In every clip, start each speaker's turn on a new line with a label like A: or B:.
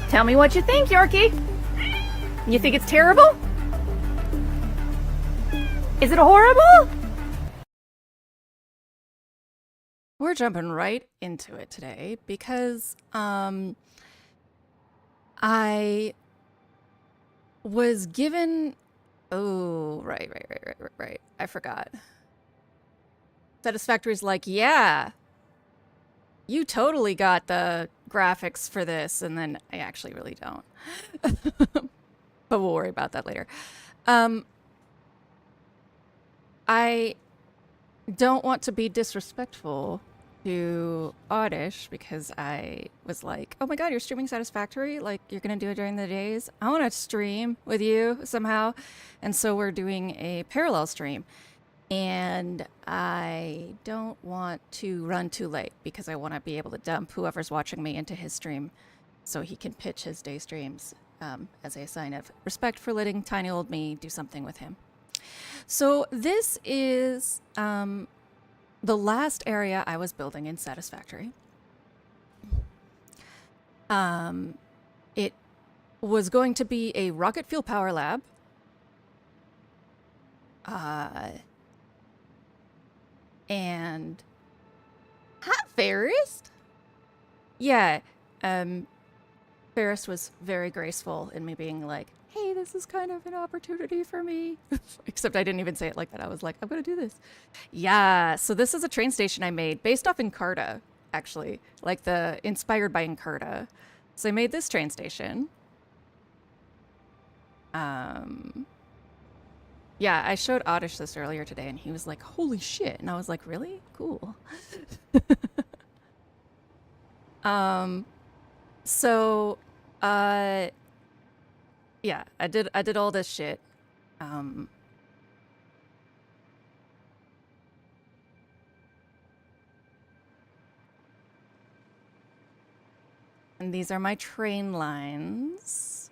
A: Tell me what you think, Yorkie. You think it's terrible? Is it horrible? We're jumping right into it today because I was given... Oh, right. I forgot. Satisfactory's like, yeah, you totally got the graphics for this, and then I actually really don't. But we'll worry about that later. I don't want to be disrespectful to Oddish because I was like, oh my god, you're streaming Satisfactory? Like, you're gonna do it during the days? I want to stream with you somehow. And so we're doing a parallel stream. And I don't want to run too late because I want to be able to dump whoever's watching me into his stream so he can pitch his day streams as a sign of respect for letting tiny old me do something with him. So this is the last area I was building in Satisfactory. It was going to be a rocket fuel power lab. And hi, Ferris. Yeah, Ferris was very graceful in me being like, hey, this is kind of an opportunity for me. Except I didn't even say it like that. I was like, I'm gonna do this. Yeah, so this is a train station I made based off Encarta, actually. Like inspired by Encarta. So I made this train station. Yeah, I showed Oddish this earlier today, and he was like, holy shit. And I was like, really? Cool. So, yeah, I did all this shit. And these are my train lines.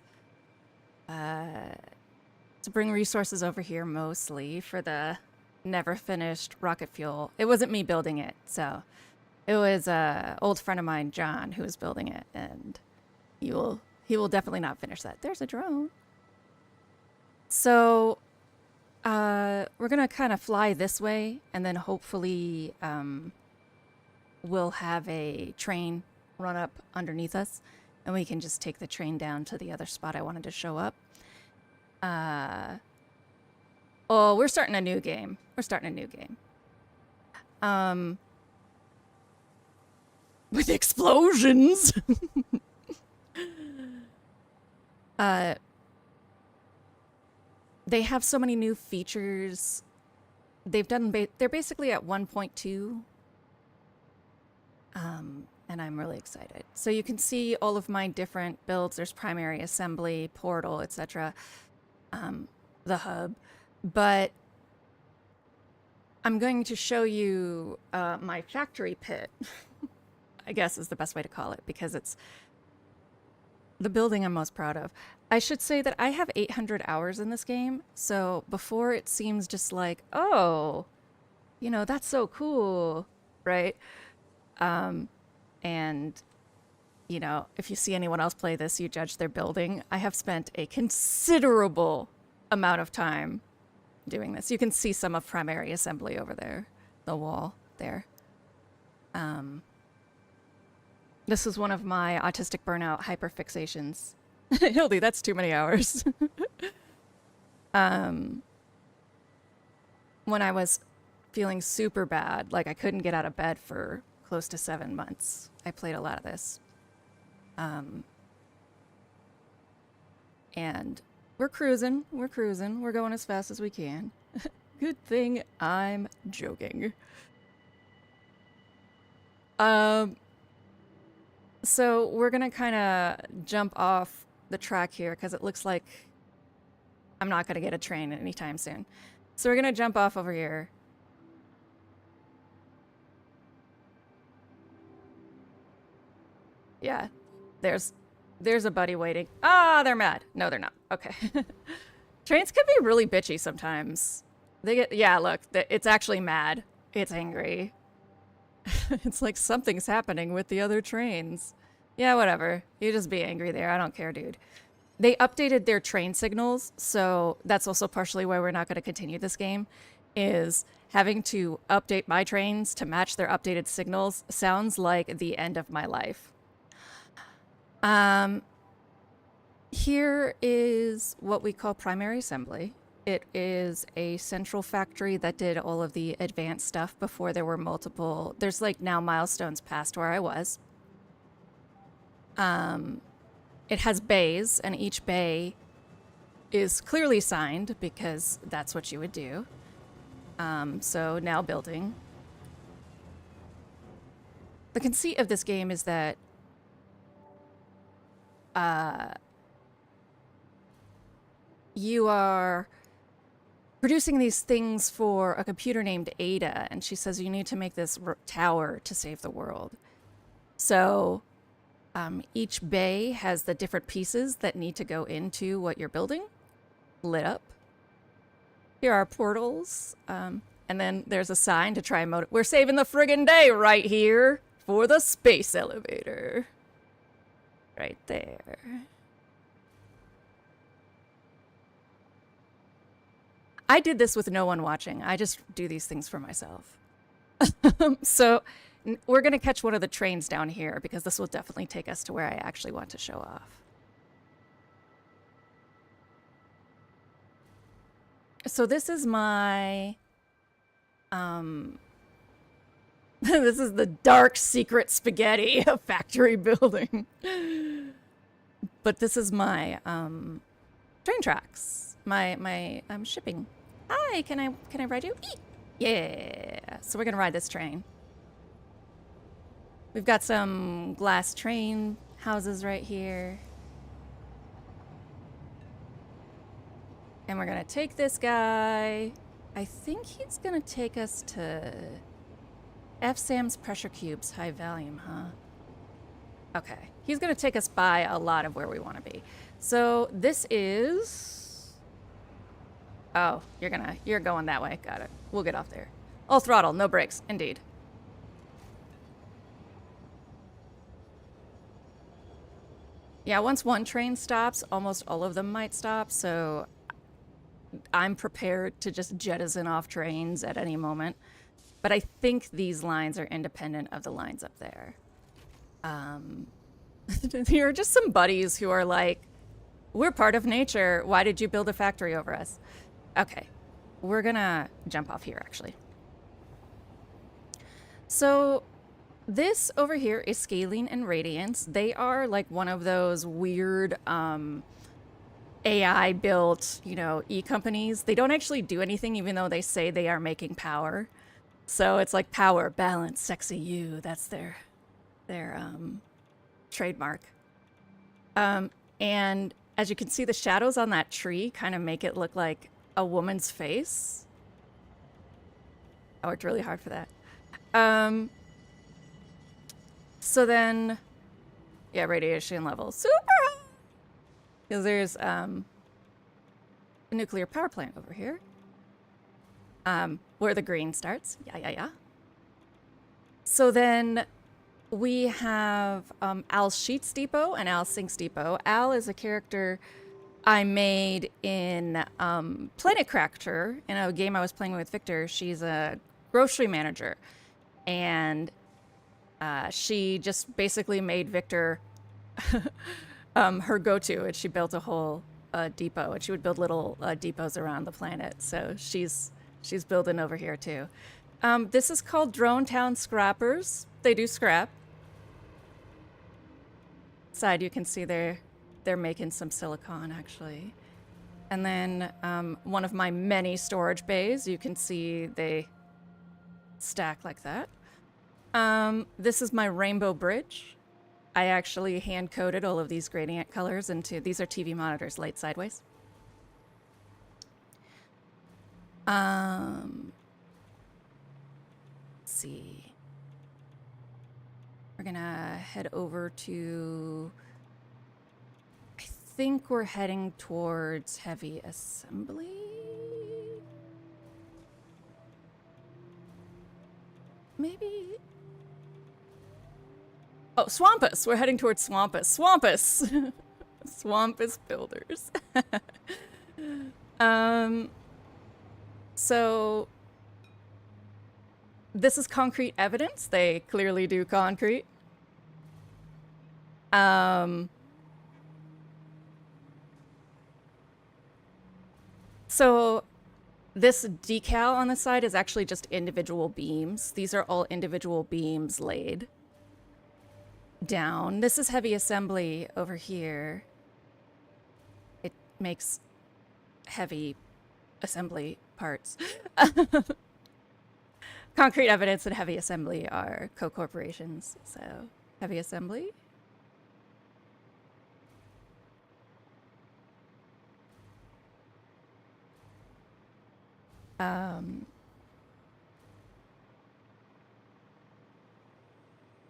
A: To bring resources over here mostly for the never finished rocket fuel. It wasn't me building it, so it was a old friend of mine, John, who was building it, and he will definitely not finish that. There's a drone. So we're gonna kind of fly this way, and then hopefully we'll have a train run up underneath us, and we can just take the train down to the other spot I wanted to show up. Oh, we're starting a new game. With explosions. They have so many new features. They've done, they're basically at 1.2. And I'm really excited. So you can see all of my different builds. There's primary, assembly, portal, etc. The hub. But I'm going to show you my factory pit, I guess is the best way to call it, because it's the building I'm most proud of. I should say that I have 800 hours in this game, so before it seems just like, oh, you know, that's so cool, right? And, you know, if you see anyone else play this, you judge their building. I have spent a considerable amount of time doing this. You can see some of primary assembly over there, the wall there. This is one of my autistic burnout hyperfixations. Hildy, that's too many hours. When I was feeling super bad, like I couldn't get out of bed for close to 7 months, I played a lot of this. And we're cruising, we're going as fast as we can. Good thing I'm joking. So we're gonna kind of jump off the track here because it looks like I'm not gonna get a train anytime soon. So we're gonna jump off over here. Yeah, there's a buddy waiting. Ah, they're mad. No, they're not. Okay. Trains can be really bitchy sometimes. They get, yeah, look, it's actually mad. It's angry. It's like something's happening with the other trains. Yeah, whatever. You just be angry there. I don't care, dude. They updated their train signals, so that's also partially why we're not going to continue this game, is having to update my trains to match their updated signals sounds like the end of my life. Here is what we call primary assembly. It is a central factory that did all of the advanced stuff before there were multiple. There's like now milestones past where I was. It has bays, and each bay is clearly signed because that's what you would do. So now building. The conceit of this game is that you are producing these things for a computer named Ada, and she says you need to make this tower to save the world. So each bay has the different pieces that need to go into what you're building, lit up. Here are portals, and then there's a sign to try and motivate. We're saving the friggin' day right here for the space elevator. Right there. I did this with no one watching. I just do these things for myself. So we're going to catch one of the trains down here because this will definitely take us to where I actually want to show off. So this is my... this is the dark secret spaghetti of factory building. But this is my train tracks. My shipping. Hi, can I ride you? Yeah. So we're gonna ride this train. We've got some glass train houses right here. And we're gonna take this guy. I think he's gonna take us to F-Sam's pressure cubes, high volume, huh? Okay. He's gonna take us by a lot of where we want to be. So this is... Oh, you're going that way. Got it. We'll get off there. All throttle, no brakes, indeed. Yeah, once one train stops, almost all of them might stop, so I'm prepared to just jettison off trains at any moment. But I think these lines are independent of the lines up there. Here are just some buddies who are like, we're part of nature. Why did you build a factory over us? Okay, we're gonna jump off here, actually. So this over here is scaling and radiance. They are like one of those weird AI built, you know, e-companies. They don't actually do anything, even though they say they are making power. So it's like power, balance, sexy you. That's their trademark. And as you can see, the shadows on that tree kind of make it look like a woman's face. I worked really hard for that. So then, yeah, radiation levels super high. Because there's a nuclear power plant over here. Where the green starts. Yeah. So then we have Al's Sheets Depot and Al's Sinks Depot. Al is a character I made in Planet Crafter, in a game I was playing with Victor. She's a grocery manager, and she just basically made Victor her go-to, and she built a whole depot, and she would build little depots around the planet. So she's building over here too. This is called Drone Town Scrappers. They do scrap. Side, you can see they're making some silicon actually. And then one of my many storage bays, you can see they stack like that. This is my rainbow bridge. I actually hand coded all of these gradient colors into, these are TV monitors laid sideways. Let's see. We're gonna head over to, I think we're heading towards heavy assembly. Maybe. Oh, Swampus. We're heading towards Swampus. Swampus. Swampus builders. So this is concrete evidence. They clearly do concrete. So this decal on the side is actually just individual beams. These are all individual beams laid down. This is heavy assembly over here. It makes heavy assembly parts. Concrete evidence and heavy assembly are co-corporations. So heavy assembly.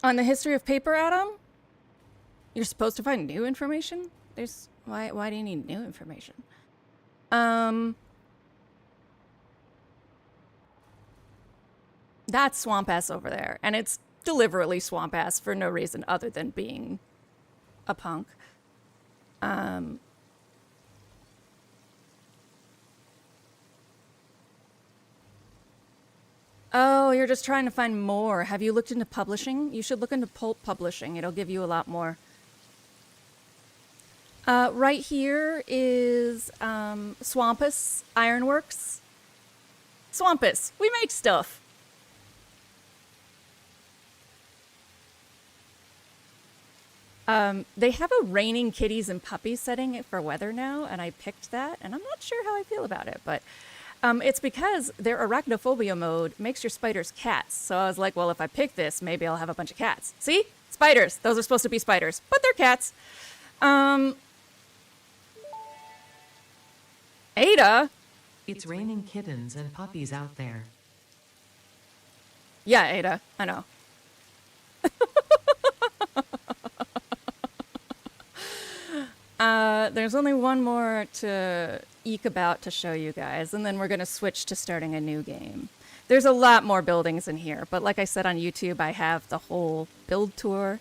A: On the history of paper, Adam, you're supposed to find new information? There's why do you need new information? That's swamp ass over there, and it's deliberately swamp ass for no reason other than being a punk. Oh, you're just trying to find more. Have you looked into publishing? You should look into pulp publishing. It'll give you a lot more. Right here is Swampus Ironworks. Swampus, we make stuff. They have a raining kitties and puppies setting for weather now, and I picked that, and I'm not sure how I feel about it, but it's because their arachnophobia mode makes your spiders cats. So I was like, well, if I pick this, maybe I'll have a bunch of cats. See? Spiders. Those are supposed to be spiders, but they're cats. Ada?
B: It's raining kittens and puppies out there.
A: Yeah, Ada. I know. There's only one more to eke about to show you guys, and then we're going to switch to starting a new game. There's a lot more buildings in here, but like I said on YouTube, I have the whole build tour.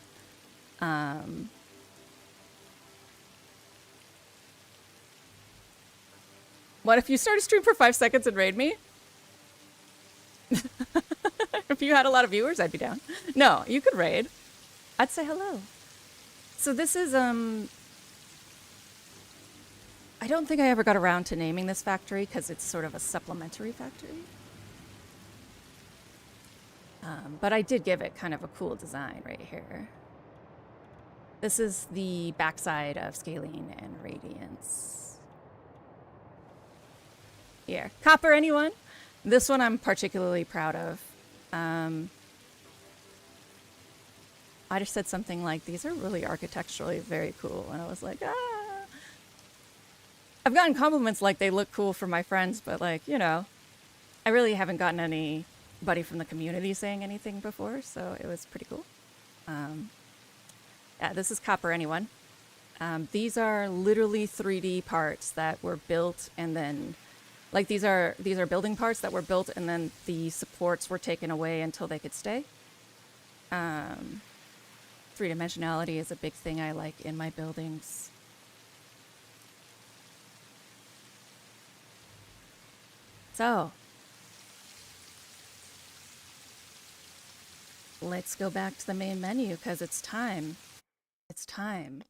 A: What if you start a stream for 5 seconds and raid me? If you had a lot of viewers, I'd be down. No, you could raid. I'd say hello. So this is, I don't think I ever got around to naming this factory because it's sort of a supplementary factory. But I did give it kind of a cool design right here. This is the backside of Scalene and Radiance. Here, copper anyone? This one I'm particularly proud of. I just said something like, these are really architecturally very cool. And I was like, ah. I've gotten compliments like they look cool for my friends, but like, you know, I really haven't gotten any anybody from the community saying anything before, so it was pretty cool. Yeah, this is Copper Anyone. These are literally 3D parts that were built and then, like these are building parts that were built and then the supports were taken away until they could stay. Three-dimensionality is a big thing I like in my buildings. So, let's go back to the main menu because it's time. It's time.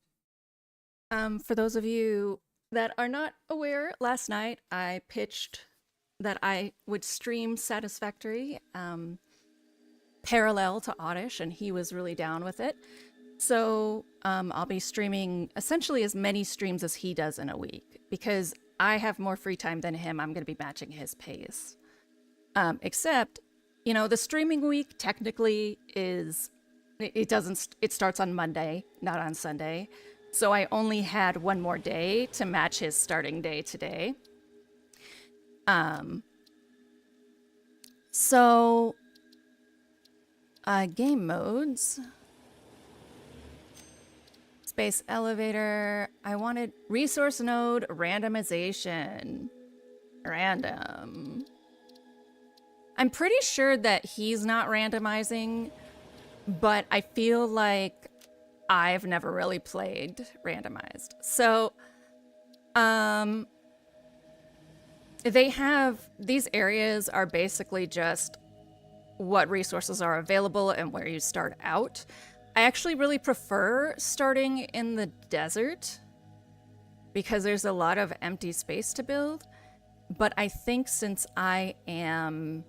A: For those of you that are not aware, last night I pitched that I would stream Satisfactory parallel to Oddish, and he was really down with it. So I'll be streaming essentially as many streams as he does in a week because I have more free time than him. I'm going to be matching his pace. Except, you know, the streaming week technically is, it starts on Monday, not on Sunday. So I only had one more day to match his starting day today. Game modes. Space elevator. I wanted resource node randomization. Random. I'm pretty sure that he's not randomizing, but I feel like I've never really played randomized. So, they have, these areas are basically just what resources are available and where you start out. I actually really prefer starting in the desert because there's a lot of empty space to build. But I think since I am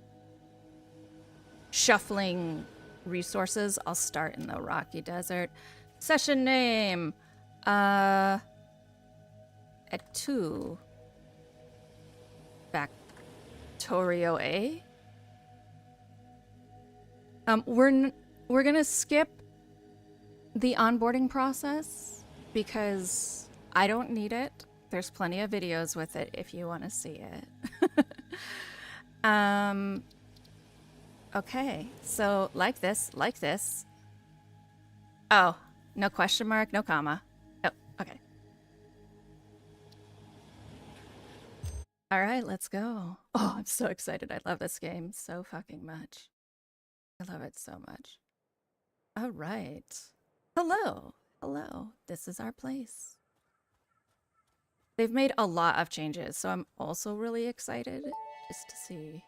A: shuffling resources, I'll start in the rocky desert. Session name, at 2. Factorio A. We're gonna skip the onboarding process because I don't need it. There's plenty of videos with it if you want to see it. Okay, so like this. Oh, no question mark, no comma. Oh, okay. All right, let's go. Oh, I'm so excited. I love this game so fucking much. I love it so much. All right. Hello. This is our place. They've made a lot of changes, so I'm also really excited just to see.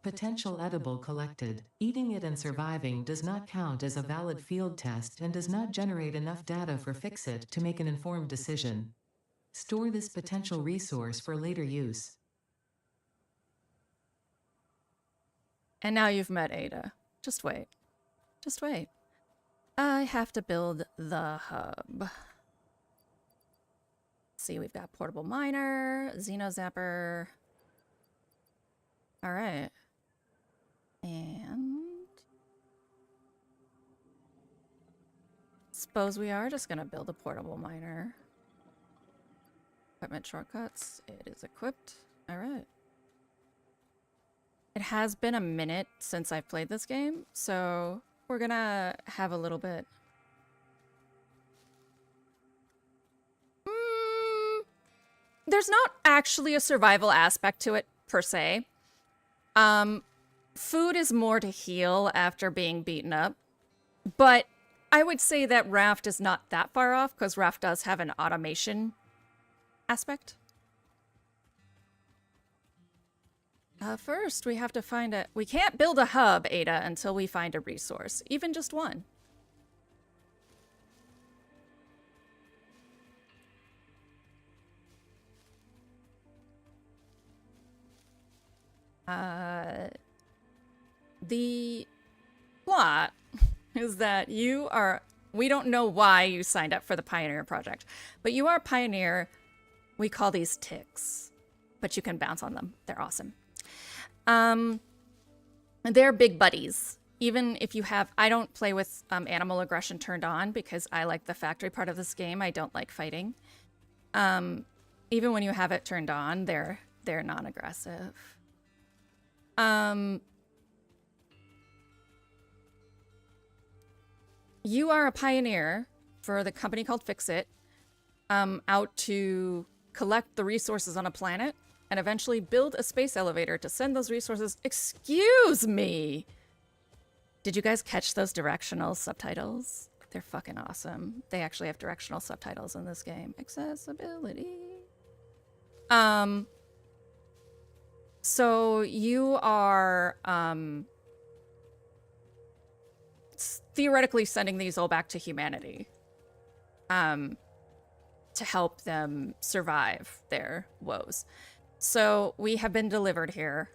B: Potential edible collected. Eating it and surviving does not count as a valid field test and does not generate enough data for Fixit to make an informed decision. Store this potential resource for later use.
A: And now you've met Ada. Just wait. I have to build the hub. See, we've got portable miner, xenozapper. All right. And suppose we are just gonna build a portable miner. Equipment shortcuts. It is equipped. All right. It has been a minute since I've played this game, so we're gonna have a little bit. There's not actually a survival aspect to it, per se. Food is more to heal after being beaten up, but I would say that Raft is not that far off, because Raft does have an automation aspect. First, we have to find a... We can't build a hub, Ada, until we find a resource. Even just one. The plot is that you are... We don't know why you signed up for the Pioneer Project, but you are a Pioneer. We call these ticks, but you can bounce on them. They're awesome. They're big buddies. Even if you have, I don't play with animal aggression turned on because I like the factory part of this game. I don't like fighting. Even when you have it turned on, they're non-aggressive. You are a pioneer for the company called Fix It, out to collect the resources on a planet and eventually build a space elevator to send those resources. Excuse me! Did you guys catch those directional subtitles? They're fucking awesome. They actually have directional subtitles in this game. Accessibility. So you are, theoretically sending these all back to humanity, to help them survive their woes. So we have been delivered here,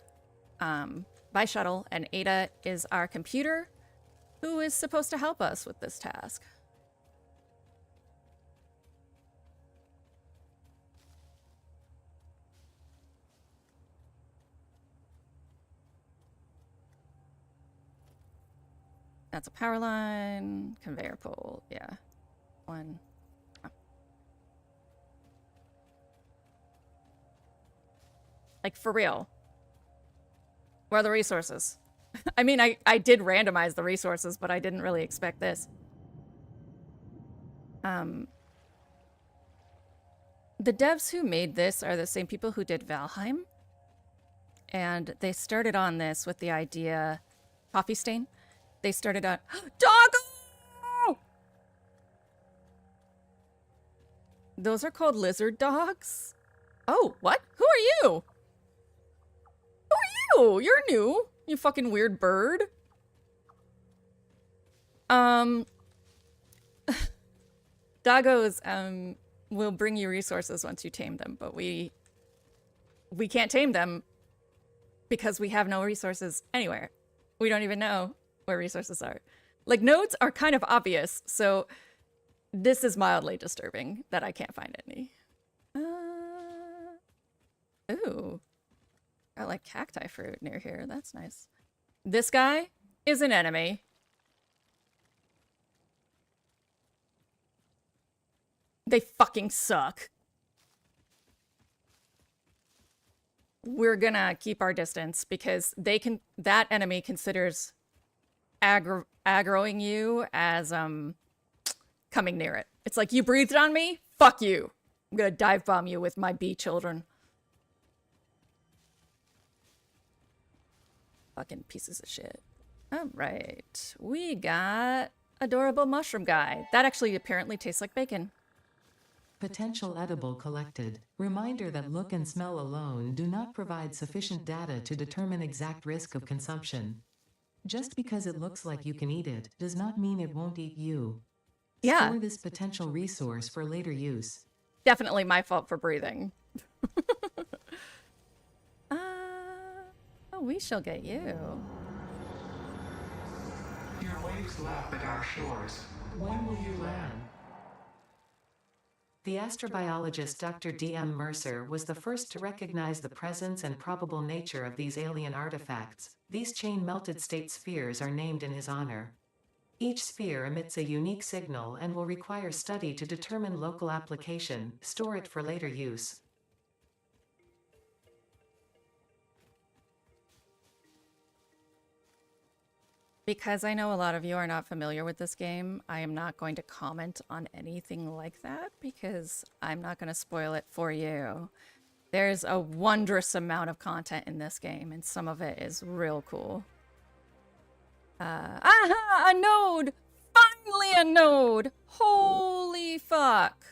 A: by shuttle, and Ada is our computer who is supposed to help us with this task. That's a power line, conveyor pole, yeah. One. Oh. Like, for real. Where are the resources? I mean, I did randomize the resources, but I didn't really expect this. The devs who made this are the same people who did Valheim. And they started on this with the idea... Coffee stain? They started on... Doggo! Those are called lizard dogs? Oh, what? Who are you? Who are you? You're new. You fucking weird bird. Doggos, will bring you resources once you tame them, but we can't tame them because we have no resources anywhere. We don't even know where resources are. Like, nodes are kind of obvious, so this is mildly disturbing that I can't find any. Ooh. Got like cacti fruit near here. That's nice. This guy is an enemy. They fucking suck. We're gonna keep our distance because that enemy considers aggroing you as coming near it. It's like, you breathed on me? Fuck you. I'm gonna dive bomb you with my bee children. Fucking pieces of shit. All right, we got adorable mushroom guy. That actually apparently tastes like bacon.
B: Potential edible collected. Reminder that look and smell alone do not provide sufficient data to determine exact risk of consumption. Just because it looks like you can eat it does not mean it won't eat you.
A: Yeah.
B: Store this potential resource for later use.
A: Definitely my fault for breathing. Oh, we shall get you.
C: Your waves lap at our shores.
B: When will you land? The astrobiologist Dr. D.M. Mercer was the first to recognize the presence and probable nature of these alien artifacts. These chain-melted state spheres are named in his honor. Each sphere emits a unique signal and will require study to determine local application. Store it for later use.
A: Because I know a lot of you are not familiar with this game, I am not going to comment on anything like that because I'm not going to spoil it for you. There's a wondrous amount of content in this game, and some of it is real cool. Aha! A node! Finally a node! Holy fuck!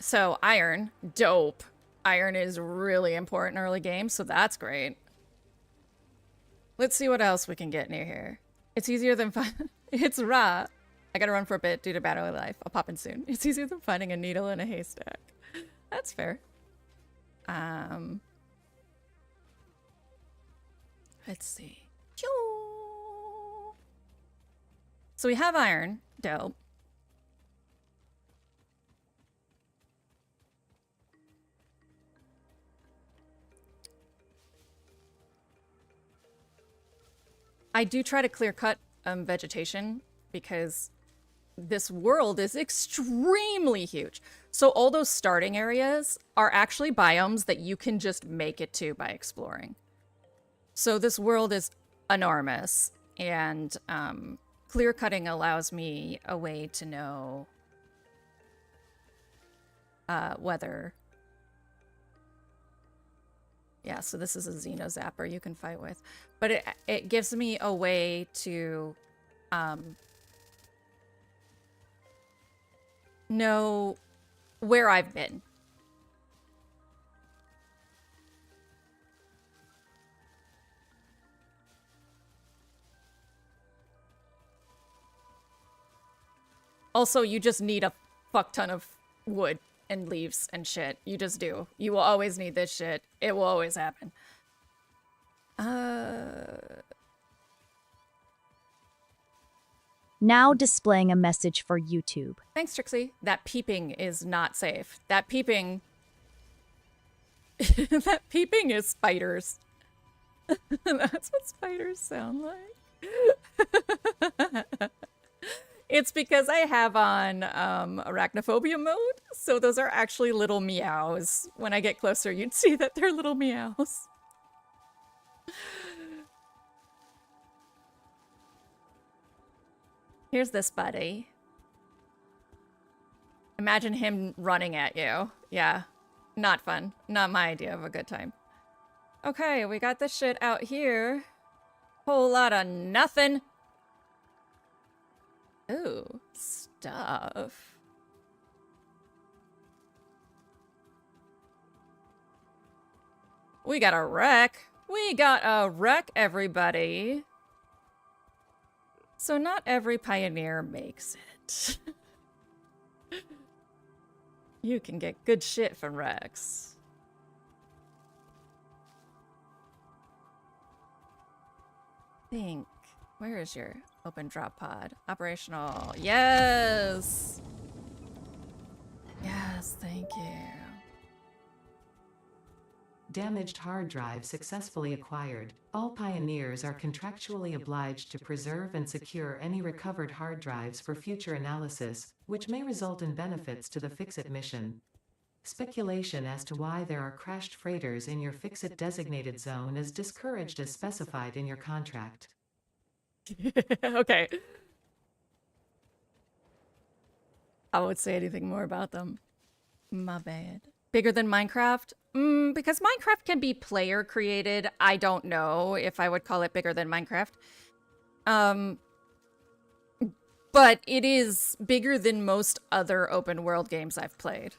A: So iron, dope. Iron is really important early game, so that's great. Let's see what else we can get near here. It's easier than it's raw. I gotta run for a bit due to battery life. I'll pop in soon. It's easier than finding a needle in a haystack. That's fair. Let's see. So we have iron, dope. I do try to clear cut vegetation because this world is extremely huge. So all those starting areas are actually biomes that you can just make it to by exploring. So this world is enormous, and clear cutting allows me a way to know whether... Yeah, so this is a Xenozapper you can fight with. But it gives me a way to know where I've been. Also, you just need a fuck ton of wood and leaves and shit. You just do. You will always need this shit. It will always happen.
D: Now displaying a message for YouTube.
A: Thanks, Trixie. That peeping is not safe. That peeping... that peeping is spiders. That's what spiders sound like. It's because I have on arachnophobia mode, so those are actually little meows. When I get closer, you'd see that they're little meows. Here's this buddy. Imagine him running at you. Yeah, not fun. Not my idea of a good time. Okay, we got this shit out here. Whole lot of nothing. Ooh, stuff. We got a wreck. We got a wreck, everybody. So not every pioneer makes it. You can get good shit from wrecks. Think. Where is your open drop pod? Operational. Yes! Yes, thank you.
B: Damaged hard drive successfully acquired. All pioneers are contractually obliged to preserve and secure any recovered hard drives for future analysis, which may result in benefits to the Fix-It mission. Speculation as to why there are crashed freighters in your Fix-It designated zone is discouraged as specified in your contract.
A: Okay. I won't say anything more about them. My bad. Bigger than Minecraft? Because Minecraft can be player created, I don't know if I would call it bigger than Minecraft. But it is bigger than most other open world games I've played.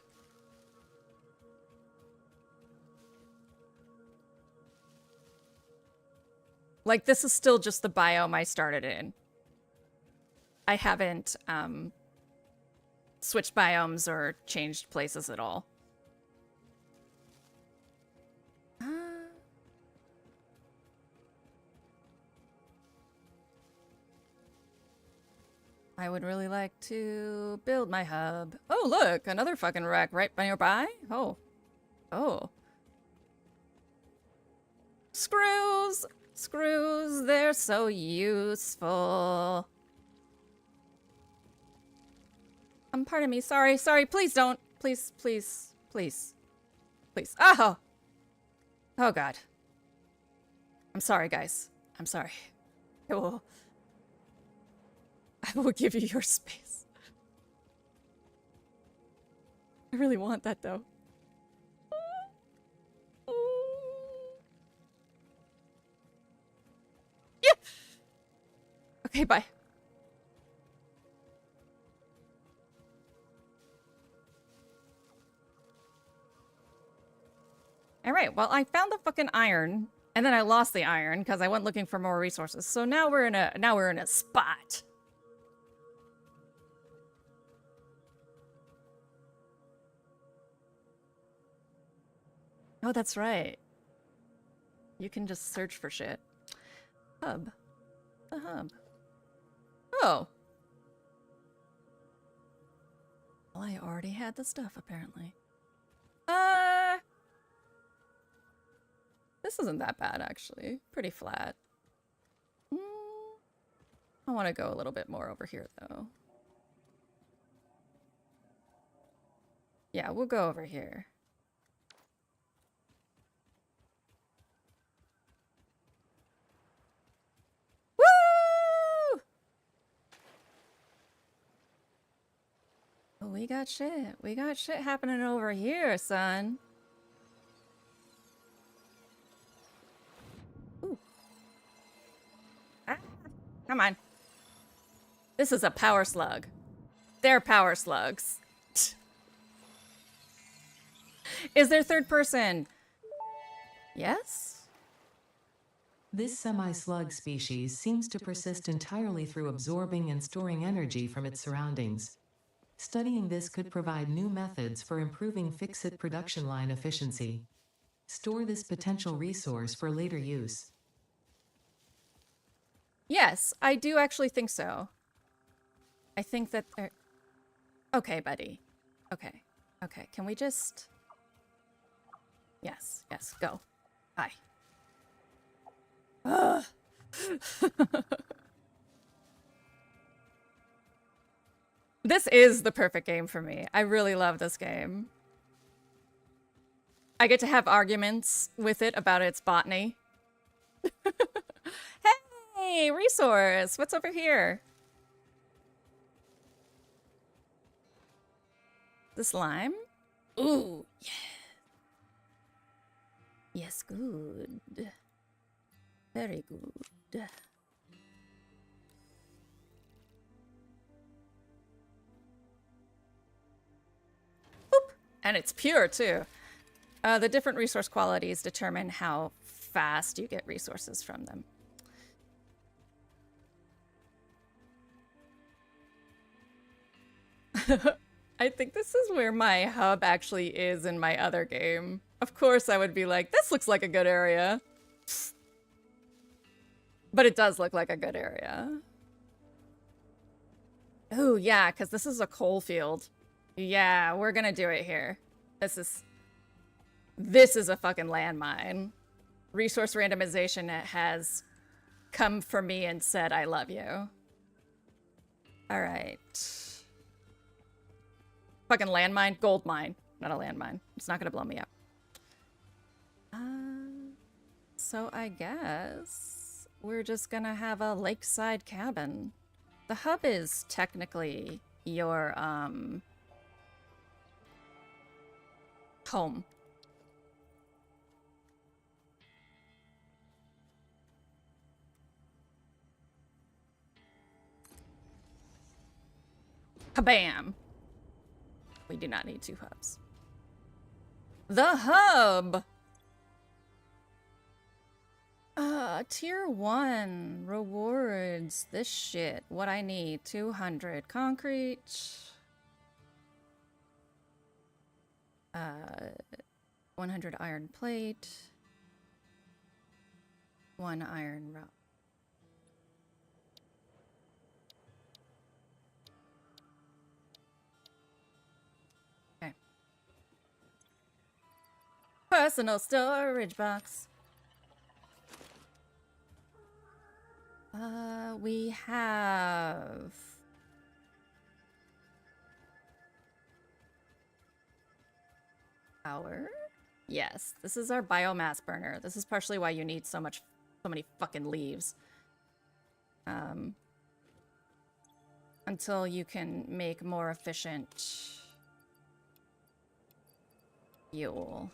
A: Like, this is still just the biome I started in. I haven't switched biomes or changed places at all. I would really like to build my hub. Oh, look, another fucking wreck right nearby. Oh. Oh. Screws! Screws, they're so useful. Pardon me, sorry, please don't. Please. Oh! Oh, God. I'm sorry, guys. I'm sorry. I will give you your space. I really want that, though. Yeah! Okay, bye. Alright, well, I found the fucking iron, and then I lost the iron because I went looking for more resources. So now we're in a spot. Oh, that's right. You can just search for shit. Hub. The hub. Oh. Well, I already had the stuff, apparently. This isn't that bad, actually. Pretty flat. I want to go a little bit more over here, though. Yeah, we'll go over here. Woo! Oh, we got shit. We got shit happening over here, son. Ooh. Ah, come on. This is a power slug. They're power slugs. Is there third person? Yes?
B: This semi-slug species seems to persist entirely through absorbing and storing energy from its surroundings. Studying this could provide new methods for improving fix-it production line efficiency. Store this potential resource for later use.
A: Yes, I do actually think so. I think that they're... Okay, buddy. Okay. Okay, can we just... Yes, yes, go. Bye. Ugh. This is the perfect game for me. I really love this game. I get to have arguments with it about its botany. Hey, resource! What's over here? This lime? Ooh, yeah. Yes, good. Very good. Boop. And it's pure, too. The different resource qualities determine how fast you get resources from them. I think this is where my hub actually is in my other game. Of course I would be like, this looks like a good area. But it does look like a good area. Oh, yeah, because this is a coal field. Yeah, we're gonna do it here. This is a fucking landmine. Resource randomization has come for me and said, I love you. All right. Fucking landmine, gold mine, not a landmine. It's not gonna blow me up. So I guess we're just gonna have a lakeside cabin. The hub is technically your home. Kabam! We do not need two hubs. The hub! Tier 1 rewards. This shit. What I need. 200 concrete. 100 iron plate. 1 iron rod. Okay. Personal storage box. We have... Power? Yes, this is our biomass burner. This is partially why you need so many fucking leaves. Until you can make more efficient fuel.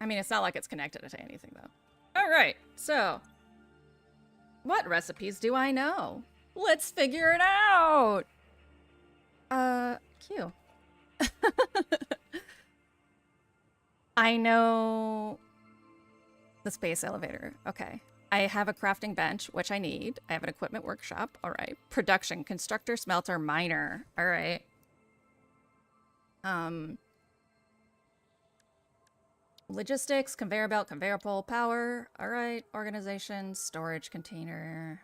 A: I mean, it's not like it's connected to anything, though. All right, so what recipes do I know? Let's figure it out. Q. I know the space elevator. Okay. I have a crafting bench, which I need. I have an equipment workshop. All right. Production, constructor, smelter, miner. All right. Logistics, conveyor belt, conveyor pole, power. All right. Organization, storage container.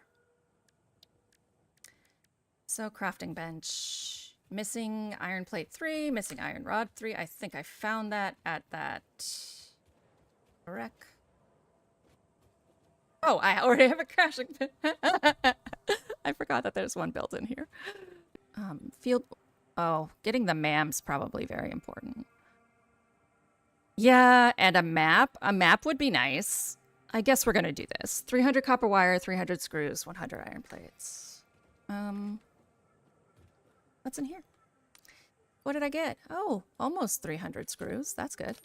A: So crafting bench, Missing iron plate 3, missing iron rod 3. I think I found that at that wreck. Oh, I already have a crashing pit. I forgot that there's one built in here. Field. Oh, getting the MAM's probably very important. Yeah, and a map. A map would be nice. I guess we're gonna do this. 300 copper wire, 300 screws, 100 iron plates. What's in here? What did I get? Oh, almost 300 screws. That's good.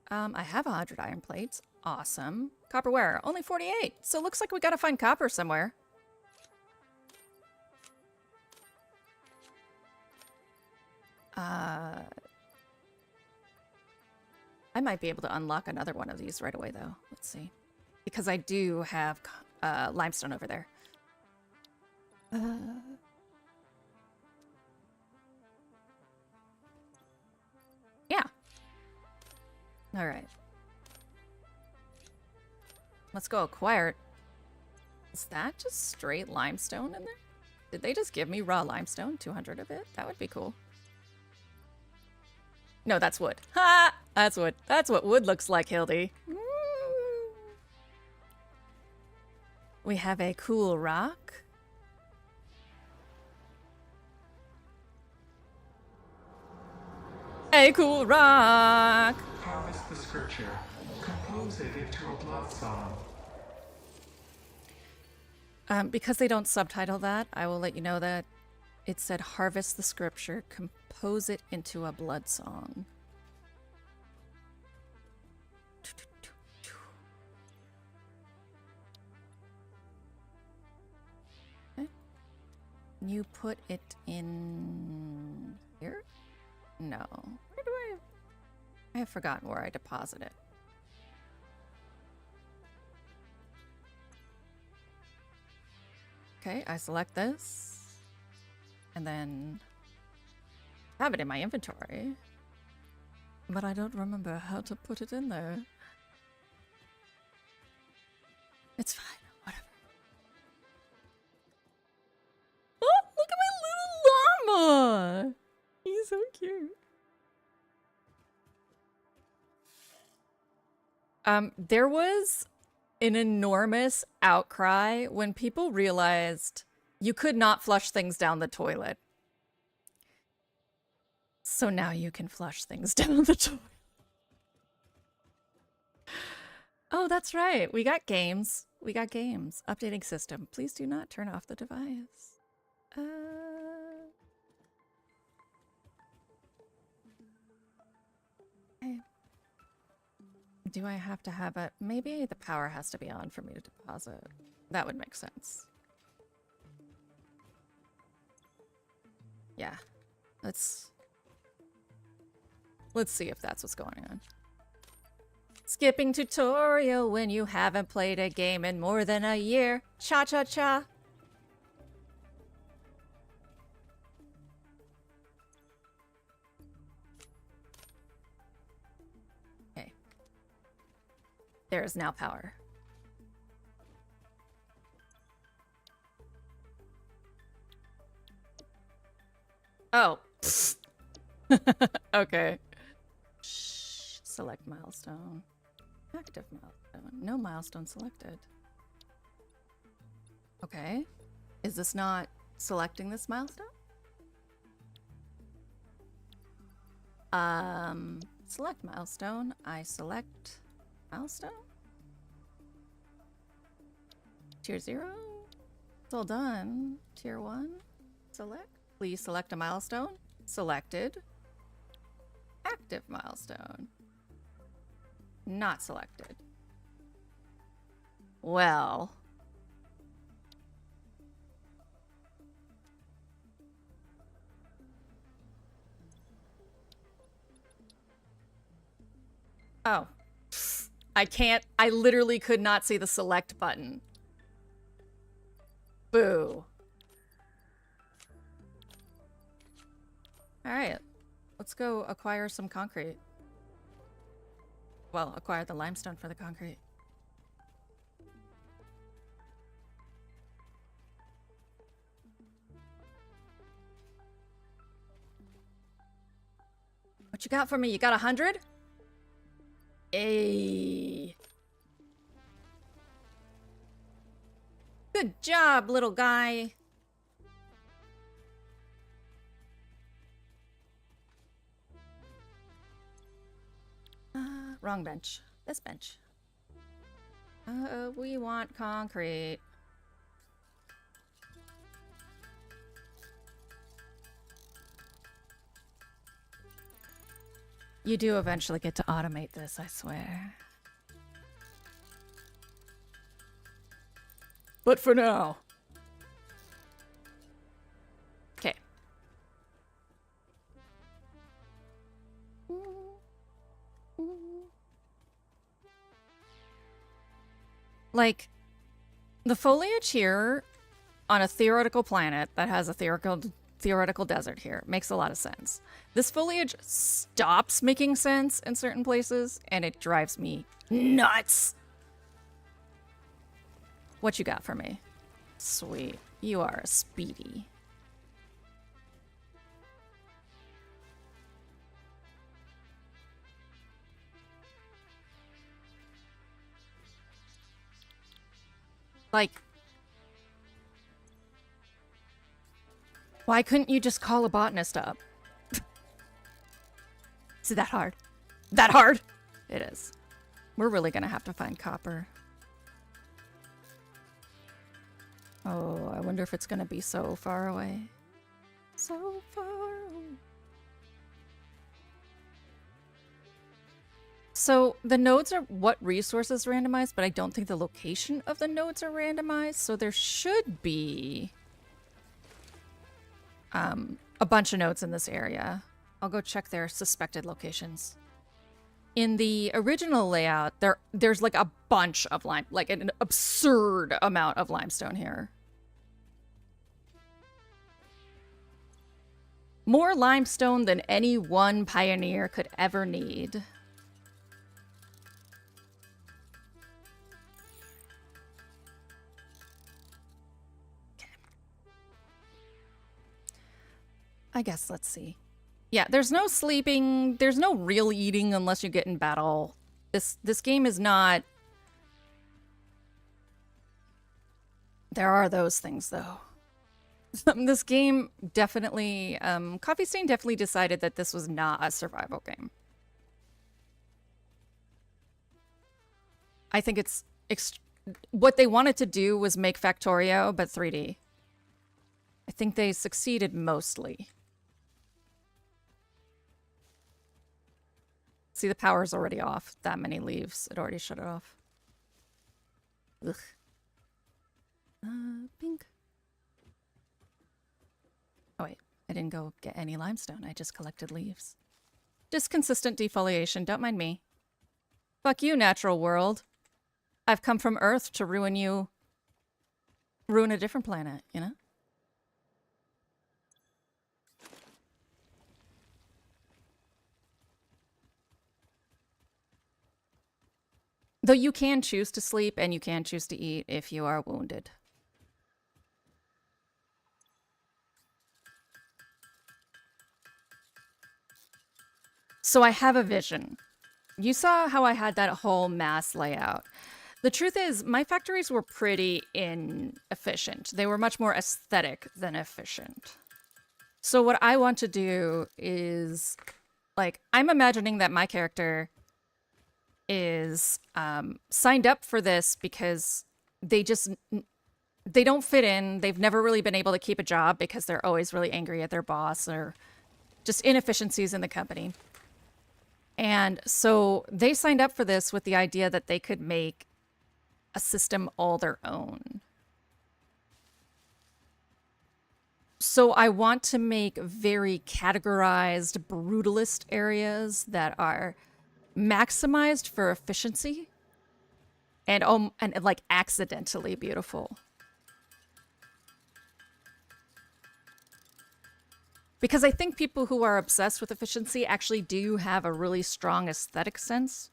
A: I have 100 iron plates. Awesome. Copper wire, only 48. So it looks like we gotta find copper somewhere. I might be able to unlock another one of these right away, though. Let's see. Because I do have limestone over there. Yeah. All right. Let's go acquire it. Is that just straight limestone in there? Did they just give me raw limestone? 200 of it? That would be cool. No, that's wood. Ha! That's wood. That's what wood looks like, Hildy. We have a cool rock. A cool rock.
C: Harvest the scripture. Compose it into a blood song.
A: Because they don't subtitle that, I will let you know that it said harvest the scripture, compose it into a blood song. Okay. You put it in here? No. Where do I have forgotten where I deposit it. Okay, I select this. And then have it in my inventory. But I don't remember how to put it in there. It's fine, whatever. Oh, look at my little llama! He's so cute. There was an enormous outcry when people realized you could not flush things down the toilet. So now you can flush things down the toilet. Oh, that's right. We got games. We got games. Updating system. Please do not turn off the device. Okay. Do I have to have it? Maybe the power has to be on for me to deposit. That would make sense. Yeah. Let's see if that's what's going on. Skipping tutorial when you haven't played a game in more than a year. Cha-cha-cha. Okay. There is now power. Oh. Okay. Shh. Select milestone. Active milestone. No milestone selected. Okay. Is this not selecting this milestone? Select milestone. I select milestone. Tier 0. It's all done. Tier 1. Select. Please select a milestone. Selected. Active milestone. Not selected. Well. Oh. I can't. I literally could not see the select button. Boo. Alright. Let's go acquire some concrete. Well, acquire the limestone for the concrete. What you got for me? You got 100? Ayy. Good job, little guy. Wrong bench. This bench. We want concrete. You do eventually get to automate this, I swear. But for now. Okay. Like, the foliage here on a theoretical planet that has a theoretical desert here makes a lot of sense. This foliage stops making sense in certain places, and it drives me nuts. What you got for me? Sweet. You are a speedy. Like, why couldn't you just call a botanist up? Is it that hard? That hard? It is. We're really gonna have to find copper. Oh, I wonder if it's gonna be so far away. So far away. So the nodes are what resources randomized, but I don't think the location of the nodes are randomized. So there should be a bunch of nodes in this area. I'll go check their suspected locations. In the original layout, there's like a bunch of lime, like an absurd amount of limestone here. More limestone than any one pioneer could ever need. I guess, let's see. Yeah, there's no sleeping, there's no real eating unless you get in battle. This game is not... There are those things, though. This game definitely... Coffee Stain definitely decided that this was not a survival game. I think it's... What they wanted to do was make Factorio, but 3D. I think they succeeded mostly. See, the power's already off. That many leaves. It already shut it off. Ugh. Pink. Oh, wait. I didn't go get any limestone. I just collected leaves. Just consistent defoliation. Don't mind me. Fuck you, natural world. I've come from Earth to ruin you. Ruin a different planet, you know? Though you can choose to sleep and you can choose to eat if you are wounded. So I have a vision. You saw how I had that whole mass layout. The truth is, my factories were pretty inefficient. They were much more aesthetic than efficient. So what I want to do is, like, I'm imagining that my character is signed up for this because they don't fit in. They've never really been able to keep a job because they're always really angry at their boss or just inefficiencies in the company. And so they signed up for this with the idea that they could make a system all their own. So I want to make very categorized brutalist areas that are maximized for efficiency and like accidentally beautiful. Because I think people who are obsessed with efficiency actually do have a really strong aesthetic sense.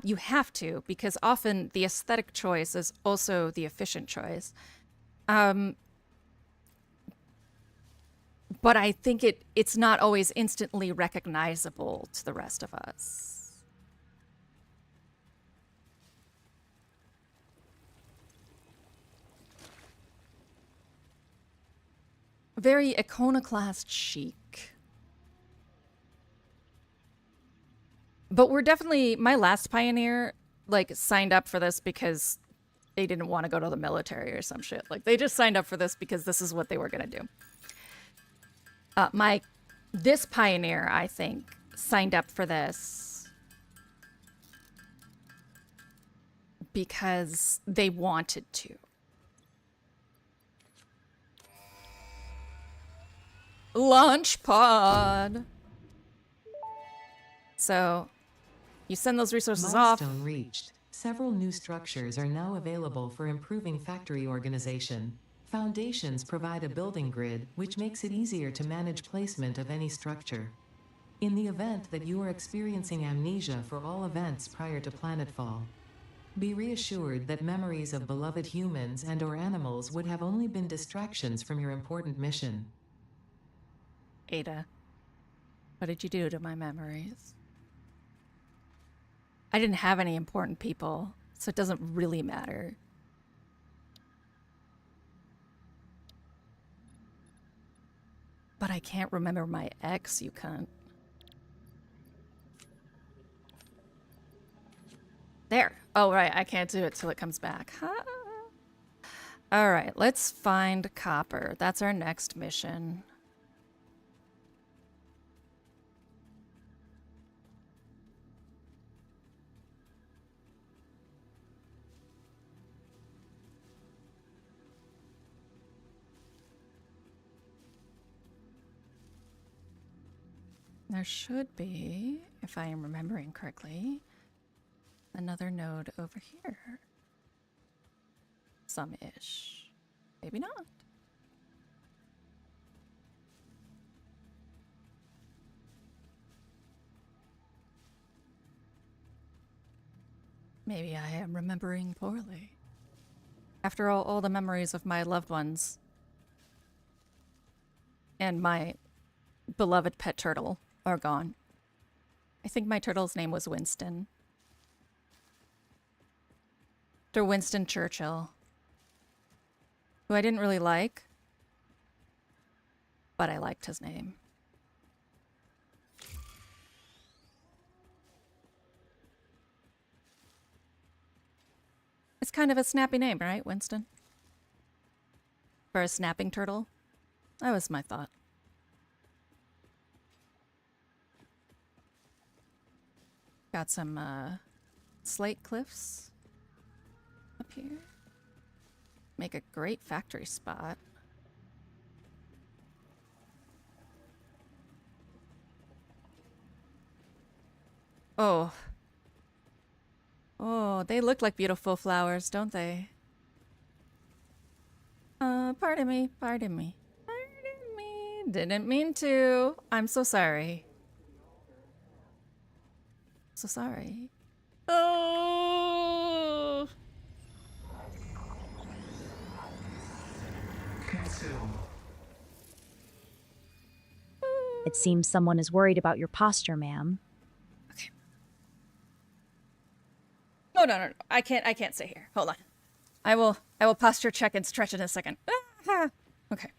A: You have to, because often the aesthetic choice is also the efficient choice. But I think it's not always instantly recognizable to the rest of us. Very iconoclast chic. But we're definitely, my last pioneer, like, signed up for this because they didn't want to go to the military or some shit. Like, they just signed up for this because this is what they were going to do. This pioneer, I think, signed up for this because they wanted to. Launch pod. So, you send those resources off.
B: Milestone reached. Several new structures are now available for improving factory organization. Foundations provide a building grid, which makes it easier to manage placement of any structure. In the event that you are experiencing amnesia for all events prior to planetfall, be reassured that memories of beloved humans and/or animals would have only been distractions from your important mission.
A: Ada, what did you do to my memories? I didn't have any important people, so it doesn't really matter. But I can't remember my ex, you cunt. There. Oh, right. I can't do it till it comes back. Huh? All right. Let's find copper. That's our next mission. There should be, if I am remembering correctly, another node over here. Some-ish. Maybe not. Maybe I am remembering poorly. After all the memories of my loved ones and my beloved pet turtle are gone. I think my turtle's name was Winston. After Winston Churchill, who I didn't really like, but I liked his name. It's kind of a snappy name, right, Winston? For a snapping turtle? That was my thought. Got some slate cliffs up here. Make a great factory spot. Oh. Oh, they look like beautiful flowers, don't they? Pardon me, pardon me. Pardon me. Didn't mean to. I'm so sorry. So sorry. Oh.
C: Consume.
D: It seems someone is worried about your posture, ma'am.
A: Okay. Oh no. I can't stay here. Hold on. I will posture check and stretch in a second. Ah, okay.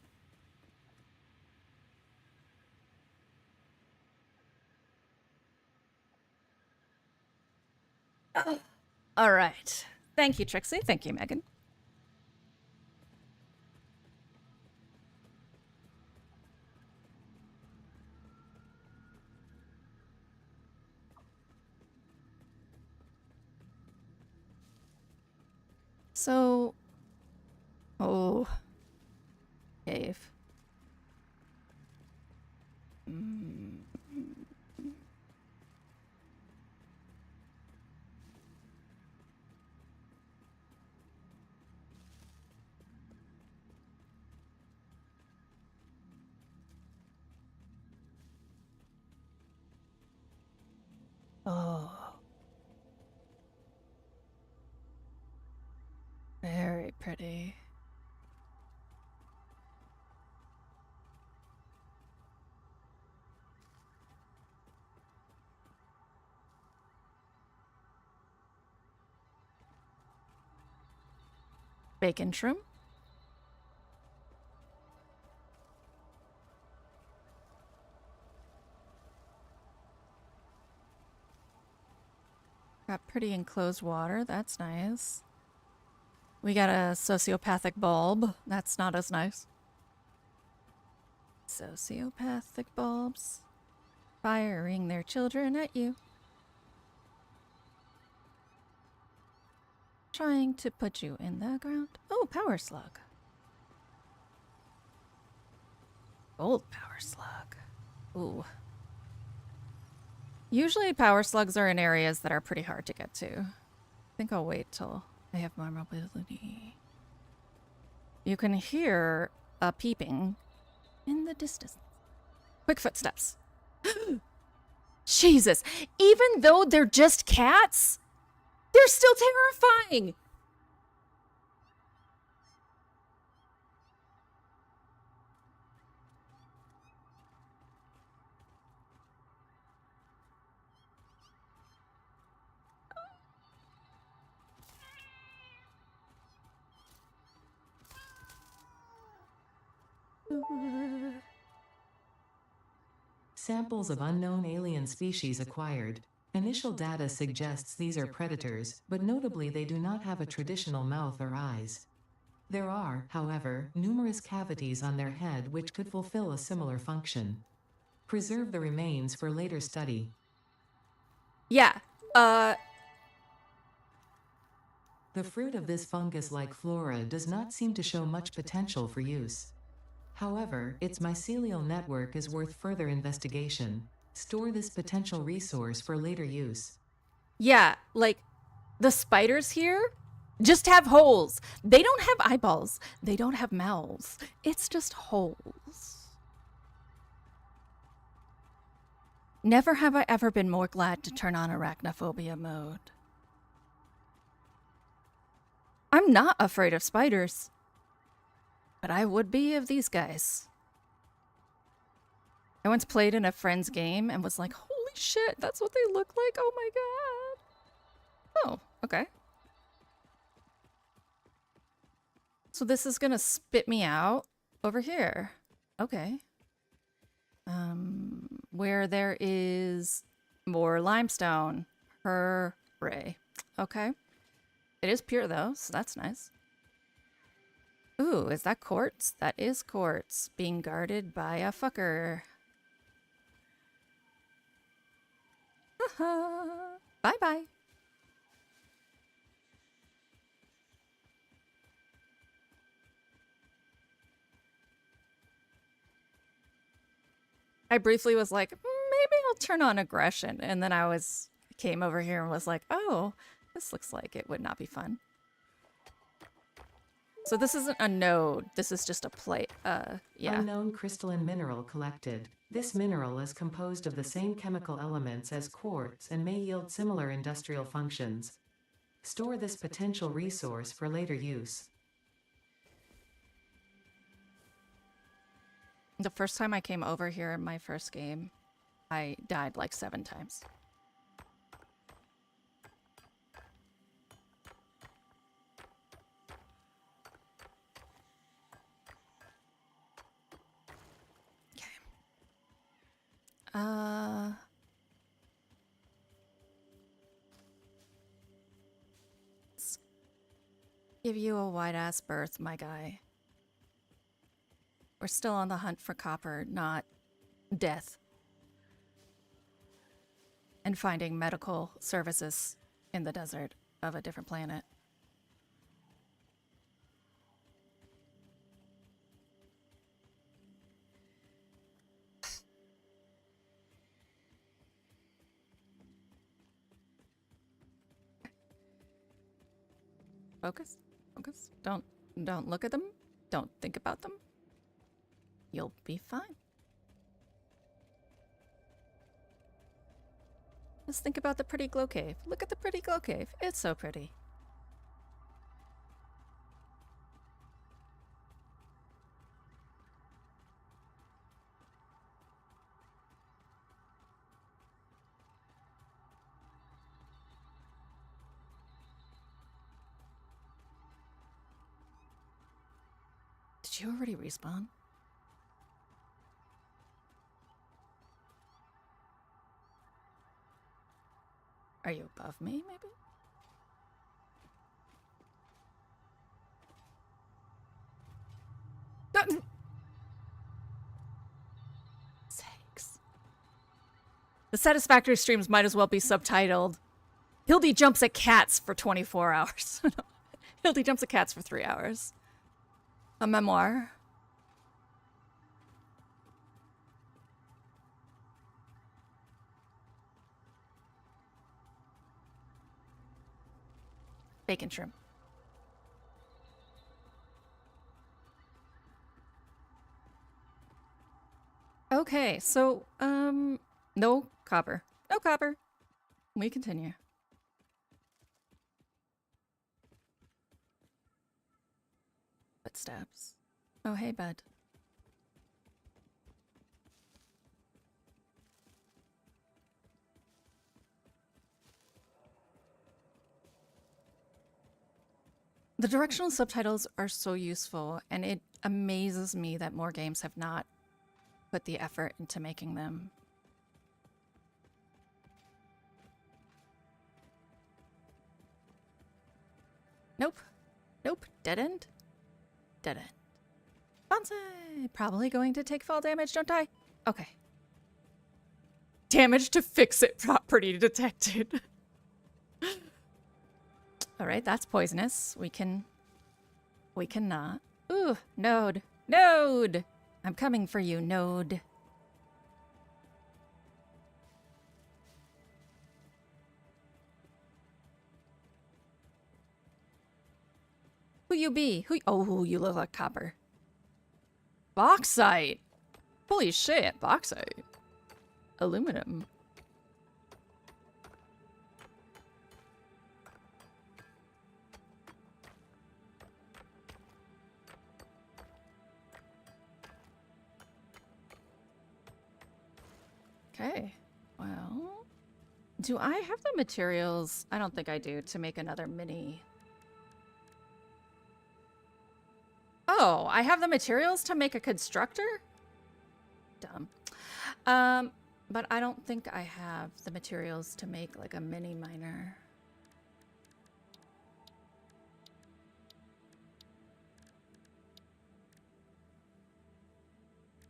A: All right. Thank you, Trixie. Thank you, Megan. So, oh, cave. Oh, very pretty. Bacon shroom. Got pretty enclosed water. That's nice. We got a sociopathic bulb. That's not as nice. Sociopathic bulbs firing their children at you. Trying to put you in the ground. Oh, power slug. Gold power slug. Ooh. Usually power slugs are in areas that are pretty hard to get to. I think I'll wait till I have more mobility. You can hear a peeping in the distance. Quick footsteps. Jesus! Even though they're just cats, they're still terrifying!
B: Samples of unknown alien species acquired. Initial data suggests these are predators, but notably they do not have a traditional mouth or eyes. There are, however, numerous cavities on their head which could fulfill a similar function. Preserve the remains for later study.
A: Yeah,
B: The fruit of this fungus-like flora does not seem to show much potential for use. However, its mycelial network is worth further investigation. Store this potential resource for later use.
A: yeah, like, the spiders here just have holes. They don't have eyeballs. They don't have mouths. It's just holes. Never have I ever been more glad to turn on arachnophobia mode. I'm not afraid of spiders, but I would be of these guys. I once played in a friend's game and was like, holy shit, that's what they look like? Oh my god. Oh, okay. So this is gonna spit me out over here. Okay. Where there is more limestone. Hooray. Okay. It is pure though, so that's nice. Ooh, is that quartz? That is quartz. Being guarded by a fucker. Bye-bye. I briefly was like, maybe I'll turn on aggression. And then came over here and was like, oh, this looks like it would not be fun. So this isn't a node. This is just a plate. Yeah.
B: Unknown crystalline mineral collected. This mineral is composed of the same chemical elements as quartz and may yield similar industrial functions. Store this potential resource for later use.
A: The first time I came over here in my first game, I died like 7 times. Okay. Let's give you a wide-ass berth, my guy. We're still on the hunt for copper, not death. And finding medical services in the desert of a different planet. Focus. Focus. Don't look at them. Don't think about them. You'll be fine. Just think about the pretty glow cave. Look at the pretty glow cave. It's so pretty. Did you already respawn? Are you above me, maybe? Sakes. The Satisfactory streams might as well be subtitled Hildy jumps at cats for 24 hours. Hildy jumps at cats for 3 hours. A memoir. Bacon shrimp. Okay, so, no copper. No copper. We continue. Footsteps. Oh, hey, bud. The directional subtitles are so useful, and it amazes me that more games have not put the effort into making them. Nope. Nope. Dead end. Dead end. Bonsai! Probably going to take fall damage, don't I? Okay. Damage to fix it property detected. Alright, that's poisonous. We cannot. Ooh, Node. Node! I'm coming for you, Node. Who you be? Oh, you look like copper. Bauxite! Holy shit, bauxite. Aluminum. Okay, well, do I have the materials? I don't think I do, to make another mini. Oh, I have the materials to make a constructor? Dumb. But I don't think I have the materials to make like a mini miner.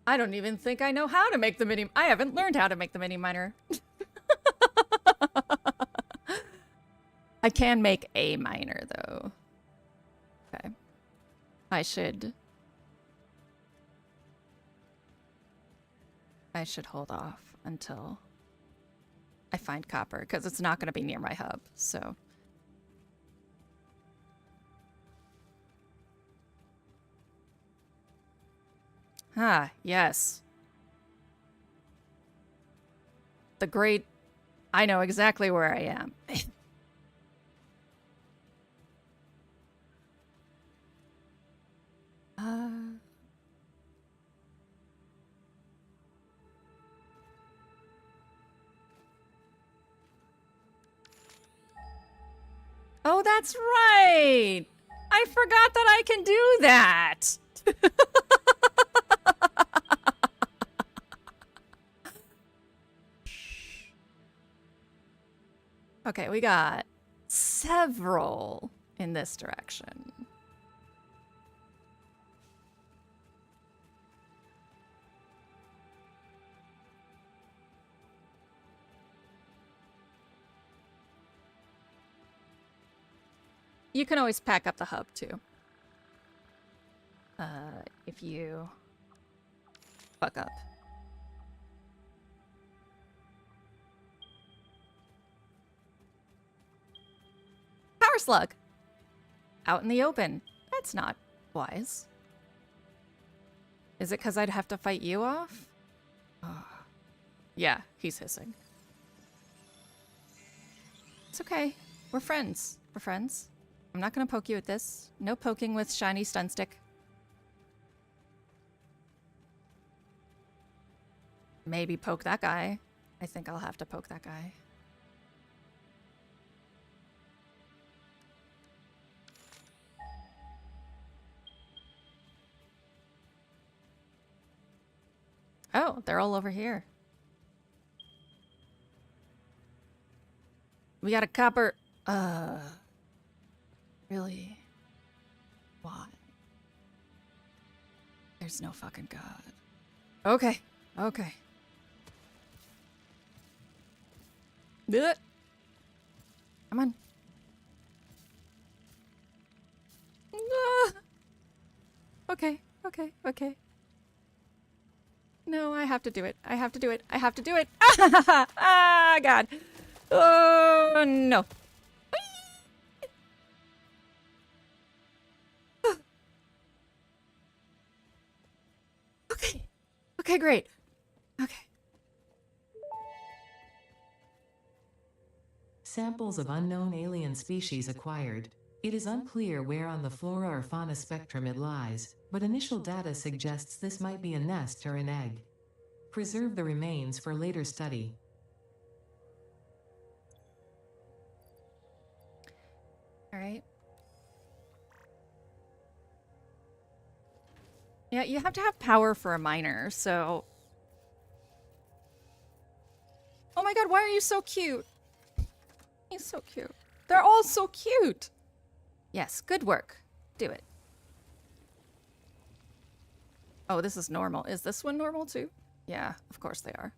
A: I don't even think I know how to make the mini. I haven't learned how to make the mini miner. I can make a miner though. Okay. I should hold off until I find copper because it's not going to be near my hub. So. Ah, yes. The great... I know exactly where I am. Oh, that's right! I forgot that I can do that! Okay, we got several in this direction. You can always pack up the hub too. If you fuck up. Power slug. Out in the open. That's not wise. Is it because I'd have to fight you off? Oh. Yeah, he's hissing. It's okay. We're friends. We're friends. I'm not going to poke you with this. No poking with shiny stun stick. Maybe poke that guy. I think I'll have to poke that guy. Oh, they're all over here. We got a copper. Really? Why? There's no fucking God. Okay. Okay. Blech. Come on. Ah. Okay. Okay. Okay. No, I have to do it. I have to do it. I have to do it. Ah, God. Oh, no. Okay. Okay, great. Okay.
B: Samples of unknown alien species acquired. It is unclear where on the flora or fauna spectrum it lies, but initial data suggests this might be a nest or an egg. Preserve the remains for later study.
A: All right. Yeah, you have to have power for a miner, so... Oh my god, why are you so cute? He's so cute. They're all so cute! Yes, good work. Do it. Oh, this is normal. Is this one normal too? Yeah, of course they are.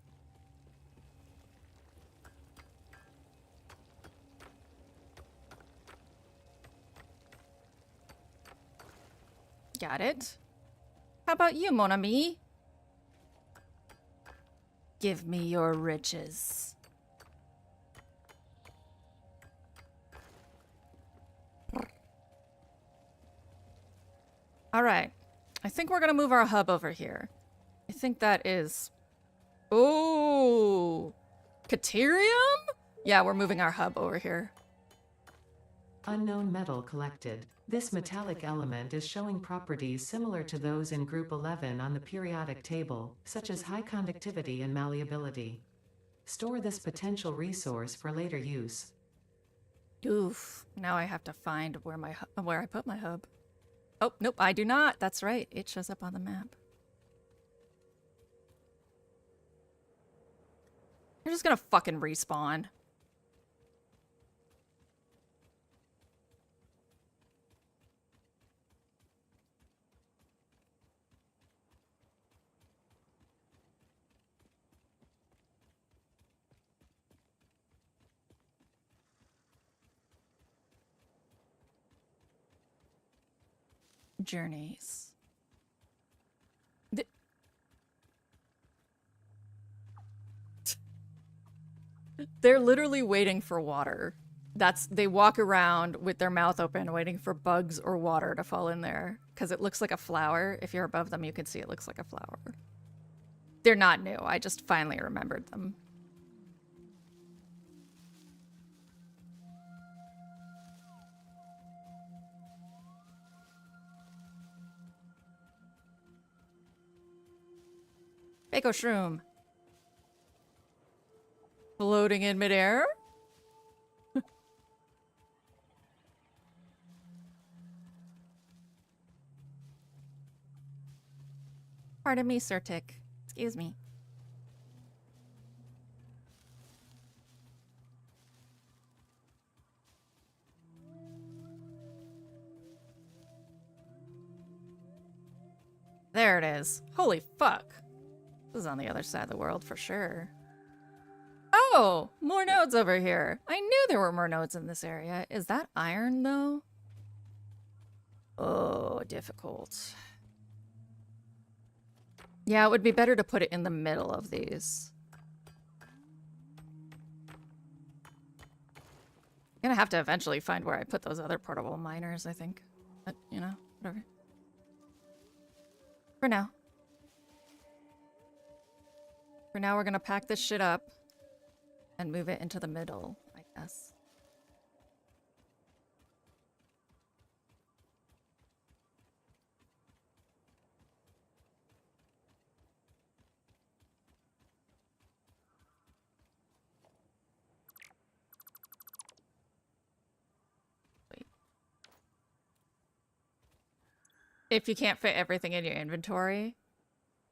A: Got it. How about you, mon ami? Give me your riches. All right. I think we're gonna move our hub over here. I think that is... Oh! Caterium? Yeah, we're moving our hub over here.
B: Unknown metal collected. This metallic element is showing properties similar to those in Group 11 on the periodic table, such as high conductivity and malleability. Store this potential resource for later use.
A: Oof. Now I have to find where I put my hub. Oh, nope, I do not. That's right. It shows up on the map. You're just gonna fucking respawn. Journeys. They're literally waiting for water. They walk around with their mouth open waiting for bugs or water to fall in there because it looks like a flower. If you're above them, you can see it looks like a flower. They're not new. I just finally remembered them. Bako Shroom. Floating in midair. Pardon me, Sir Tick. Excuse me. There it is. Holy fuck. This is on the other side of the world for sure. Oh, more nodes over here. I knew there were more nodes in this area. Is that iron, though? Oh, difficult. Yeah, it would be better to put it in the middle of these. I'm gonna have to eventually find where I put those other portable miners, I think. But, you know, whatever. For now. For now, we're gonna pack this shit up and move it into the middle, I guess. Wait. If you can't fit everything in your inventory,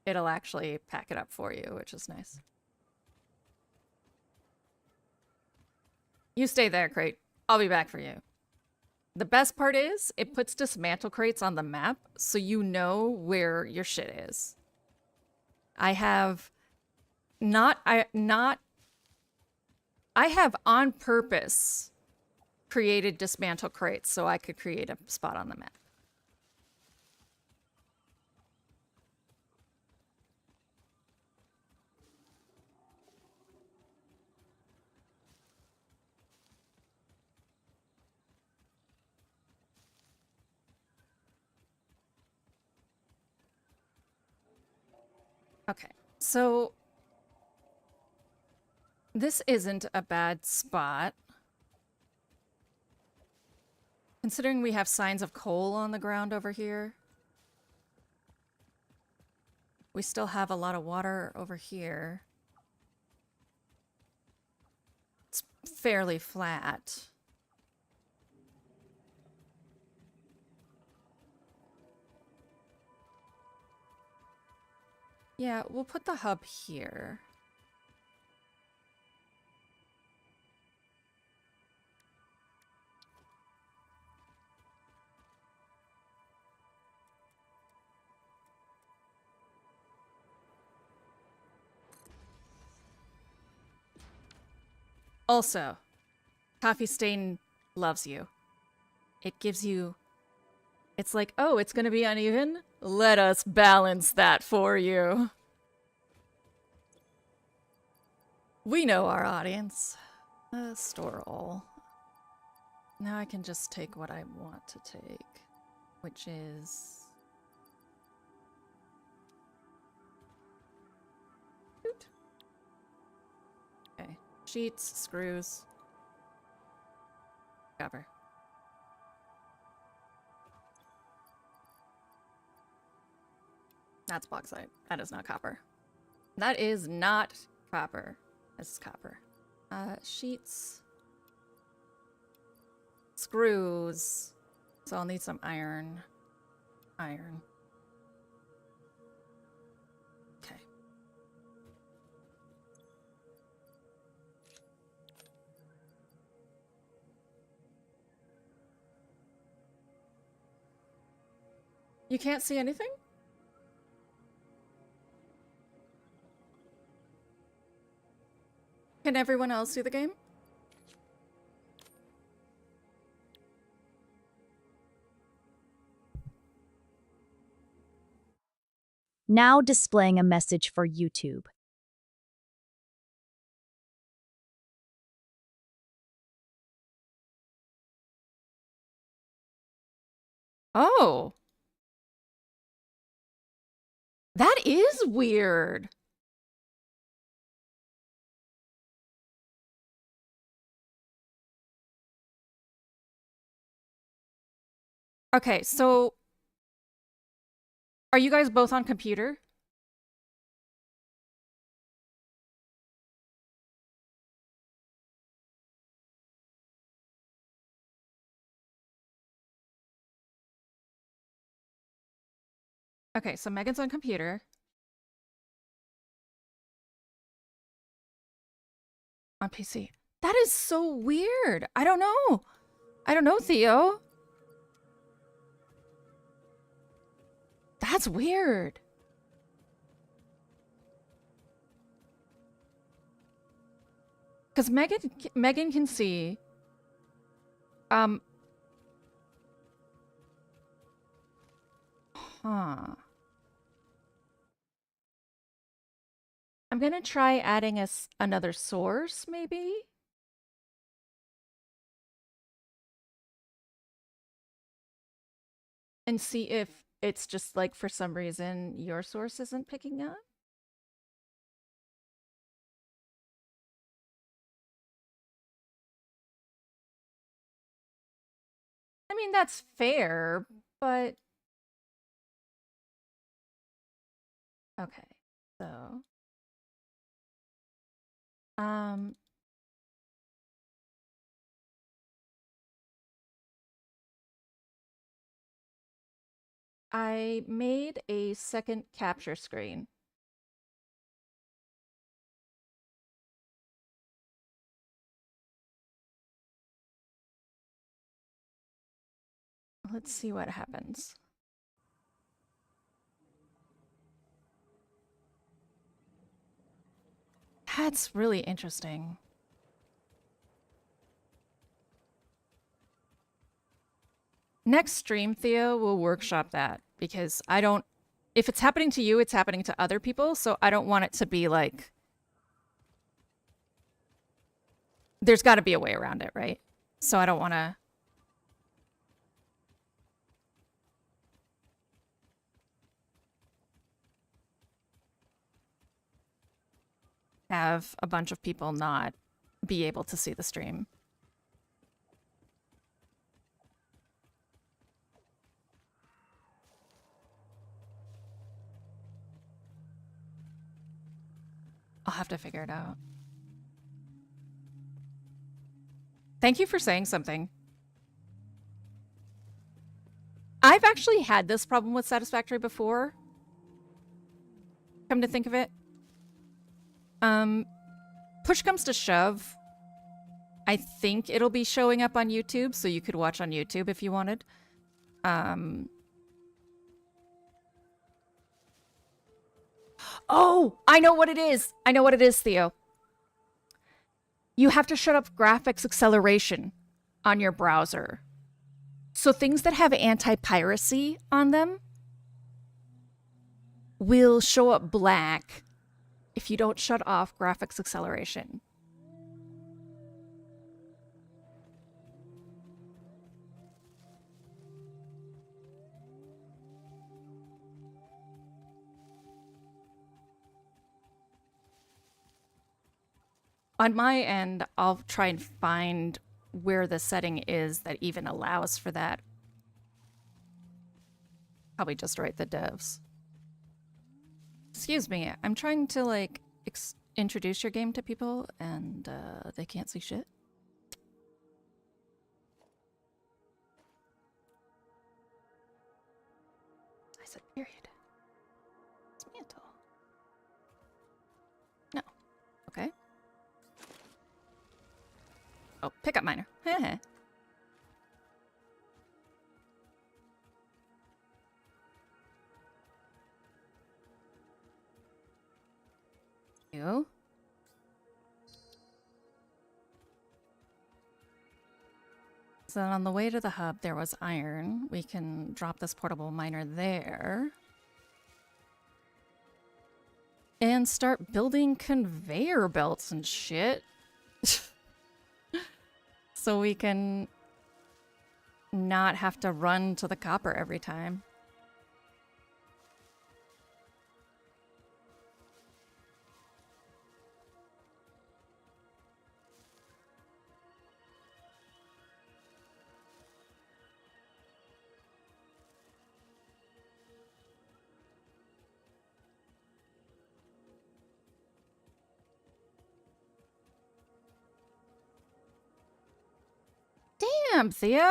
A: it'll actually pack it up for you, which is nice. You stay there, crate. I'll be back for you. The best part is it puts dismantle crates on the map so you know where your shit is. I have I have on purpose created dismantle crates so I could create a spot on the map. Okay, so this isn't a bad spot. Considering we have signs of coal on the ground over here. We still have a lot of water over here. It's fairly flat. Yeah, we'll put the hub here. Also, Coffee Stain loves you. It gives you... It's like, oh, it's gonna be uneven? Let us balance that for you. We know our audience. Store all. Now I can just take what I want to take, which is... Shoot. Okay. Sheets, screws. Cover. That's bauxite. That is not copper. That is not copper. This is copper. Sheets. Screws. So I'll need some iron. Iron. Okay. You can't see anything? Can everyone else see the game?
D: Now displaying a message for YouTube.
A: Oh. That is weird. Okay, so are you guys both on computer? Okay, so Megan's on computer. On PC. That is so weird. I don't know. I don't know, Theo. That's weird. Because Megan can see. Huh. I'm gonna try adding another source, maybe? And see if it's just like for some reason your source isn't picking up. I mean, that's fair, but... Okay, so... I made a second capture screen. let's see what happens. That's really interesting. Next stream, Theo, we'll workshop that because I don't, if it's happening to you, it's happening to other people. So I don't want it to be like, there's got to be a way around it, right? So I don't want to. Have a bunch of people not be able to see the stream. I'll have to figure it out. Thank you for saying something. I've actually had this problem with Satisfactory before. Come to think of it. Push comes to shove, I think it'll be showing up on YouTube, so you could watch on YouTube if you wanted. Oh, I know what it is. I know what it is, Theo. You have to shut up graphics acceleration on your browser. So things that have anti-piracy on them will show up black if you don't shut off graphics acceleration. On my end, I'll try and find where the setting is that even allows for that. Probably just write the devs. Excuse me, I'm trying to like introduce your game to people and they can't see shit. I said period. It's mantle. No. Okay. Oh, pickup miner. Heh. You. So then on the way to the hub, there was iron. We can drop this portable miner there. And start building conveyor belts and shit. So we can not have to run to the copper every time. Damn, Theo.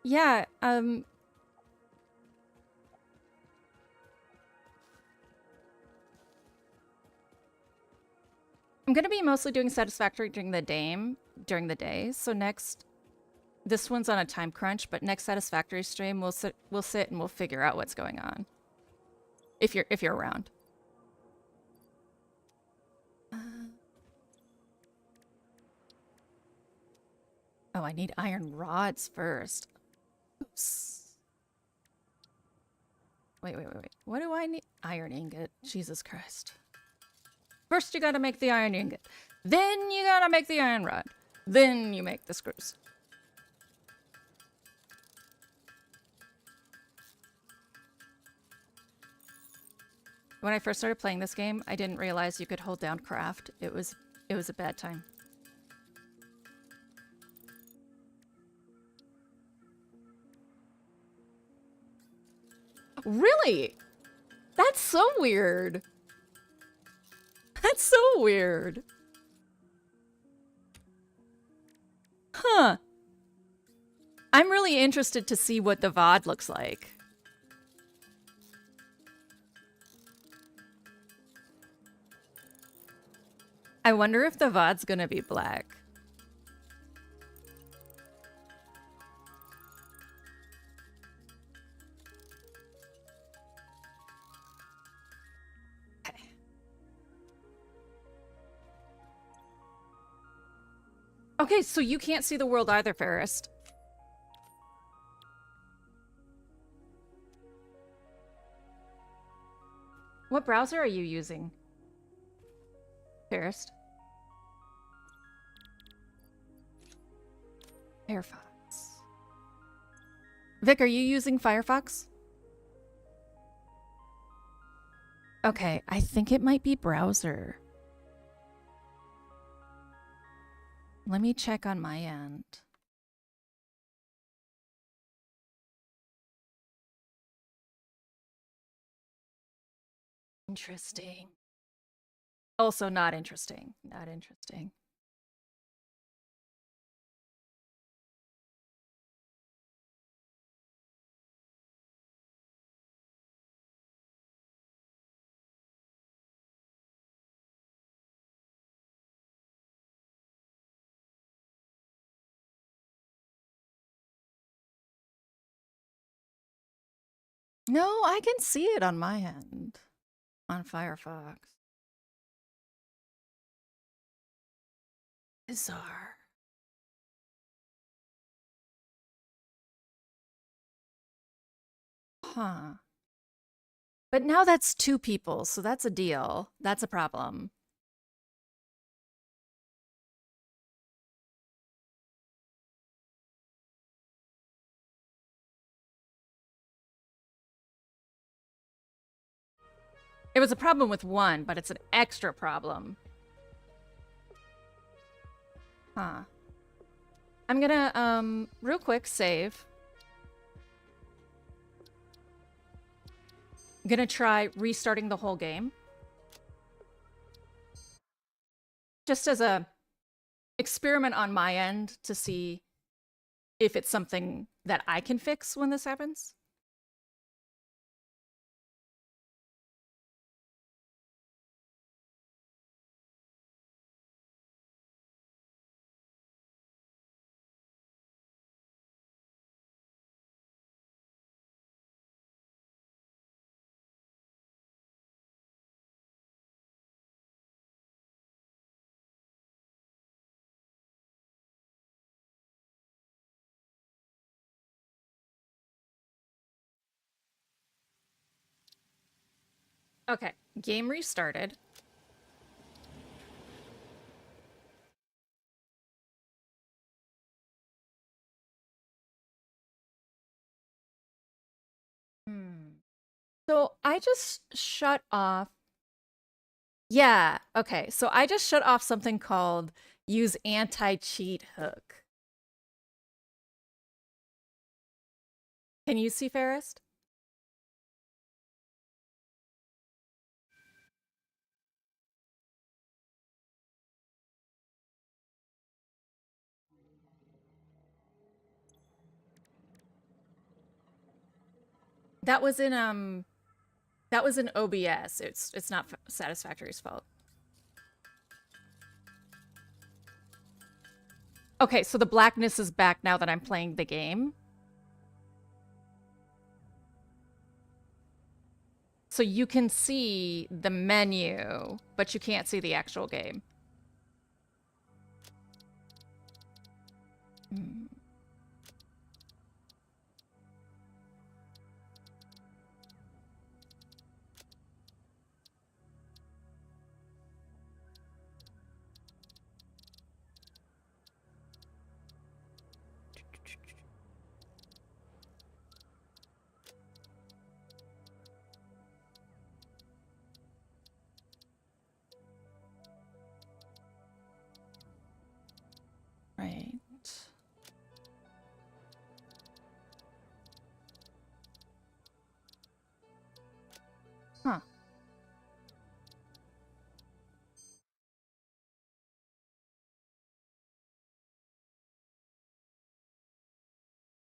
A: Yeah, I'm gonna be mostly doing Satisfactory during the day. So next, this one's on a time crunch, but next Satisfactory stream we'll sit and we'll figure out what's going on. If you're around. Oh, I need iron rods first. Oops. Wait. What do I need? Iron ingot. Jesus Christ. First you gotta make the iron ingot. Then you gotta make the iron rod. Then you make the screws. When I first started playing this game, I didn't realize you could hold down craft. It was a bad time. Really? That's so weird. That's so weird. Huh. I'm really interested to see what the VOD looks like. I wonder if the VOD's gonna be black. Okay, so you can't see the world either, Ferrist. What browser are you using, Ferrist? Firefox. Vic, are you using Firefox? Okay, I think it might be browser. Let me check on my end. Interesting. Also not interesting. Not interesting. No, I can see it on my end. On Firefox. Bizarre. Huh. But now that's 2 people, so that's a deal. That's a problem. It was a problem with 1, but it's an extra problem. Huh. I'm gonna, real quick, save. I'm gonna try restarting the whole game. Just as a experiment on my end to see if it's something that I can fix when this happens. Okay, game restarted. So I just shut off. Yeah, okay. So I just shut off something called use anti-cheat hook. Can you see Ferrist? That was in OBS. It's not Satisfactory's fault. Okay, so the blackness is back now that I'm playing the game. So you can see the menu, but you can't see the actual game. Right. Huh.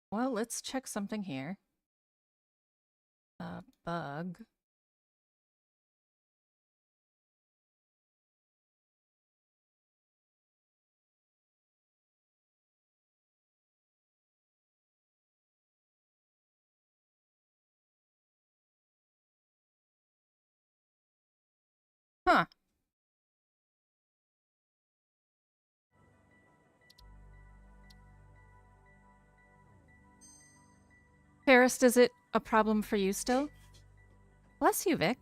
A: Well, let's check something here. Bug. Huh. Forest, is it a problem for you still? Bless you, Vic.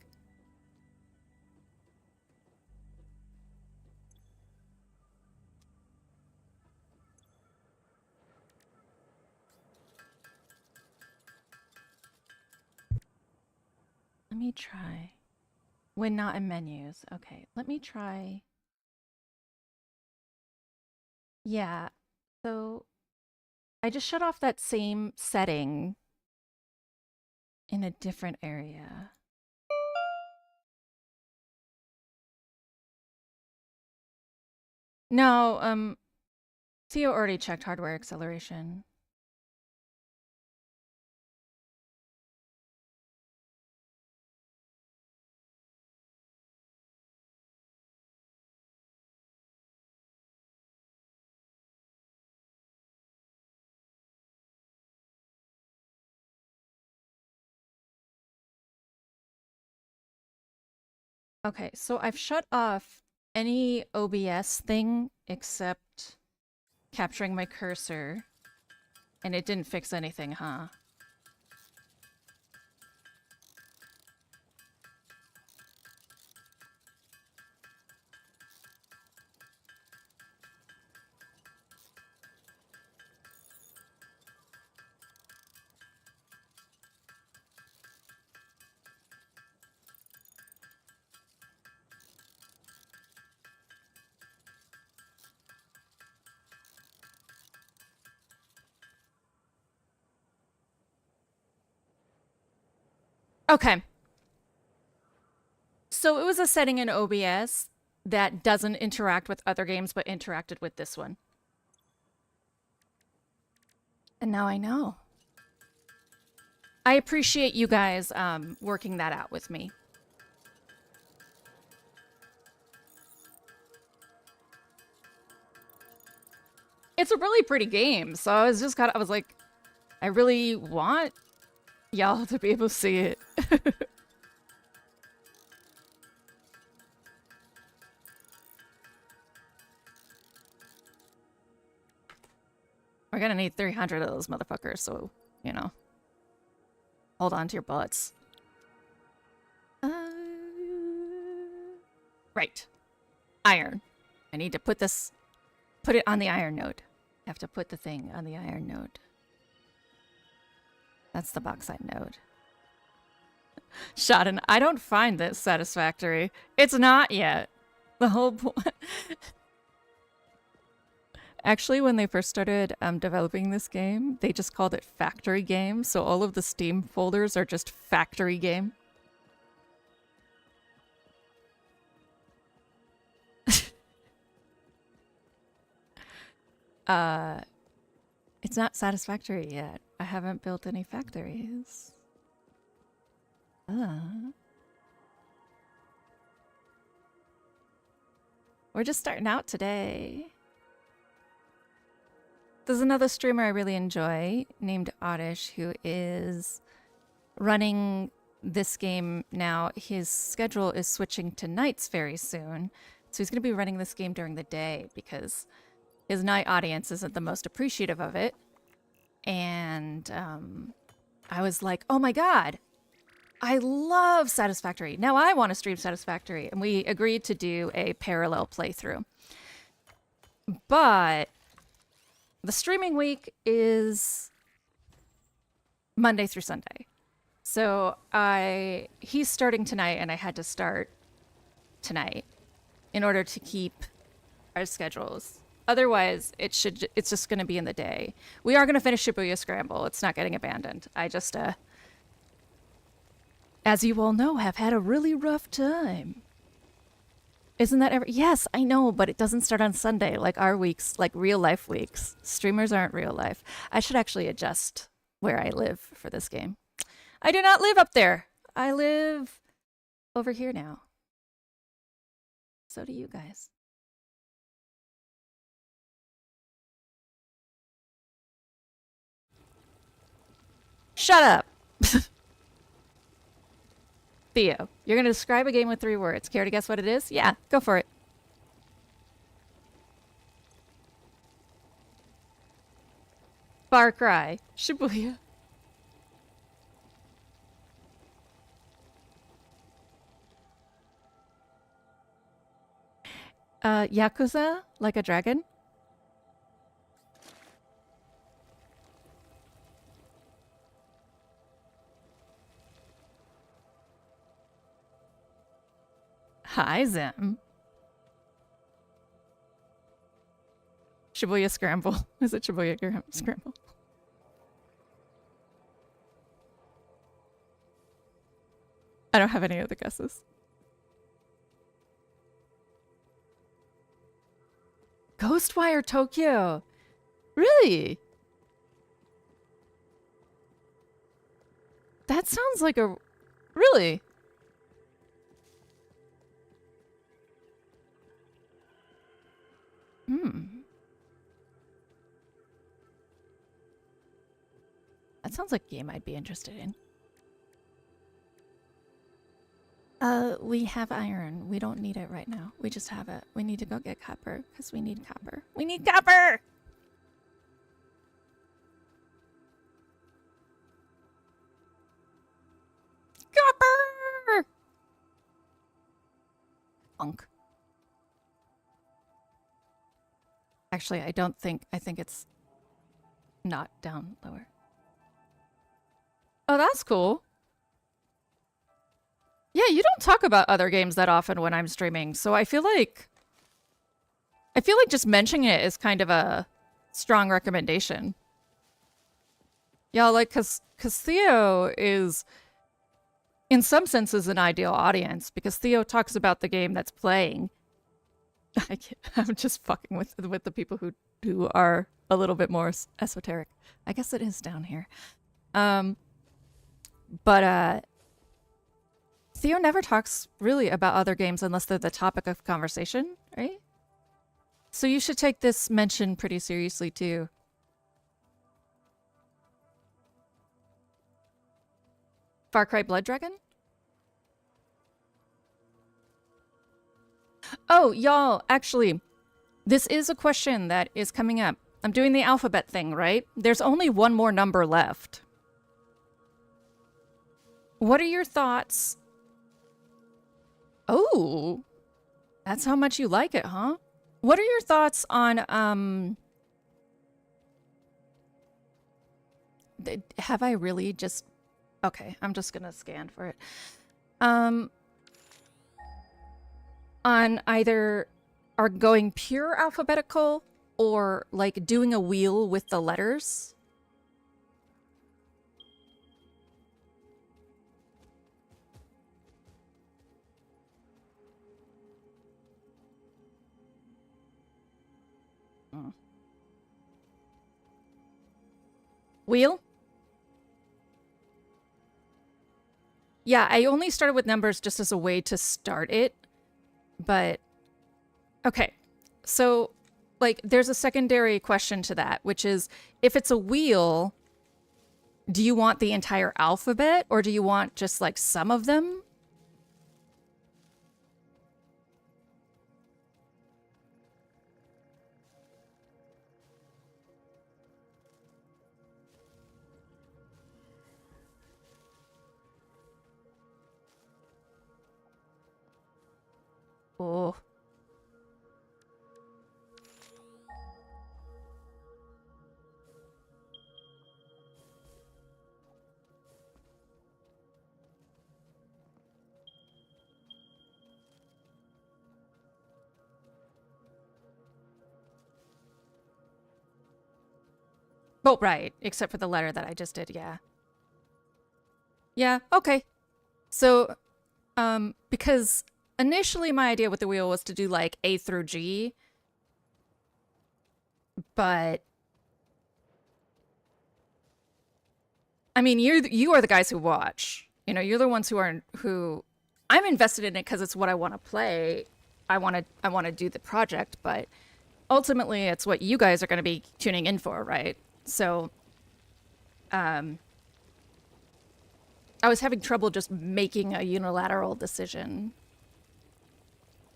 A: Let me try. When not in menus. Okay, let me try. Yeah, so I just shut off that same setting in a different area. No, Theo already checked hardware acceleration. Okay, so I've shut off any OBS thing except capturing my cursor, and it didn't fix anything, huh? Okay. So it was a setting in OBS that doesn't interact with other games but interacted with this one. And now I know. I appreciate you guys working that out with me. It's a really pretty game, so I was just I was like, I really want y'all to be able to see it. We're gonna need 300 of those motherfuckers, so, you know. Hold on to your butts. Right. Iron. I need to put it on the iron node. I have to put the thing on the iron node. That's the bauxite node. Shotten, I don't find this satisfactory. It's not yet. The whole point. Actually, when they first started developing this game, they just called it Factory Game. So all of the Steam folders are just Factory Game. It's not satisfactory yet. I haven't built any factories. We're just starting out today. There's another streamer I really enjoy named Oddish who is running this game now. His schedule is switching to nights very soon. So he's going to be running this game during the day because his night audience isn't the most appreciative of it. And I was like, oh my god, I love Satisfactory. Now I want to stream Satisfactory. And we agreed to do a parallel playthrough. But the streaming week is Monday through Sunday. So he's starting tonight and I had to start tonight in order to keep our schedules. Otherwise, it's just going to be in the day. We are going to finish Shibuya Scramble. It's not getting abandoned. I just, as you all know, have had a really rough time. Isn't that ever? Yes, I know, but it doesn't start on Sunday like our weeks, like real life weeks. Streamers aren't real life. I should actually adjust where I live for this game. I do not live up there. I live over here now. So do you guys. Shut up. Theo, you're going to describe a game with 3 words. Care to guess what it is? Yeah, go for it. Far Cry. Shibuya. Yakuza, like a dragon. Hi, Zim. Shibuya Scramble. Is it Shibuya Scramble? I don't have any other guesses. Ghostwire Tokyo. Really? That sounds like a... Really? That sounds like a game I'd be interested in. We have iron. We don't need it right now. We just have it. We need to go get copper, because we need copper. We need copper! Copper! Funk. Actually, I think it's not down lower. Oh, that's cool. Yeah, you don't talk about other games that often when I'm streaming, so I feel like just mentioning it is kind of a strong recommendation. Yeah, like, cause Theo is, in some senses, an ideal audience, because Theo talks about the game that's playing. I'm just fucking with the people who are a little bit more esoteric. I guess it is down here. But Theo never talks really about other games unless they're the topic of conversation, right? So you should take this mention pretty seriously too. Far Cry Blood Dragon? Oh, y'all, actually, this is a question that is coming up. I'm doing the alphabet thing, right? There's only one more number left. What are your thoughts? Oh, that's how much you like it, huh? What are your thoughts on, have I really just... Okay, I'm just gonna scan for it. On either are going pure alphabetical or like doing a wheel with the letters. Wheel? Yeah, I only started with numbers just as a way to start it. But, okay. So, like, there's a secondary question to that, which is, if it's a wheel, do you want the entire alphabet, or do you want just, like, some of them? Oh. Oh, right. Except for the letter that I just did, yeah. Yeah, okay. So, because initially my idea with the wheel was to do, like, A through G. But... I mean, you are the guys who watch. You know, you're the ones who I'm invested in it because it's what I want to play. I want to do the project, but ultimately it's what you guys are going to be tuning in for, right? So I was having trouble just making a unilateral decision.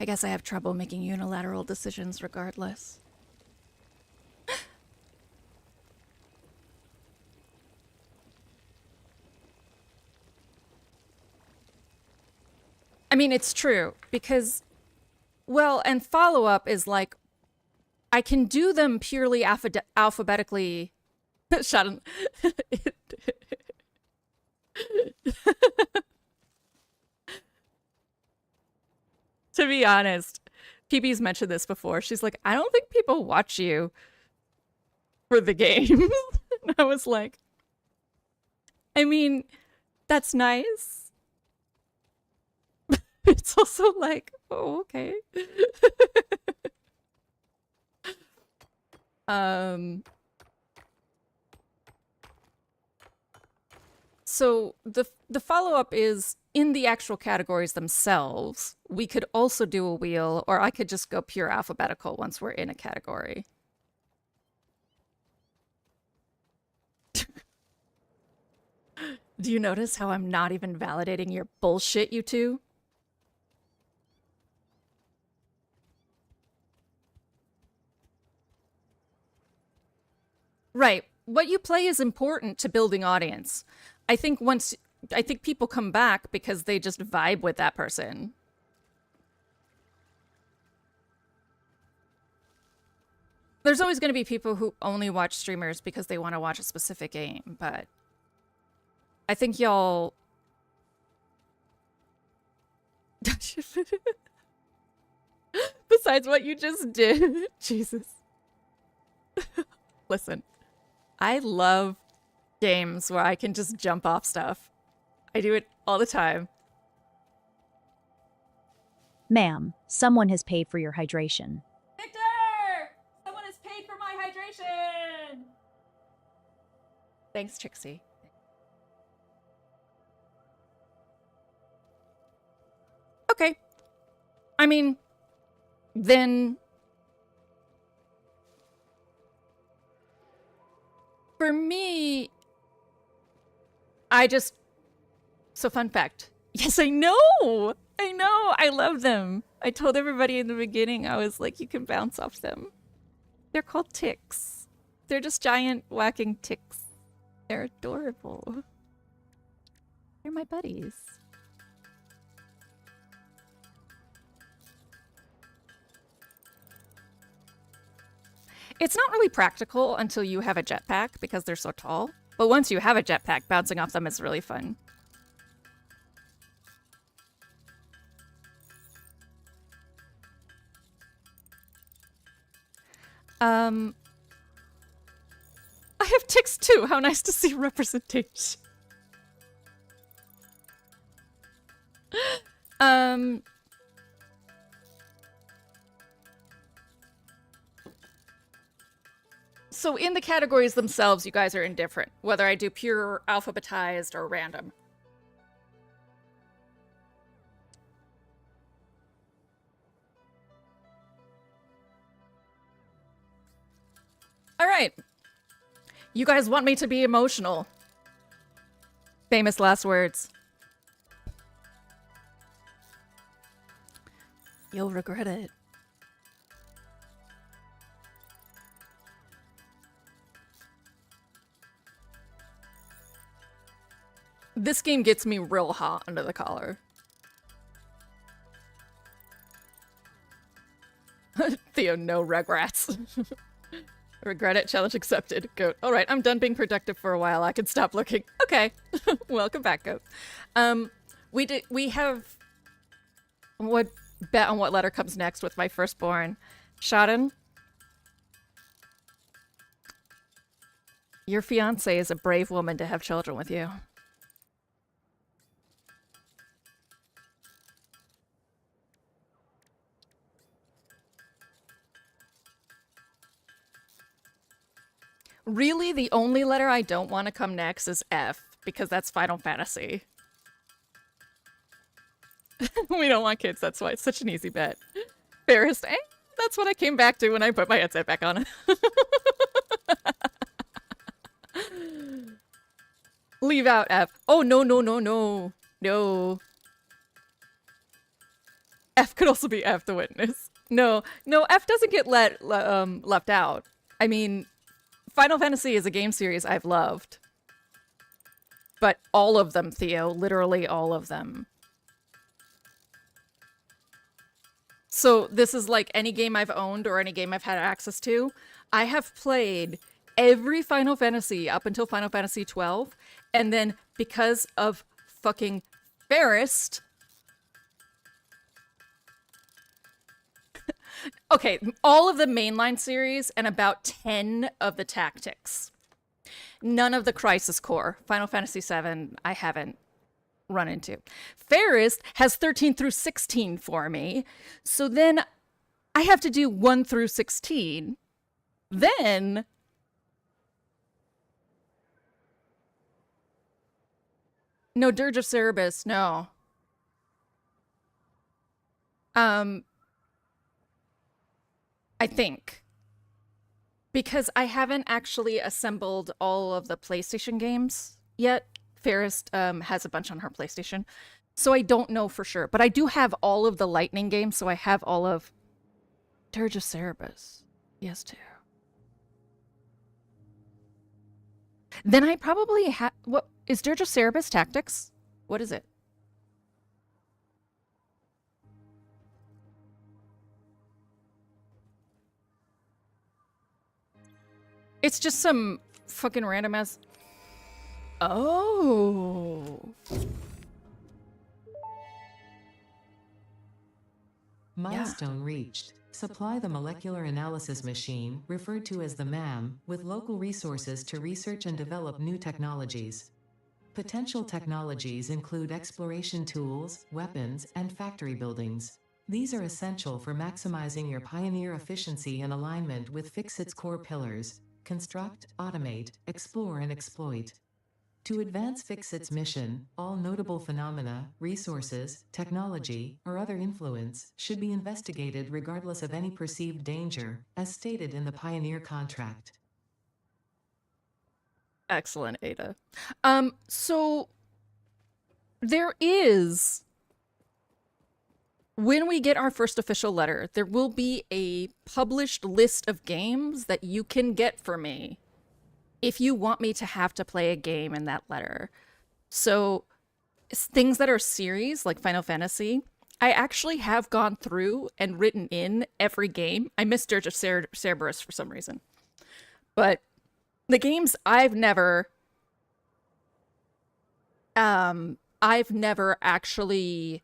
A: I guess I have trouble making unilateral decisions regardless. I mean, it's true, because Well, and follow-up is like, I can do them purely alphabetically. Shut up. To be honest, PB's mentioned this before. She's like, I don't think people watch you for the game. I was like, I mean, that's nice. It's also like, oh, okay. So the follow-up is in the actual categories themselves. We could also do a wheel, or I could just go pure alphabetical once we're in a category. Do you notice how I'm not even validating your bullshit, you two? Right. What you play is important to building audience. I think people come back because they just vibe with that person. There's always going to be people who only watch streamers because they want to watch a specific game, but I think y'all... Besides what you just did. Jesus. Listen, I love games where I can just jump off stuff. I do it all the time.
D: Ma'am, someone has paid for your hydration.
A: Victor! Someone has paid for my hydration! Thanks, Trixie. Okay. I mean, then... For me, so fun fact. Yes, I know! I know! I love them. I told everybody in the beginning, I was like, you can bounce off them. They're called ticks. They're just giant whacking ticks. They're adorable. They're my buddies. It's not really practical until you have a jetpack because they're so tall. But once you have a jetpack, bouncing off them is really fun. I have ticks too. How nice to see representation. So in the categories themselves, you guys are indifferent, whether I do pure alphabetized or random. All right. You guys want me to be emotional. Famous last words. You'll regret it. This game gets me real hot under the collar. Theo, no regrets. Regret it, challenge accepted. Goat. All right, I'm done being productive for a while. I can stop looking. Okay. Welcome back, Goat. We have... What bet on what letter comes next with my firstborn. Shaden? Your fiance is a brave woman to have children with you. Really, the only letter I don't want to come next is F, because that's Final Fantasy. We don't want kids, that's why it's such an easy bet. Fairest, that's what I came back to when I put my headset back on. Leave out F. Oh, no, no, no, no. No. F could also be F, the witness. No, no, F doesn't get left out. I mean... Final Fantasy is a game series I've loved. But all of them, Theo. Literally all of them. So this is like any game I've owned or any game I've had access to. I have played every Final Fantasy up until Final Fantasy 12, and then because of fucking Fairest. Okay, all of the mainline series and about 10 of the tactics. None of the Crisis Core. Final Fantasy 7, I haven't run into. Fairest has 13 through 16 for me. So then I have to do 1 through 16. Then no, Dirge of Cerberus, no. I think. Because I haven't actually assembled all of the PlayStation games yet. Fairest has a bunch on her PlayStation. So I don't know for sure. But I do have all of the Lightning games, so I have all of Dirge of Cerberus. Yes, too. Then I probably have... What is Dirge of Cerberus Tactics? What is it? It's just some fucking random ass... Oh.
B: Milestone reached. Supply the molecular analysis machine, referred to as the MAM, with local resources to research and develop new technologies. Potential technologies include exploration tools, weapons, and factory buildings. These are essential for maximizing your Pioneer efficiency and alignment with Fixit's core pillars: construct, automate, explore, and exploit. To advance Fixit's mission, all notable phenomena, resources, technology, or other influence should be investigated regardless of any perceived danger, as stated in the Pioneer contract.
A: Excellent, Ada. So there is... When we get our first official letter, there will be a published list of games that you can get for me if you want me to have to play a game in that letter. So things that are series, like Final Fantasy, I actually have gone through and written in every game. I missed Dirge of Cerberus for some reason. But the games I've never actually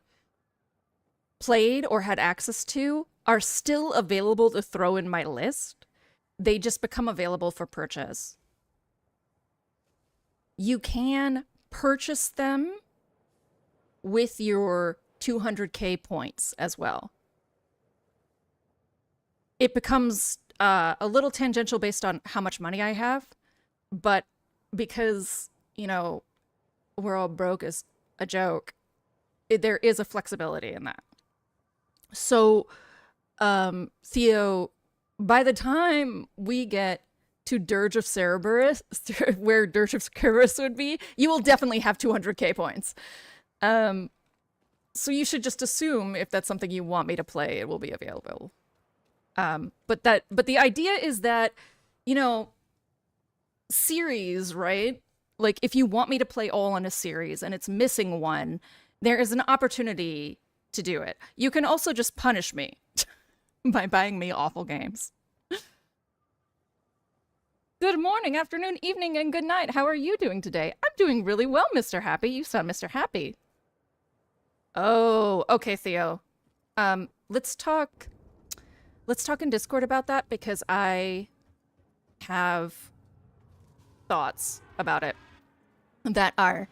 A: played or had access to are still available to throw in my list. They just become available for purchase. You can purchase them with your 200k points as well. It becomes a little tangential based on how much money I have, but because, you know, we're all broke as a joke, there is a flexibility in that. So, Theo, by the time we get to Dirge of Cerberus, where Dirge of Cerberus would be, you will definitely have 200k points. So you should just assume if that's something you want me to play, it will be available. But the idea is that, you know, series, right? Like, if you want me to play all in a series and it's missing one, there is an opportunity to do it. You can also just punish me by buying me awful games. Good morning, afternoon, evening, and good night. How are you doing today? I'm doing really well, Mr. Happy. You sound Mr. Happy. Oh, okay, Theo. Let's talk in Discord about that, because I have thoughts about it that are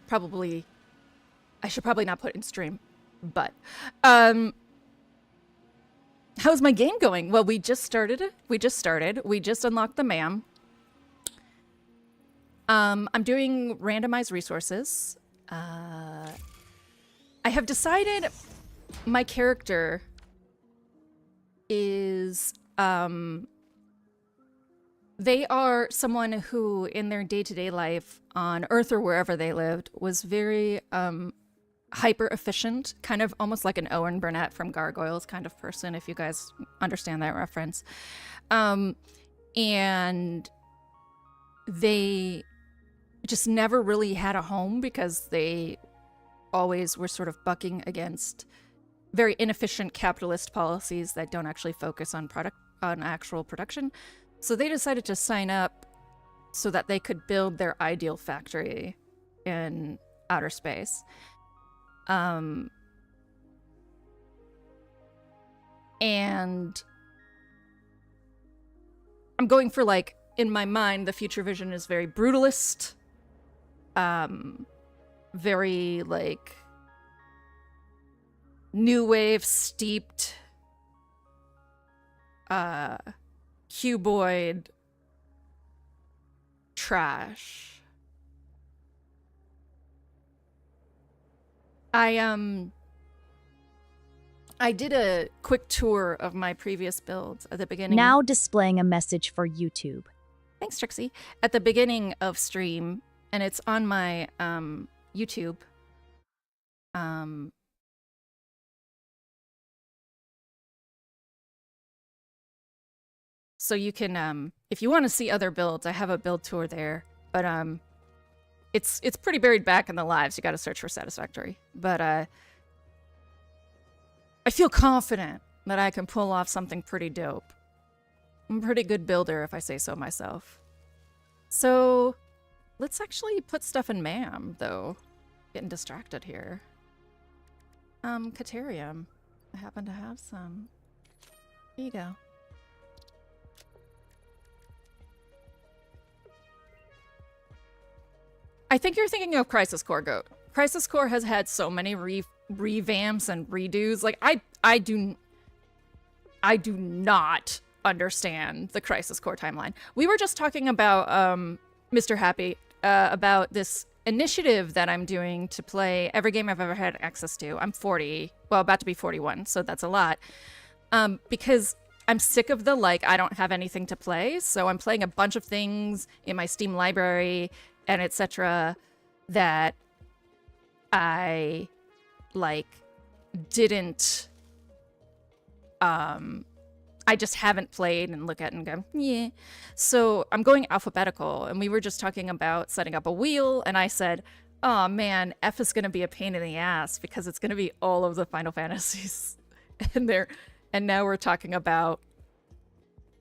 A: probably... I should probably not put in stream, but how's my game going? Well, we just started. We just unlocked the MAM. I'm doing randomized resources. I have decided my character is they are someone who in their day-to-day life on Earth or wherever they lived was very hyper efficient, kind of almost like an Owen Burnett from Gargoyles kind of person, if you guys understand that reference. And they just never really had a home because they always were sort of bucking against very inefficient capitalist policies that don't actually focus on actual production. So they decided to sign up so that they could build their ideal factory in outer space. And I'm going for, like, in my mind, the future vision is very brutalist, very, like, new wave steeped, cuboid trash. I did a quick tour of my previous builds at the beginning.
D: Now displaying a message for YouTube.
A: Thanks, Trixie. At the beginning of stream, and it's on my YouTube. So you can, if you want to see other builds, I have a build tour there. But it's pretty buried back in the lives. You got to search for Satisfactory. But I feel confident that I can pull off something pretty dope. I'm a pretty good builder, if I say so myself. So let's actually put stuff in MAM, though. Getting distracted here. Caterium. I happen to have some. Here you go. I think you're thinking of Crisis Core, Goat. Crisis Core has had so many revamps and redos. Like, I do not understand the Crisis Core timeline. We were just talking about Mr. Happy about this initiative that I'm doing to play every game I've ever had access to. I'm 40, well, about to be 41, so that's a lot. Because I'm sick of the, like, I don't have anything to play, so I'm playing a bunch of things in my Steam library and etc. that I, like, didn't, I just haven't played and look at and go, yeah. So I'm going alphabetical, and we were just talking about setting up a wheel, and I said, oh man, F is going to be a pain in the ass because it's going to be all of the Final Fantasies. And now we're talking about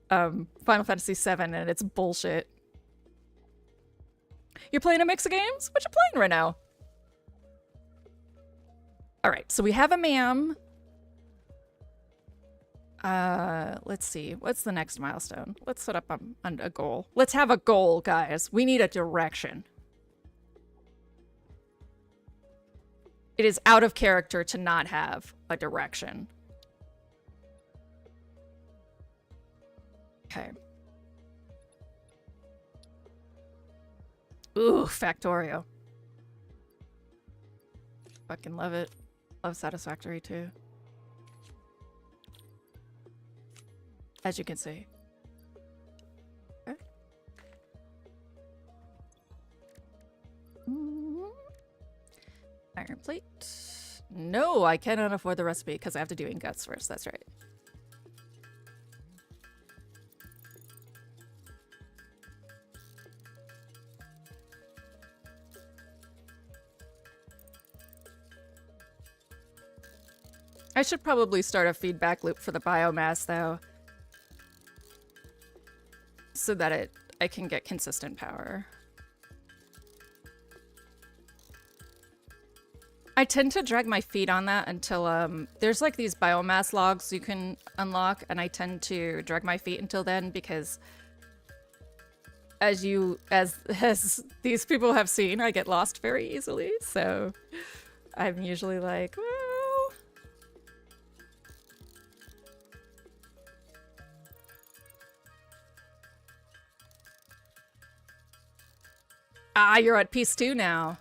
A: Final Fantasy VII, and it's bullshit. You're playing a mix of games? What you playing right now? All right, so we have a MAM. Let's see. What's the next milestone? Let's set up a goal. Let's have a goal, guys. We need a direction. It is out of character to not have a direction. Okay. Ooh, Factorio. Fucking love it. Love Satisfactory too. As you can see. Okay. Iron plate. No, I cannot afford the recipe because I have to do ingots first. That's right. I should probably start a feedback loop for the biomass, though, so that I can get consistent power. I tend to drag my feet on that until there's like these biomass logs you can unlock, and I tend to drag my feet until then because as these people have seen, I get lost very easily. So I'm usually like, well, you're at piece 2 now.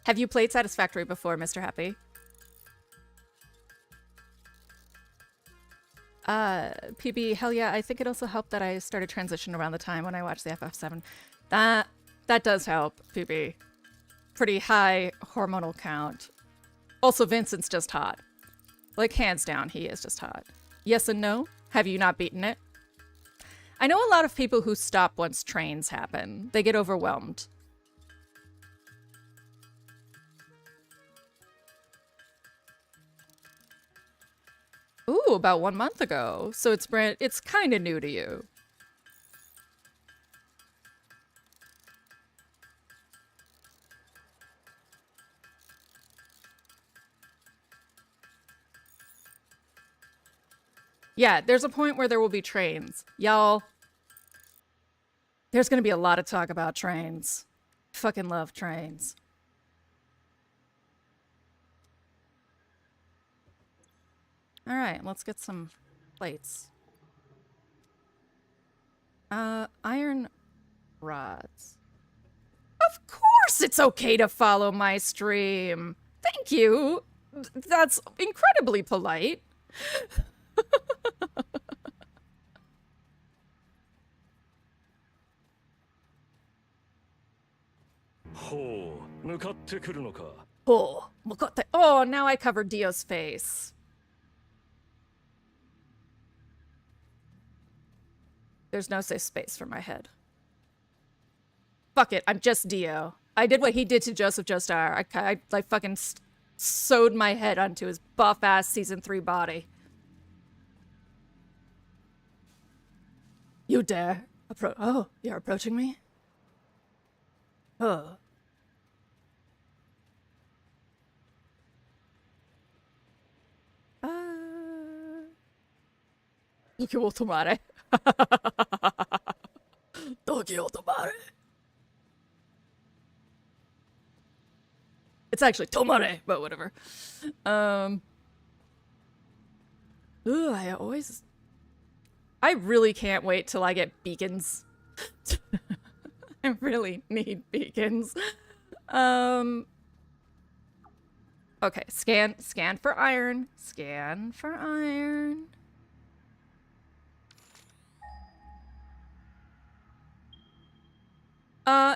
A: Have you played Satisfactory before, Mr. Happy? PB, hell yeah. I think it also helped that I started transition around the time when I watched the FF7. That does help, PB. Pretty high hormonal count. Also, Vincent's just hot. Like, hands down, he is just hot. Yes and no? Have you not beaten it? I know a lot of people who stop once trains happen. They get overwhelmed. Ooh, about 1 month ago. So it's kind of new to you. Yeah, there's a point where there will be trains. Y'all, there's gonna be a lot of talk about trains. Fucking love trains. Alright, let's get some plates. Iron rods. Of course it's okay to follow my stream. Thank you. That's incredibly polite. Oh, now I covered Dio's face. There's no safe space for my head. Fuck it, I'm just Dio. I did what he did to Joseph Joestar. I fucking sewed my head onto his buff-ass Season 3 body. You dare? Oh, you're approaching me? Oh. Tokyo Tomare. Tokyo Tomare. It's actually Tomare, but whatever. Ooh, I really can't wait till I get beacons. I really need beacons. Okay, scan for iron. Scan for iron.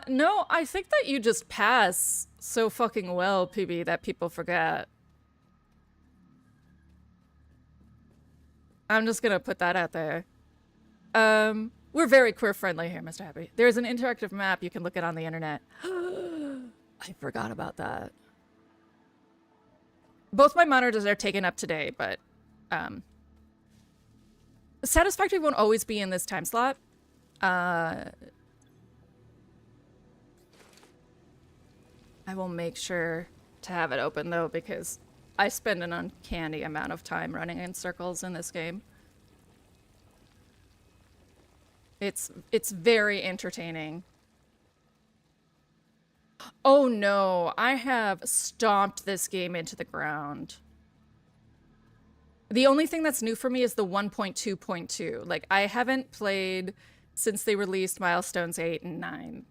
A: No, I think that you just pass so fucking well, PB, that people forget. I'm just gonna put that out there. We're very queer-friendly here, Mr. Happy. There's an interactive map you can look at on the internet. I forgot about that. Both my monitors are taken up today, but, Satisfactory won't always be in this time slot. I will make sure to have it open, though, because I spend an uncanny amount of time running in circles in this game. It's very entertaining. Oh no, I have stomped this game into the ground. The only thing that's new for me is the 1.2.2. Like, I haven't played since they released Milestones 8 and 9.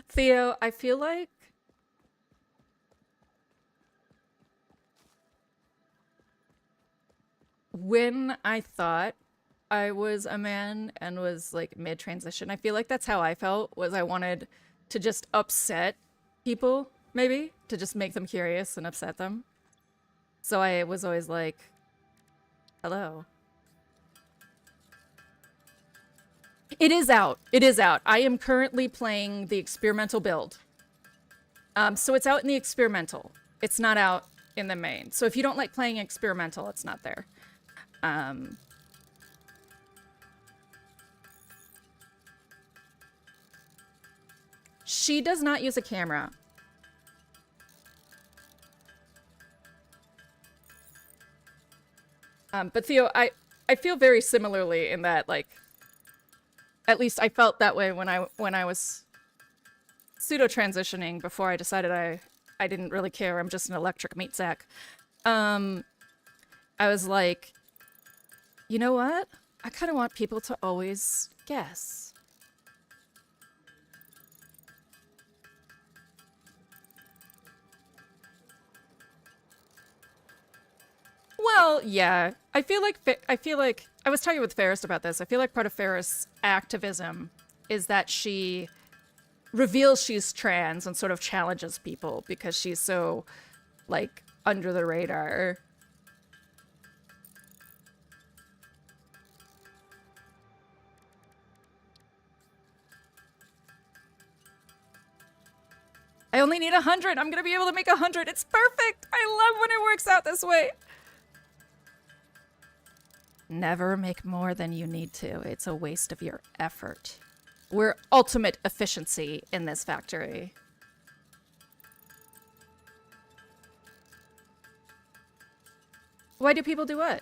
A: Theo, I feel like when I thought I was a man and was like mid-transition, I feel like that's how I felt, was I wanted to just upset people, maybe, to just make them curious and upset them. So I was always like, hello. It is out. It is out. I am currently playing the experimental build. So it's out in the experimental. It's not out in the main. So if you don't like playing experimental, it's not there. She does not use a camera. But Theo, I feel very similarly in that, like, at least I felt that way when I was pseudo-transitioning before I decided I didn't really care. I'm just an electric meat sack. I was like, you know what? I kind of want people to always guess. Well, yeah. I feel like I was talking with Ferris about this. I feel like part of Ferris' activism is that she reveals she's trans and sort of challenges people because she's so, like, under the radar. I only need 100. I'm gonna be able to make 100. It's perfect. I love when it works out this way. Never make more than you need to. It's a waste of your effort. We're ultimate efficiency in this factory. Why do people do what?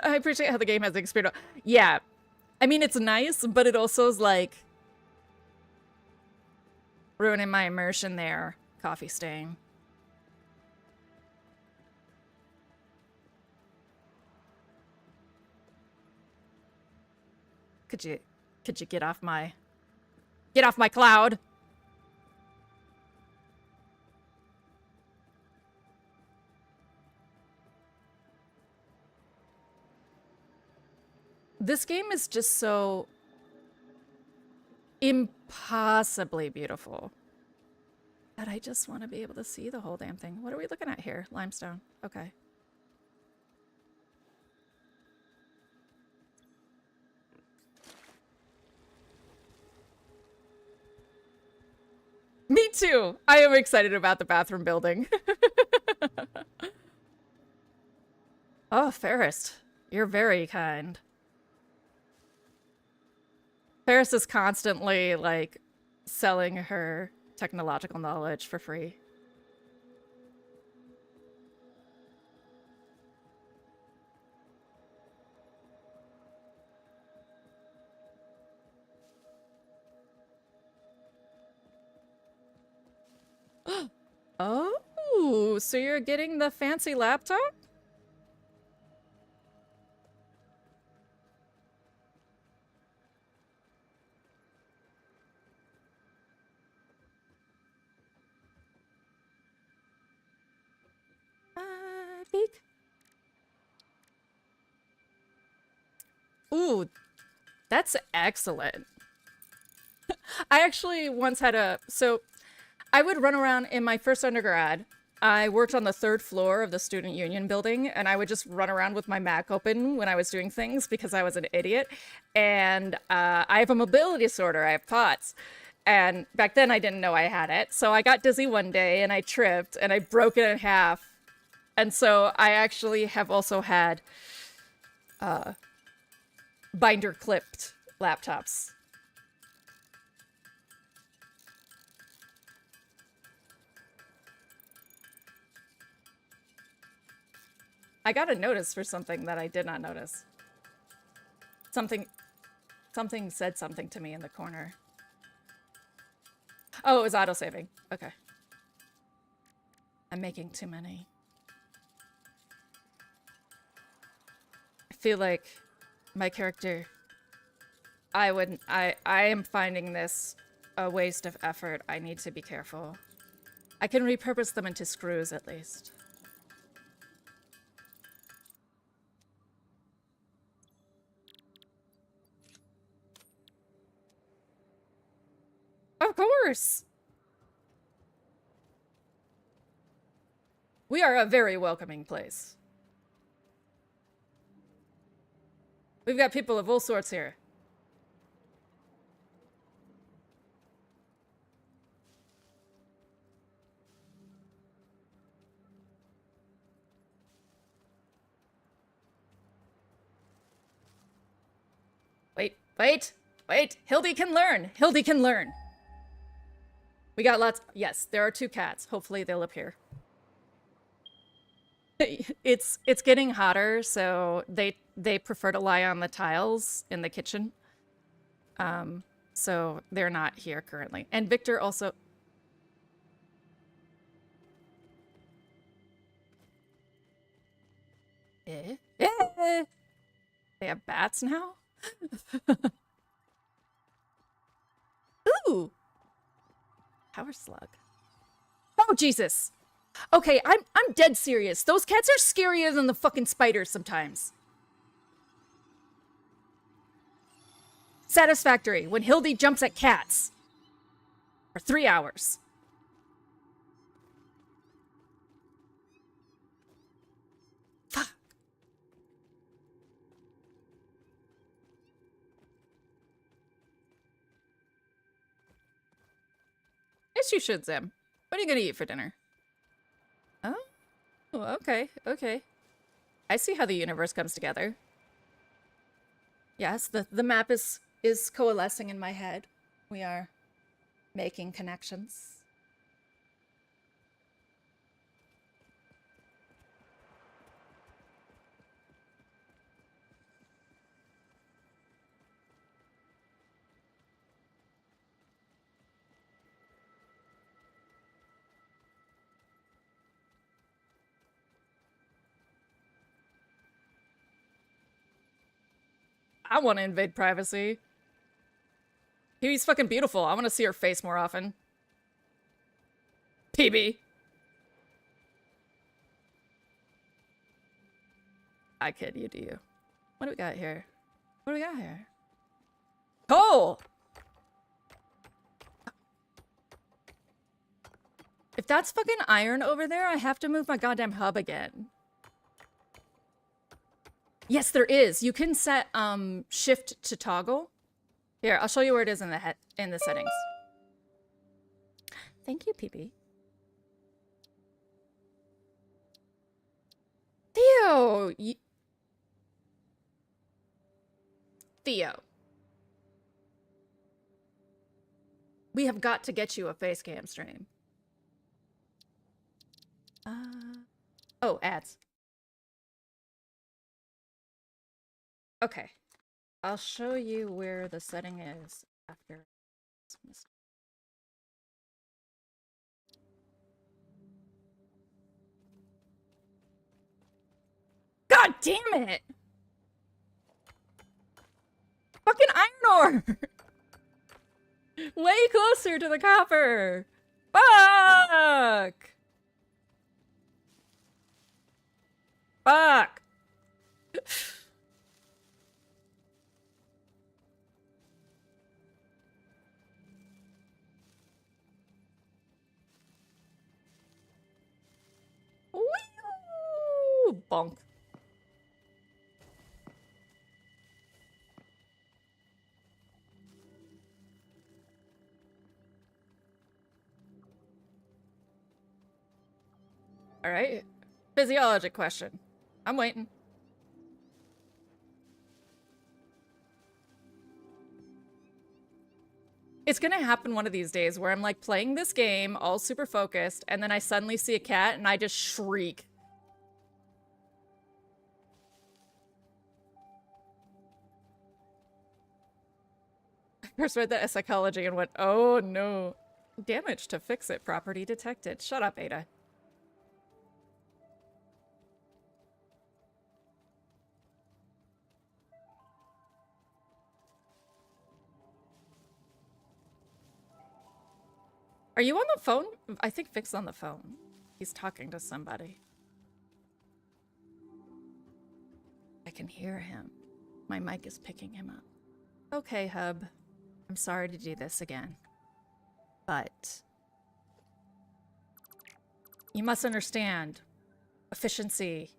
A: I appreciate how the game has the experience. Yeah. I mean, it's nice, but it also is like ruining my immersion there. Coffee stain. Could you get off my cloud? This game is just so impossibly beautiful that I just want to be able to see the whole damn thing. What are we looking at here? Limestone. Okay. Me too. I am excited about the bathroom building. Oh, Ferris, you're very kind. Ferris is constantly, like, selling her technological knowledge for free. Oh, so you're getting the fancy laptop? Peek. Ooh, that's excellent. I actually once had so I would run around in my first undergrad. I worked on the 3rd floor of the student union building, and I would just run around with my Mac open when I was doing things because I was an idiot. And I have a mobility disorder. I have POTS. And back then I didn't know I had it. So I got dizzy one day and I tripped and I broke it in half. And so I actually have also had binder clipped laptops. I got a notice for something that I did not notice. Something said something to me in the corner. Oh, it was autosaving. Okay. I'm making too many. I feel like my character, I am finding this a waste of effort. I need to be careful. I can repurpose them into screws at least. Of course! We are a very welcoming place. We've got people of all sorts here. Wait! Hildy can learn! Hildy can learn! We got lots. Yes, there are 2 cats. Hopefully they'll appear. It's getting hotter, so they prefer to lie on the tiles in the kitchen. So they're not here currently. And Victor also. They have bats now? Ooh! Power slug. Oh, Jesus! Okay, I'm dead serious. Those cats are scarier than the fucking spiders sometimes. Satisfactory, when Hildy jumps at cats. For 3 hours. Fuck. Yes, you should, Zim. What are you gonna eat for dinner? Oh, okay, okay. I see how the universe comes together. Yes, the map is coalescing in my head. We are making connections. I want to invade privacy. Kiwi's fucking beautiful. I want to see her face more often. PB. I kid, you do you. What do we got here? What do we got here? Coal! If that's fucking iron over there, I have to move my goddamn hub again. Yes, there is. You can set shift to toggle. Here, I'll show you where it is in the settings. Thank you, PB. Theo! Theo. We have got to get you a face cam stream. Oh, ads. Okay. I'll show you where the setting is after. God damn it! Fucking iron ore! Way closer to the copper! Fuck! Fuck! Woo! Bonk. All right. Physiologic question. I'm waiting. It's gonna happen one of these days where I'm like playing this game, all super focused, and then I suddenly see a cat and I just shriek. I first read that as psychology and went, oh no. Damage to fix it property detected. Shut up, Ada. Are you on the phone? I think Vic's on the phone. He's talking to somebody. I can hear him. My mic is picking him up. Okay, Hub. I'm sorry to do this again. But you must understand, efficiency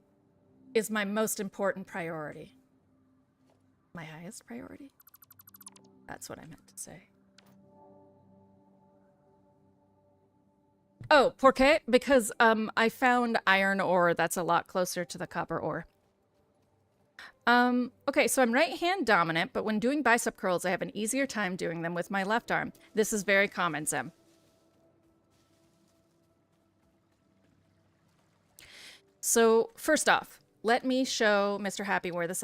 A: is my most important priority. My highest priority? That's what I meant to say. Oh, ¿por qué? Because I found iron ore that's a lot closer to the copper ore. Okay, so I'm right-hand dominant, but when doing bicep curls, I have an easier time doing them with my left arm. This is very common, Zem. So, first off, let me show Mr. Happy where the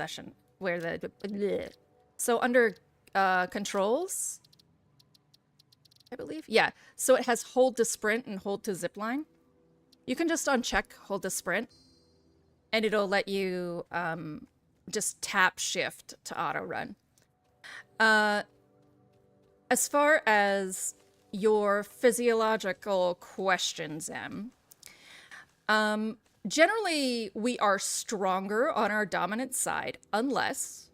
A: bleh. So under controls, I believe. Yeah, so it has hold to sprint and hold to zipline. You can just uncheck hold to sprint, and it'll let you just tap shift to auto run. As far as your physiological questions, generally we are stronger on our dominant side unless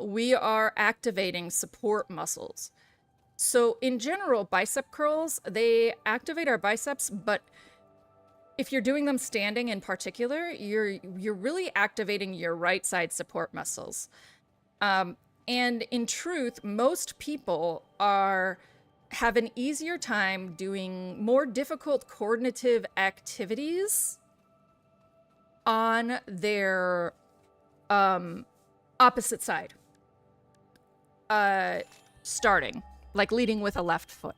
A: we are activating support muscles. So in general, bicep curls, they activate our biceps, but if you're doing them standing in particular, you're really activating your right side support muscles. And in truth, most people have an easier time doing more difficult coordinative activities on their opposite side. Starting, like leading with a left foot.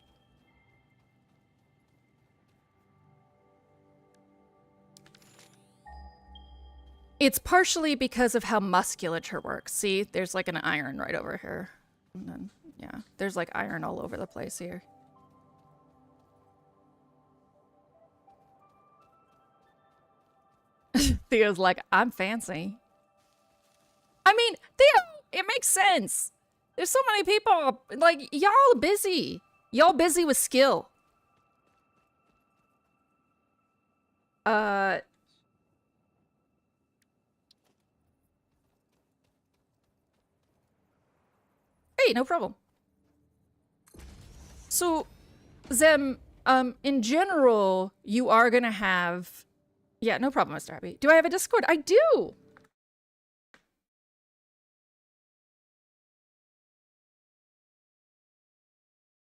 A: It's partially because of how musculature works. See, there's like an iron right over here. And then, yeah, there's like iron all over the place here. Theo's like, I'm fancy. I mean, Theo, it makes sense. There's so many people, like, y'all busy. Y'all busy with skill. Hey, no problem. So, Zem, in general, you are gonna have... Yeah, no problem, Mr. Happy. Do I have a Discord? I do!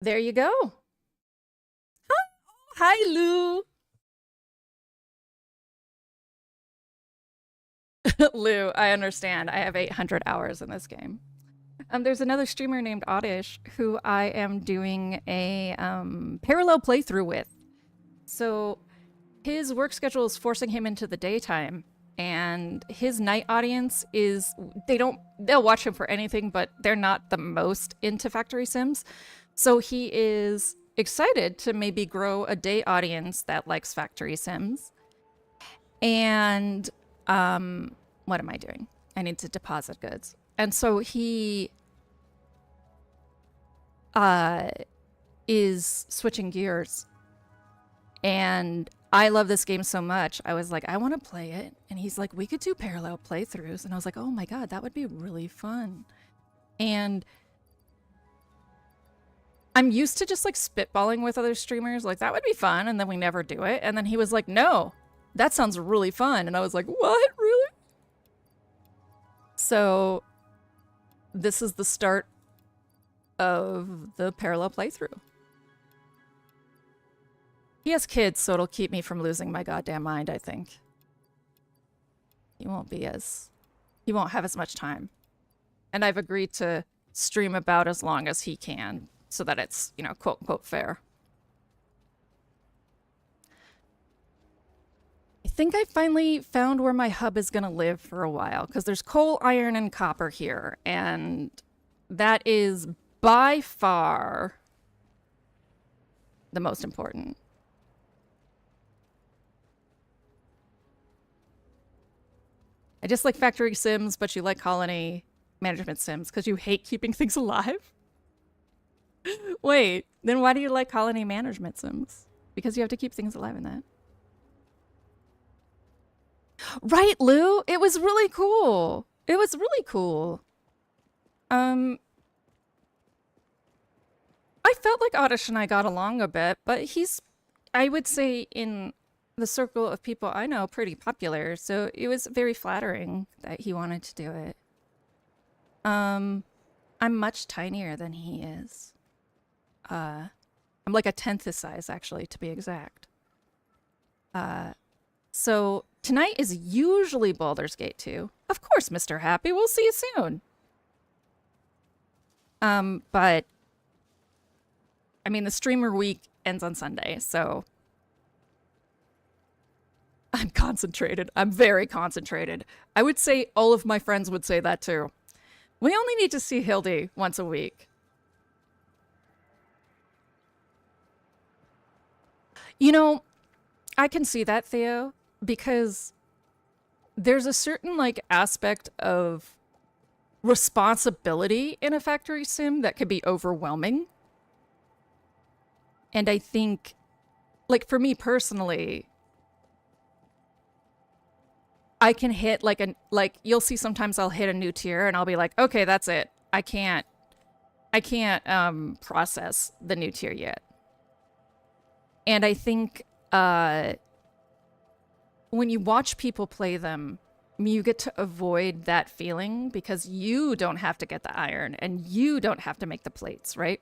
A: There you go. Huh? Hi, Lou. Lou, I understand. I have 800 hours in this game. There's another streamer named Oddish who I am doing a parallel playthrough with. So his work schedule is forcing him into the daytime, and his night audience is, they'll watch him for anything, but they're not the most into Factory Sims. So he is excited to maybe grow a day audience that likes Factory Sims. And what am I doing? I need to deposit goods. And so he is switching gears. And I love this game so much. I was like, I want to play it. And he's like, we could do parallel playthroughs. And I was like, oh my God, that would be really fun. And I'm used to just like spitballing with other streamers. Like, that would be fun. And then we never do it. And then he was like, no, that sounds really fun. And I was like, what? Really? So this is the start of the parallel playthrough. He has kids, so it'll keep me from losing my goddamn mind, I think. He won't have as much time. And I've agreed to stream about as long as he can, so that it's, you know, quote unquote fair. I think I finally found where my hub is gonna live for a while, because there's coal, iron, and copper here, and that is by far the most important. I just like Factory Sims, but you like Colony Management Sims because you hate keeping things alive? Wait, then why do you like Colony Management Sims? Because you have to keep things alive in that. Right, Lou? It was really cool. It was really cool. I felt like Oddish and I got along a bit, but he's, I would say, in the circle of people I know, pretty popular, so it was very flattering that he wanted to do it. I'm much tinier than he is. I'm like 1/10 his size, actually, to be exact. So tonight is usually Baldur's Gate 2. Of course, Mr. Happy, we'll see you soon. But I mean, the streamer week ends on Sunday, so I'm concentrated. I'm very concentrated. I would say all of my friends would say that too. We only need to see Hildy once a week. You know, I can see that, Theo, because there's a certain, like, aspect of responsibility in a factory sim that could be overwhelming. And I think, like, for me personally, I can hit like you'll see sometimes I'll hit a new tier and I'll be like, okay, that's it. I can't process the new tier yet. And I think when you watch people play them, you get to avoid that feeling because you don't have to get the iron and you don't have to make the plates, right?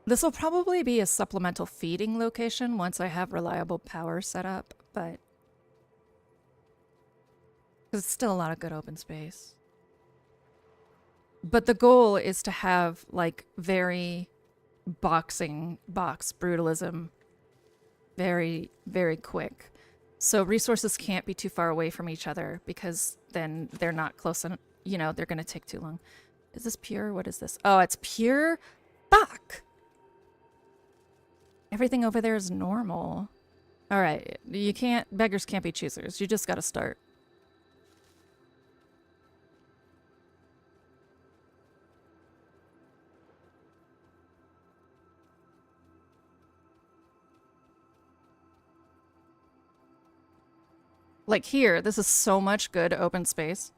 A: This will probably be a supplemental feeding location once I have reliable power set up, but it's still a lot of good open space. But the goal is to have like very box brutalism, very, very quick. So resources can't be too far away from each other because then they're not close enough, you know, they're gonna take too long. Is this pure? What is this? Oh, it's pure? Fuck! Everything over there is normal. All right, beggars can't be choosers. You just gotta start. Like here, this is so much good open space.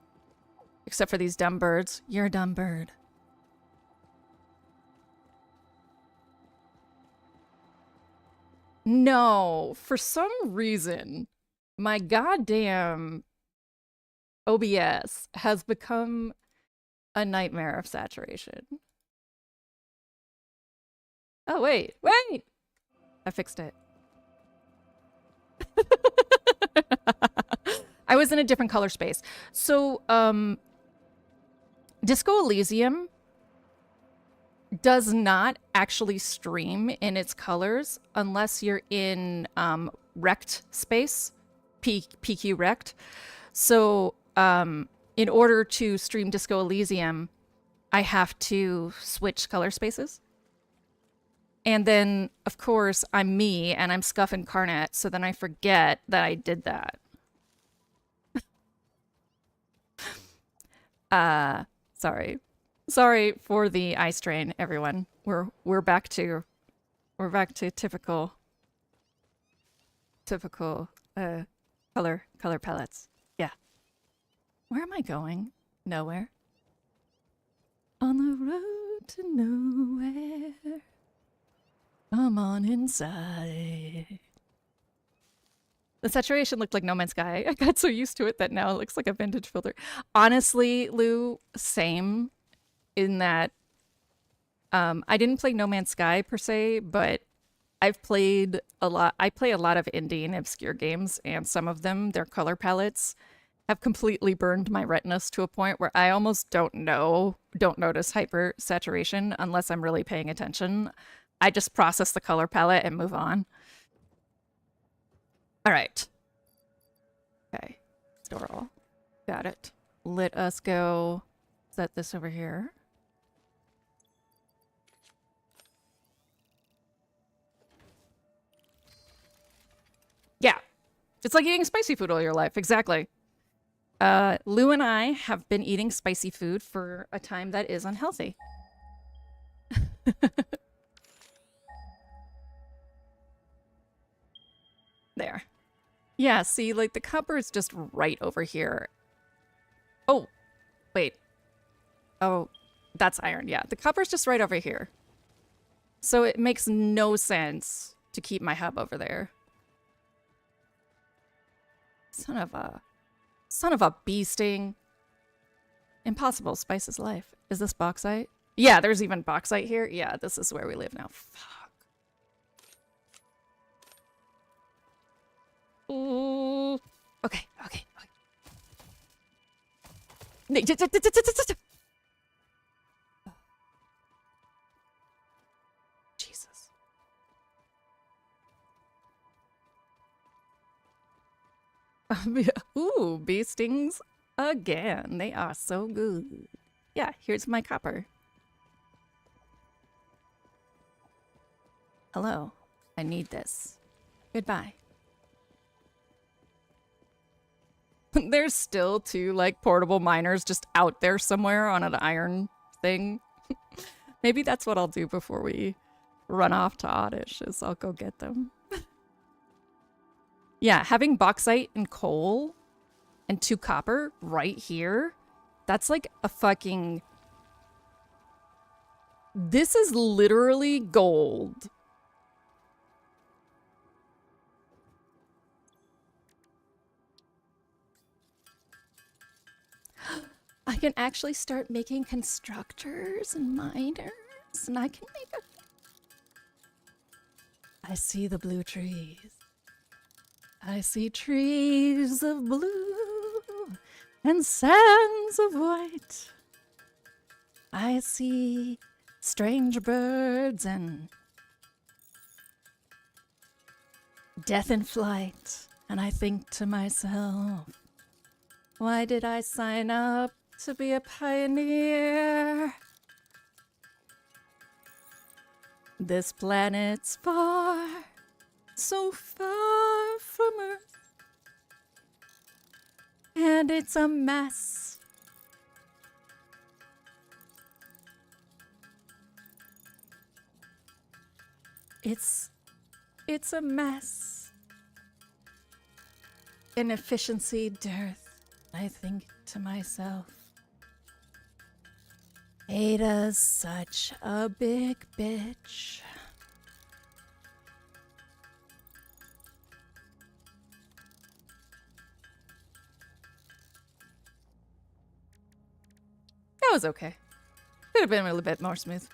A: Except for these dumb birds. You're a dumb bird. No, for some reason, my goddamn OBS has become a nightmare of saturation. Oh, wait. I fixed it. I was in a different color space. So, Disco Elysium does not actually stream in its colors unless you're in rect space, PQ rect. So in order to stream Disco Elysium, I have to switch color spaces. And then, of course, I'm me and I'm Scuff Incarnate, so then I forget that I did that. Sorry for the eye strain, everyone. We're back to typical color palettes. Yeah. Where am I going? Nowhere. On the road to nowhere. Come on inside. The saturation looked like No Man's Sky. I got so used to it that now it looks like a vintage filter. Honestly, Lou, same in that I didn't play No Man's Sky per se, but I've played a lot. I play a lot of indie and obscure games, and some of them, their color palettes have completely burned my retinas to a point where I almost don't notice hyper saturation unless I'm really paying attention. I just process the color palette and move on. All right. Okay. Store all. Got it. Let us go set this over here. Yeah. It's like eating spicy food all your life. Exactly. Lou and I have been eating spicy food for a time that is unhealthy. There. Yeah, see, like, the copper is just right over here. Oh, wait. Oh, that's iron, yeah. The copper's just right over here. So it makes no sense to keep my hub over there. Son of a bee sting. Impossible spices life. Is this bauxite? Yeah, there's even bauxite here. Yeah, this is where we live now. Fuck. Ooh. Okay. Jesus. Ooh, bee stings again. They are so good. Yeah, here's my copper. Hello. I need this. Goodbye. There's still two, like, portable miners just out there somewhere on an iron thing. Maybe that's what I'll do before we run off to Oddish, is I'll go get them. Yeah, having bauxite and coal and 2 copper right here, that's like a fucking... This is literally gold. I can actually start making constructors and miners, and I can make a... I see the blue trees. I see trees of blue and sands of white. I see strange birds and death in flight. And I think to myself, why did I sign up to be a pioneer? This planet's far, so far from Earth. And it's a mess. It's a mess. Inefficiency, dearth. I think to myself, Ada's such a big bitch. That was okay. Could have been a little bit more smooth.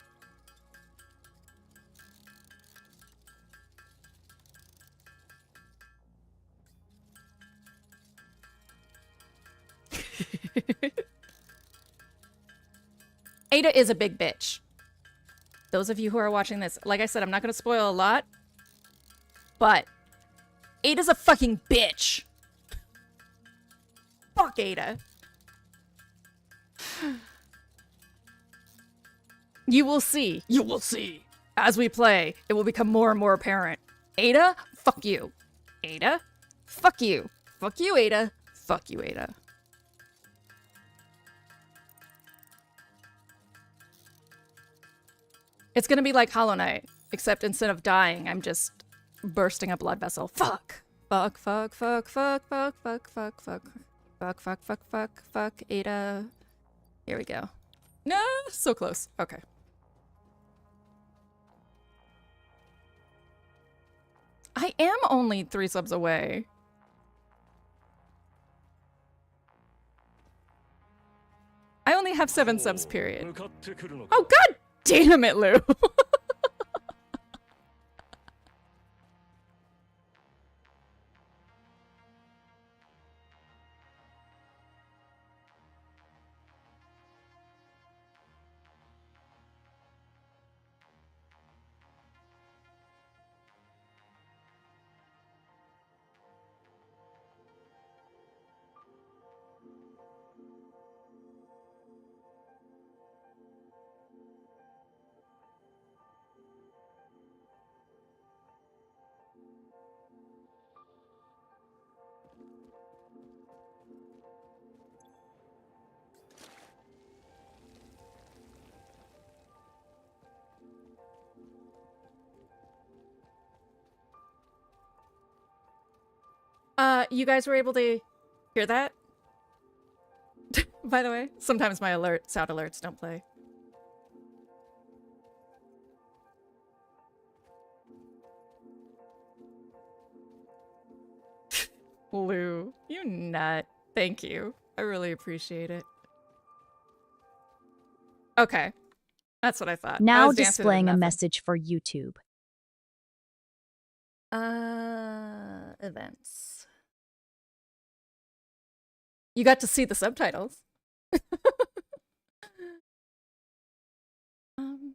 A: Ada is a big bitch. Those of you who are watching this, like I said, I'm not going to spoil a lot, but Ada's a fucking bitch. Fuck Ada. You will see. You will see. As we play, it will become more and more apparent. Ada, fuck you. Ada, fuck you. Fuck you, Ada. Fuck you, Ada. It's gonna be like Hollow Knight, except instead of dying, I'm just bursting a blood vessel. Fuck. Fuck, fuck, fuck, fuck, fuck, fuck, fuck, fuck. Fuck, fuck, fuck, fuck, fuck, Ada. Here we go. No, so close. Okay. I am only 3 subs away. I only have 7 subs, period. Oh, god damn it, Lou. You guys were able to hear that? By the way, sometimes my sound alerts don't play. Lou, you nut. Thank you. I really appreciate it. Okay. That's what I thought. I
D: Now
A: was dancing to
D: displaying a
A: nothing.
D: message for YouTube.
A: Events. You got to see the subtitles. um,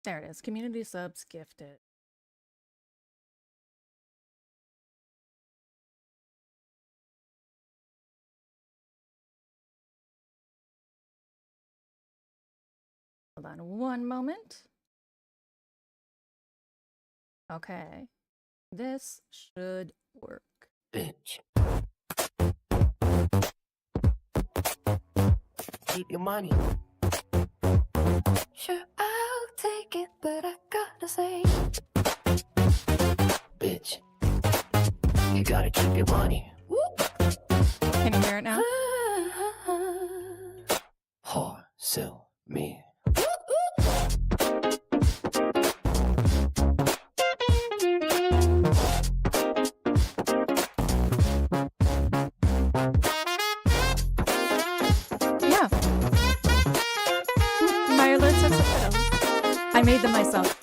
A: there it is. Community subs gifted. Hold on one moment. Okay. This should work.
E: Bitch. Keep your money.
F: Sure, I'll take it, but I gotta say,
E: Bitch. You gotta keep your money.
A: Can you hear it now?
E: Whore, sell me.
A: Yeah. My alerts have subtitles. I made them myself.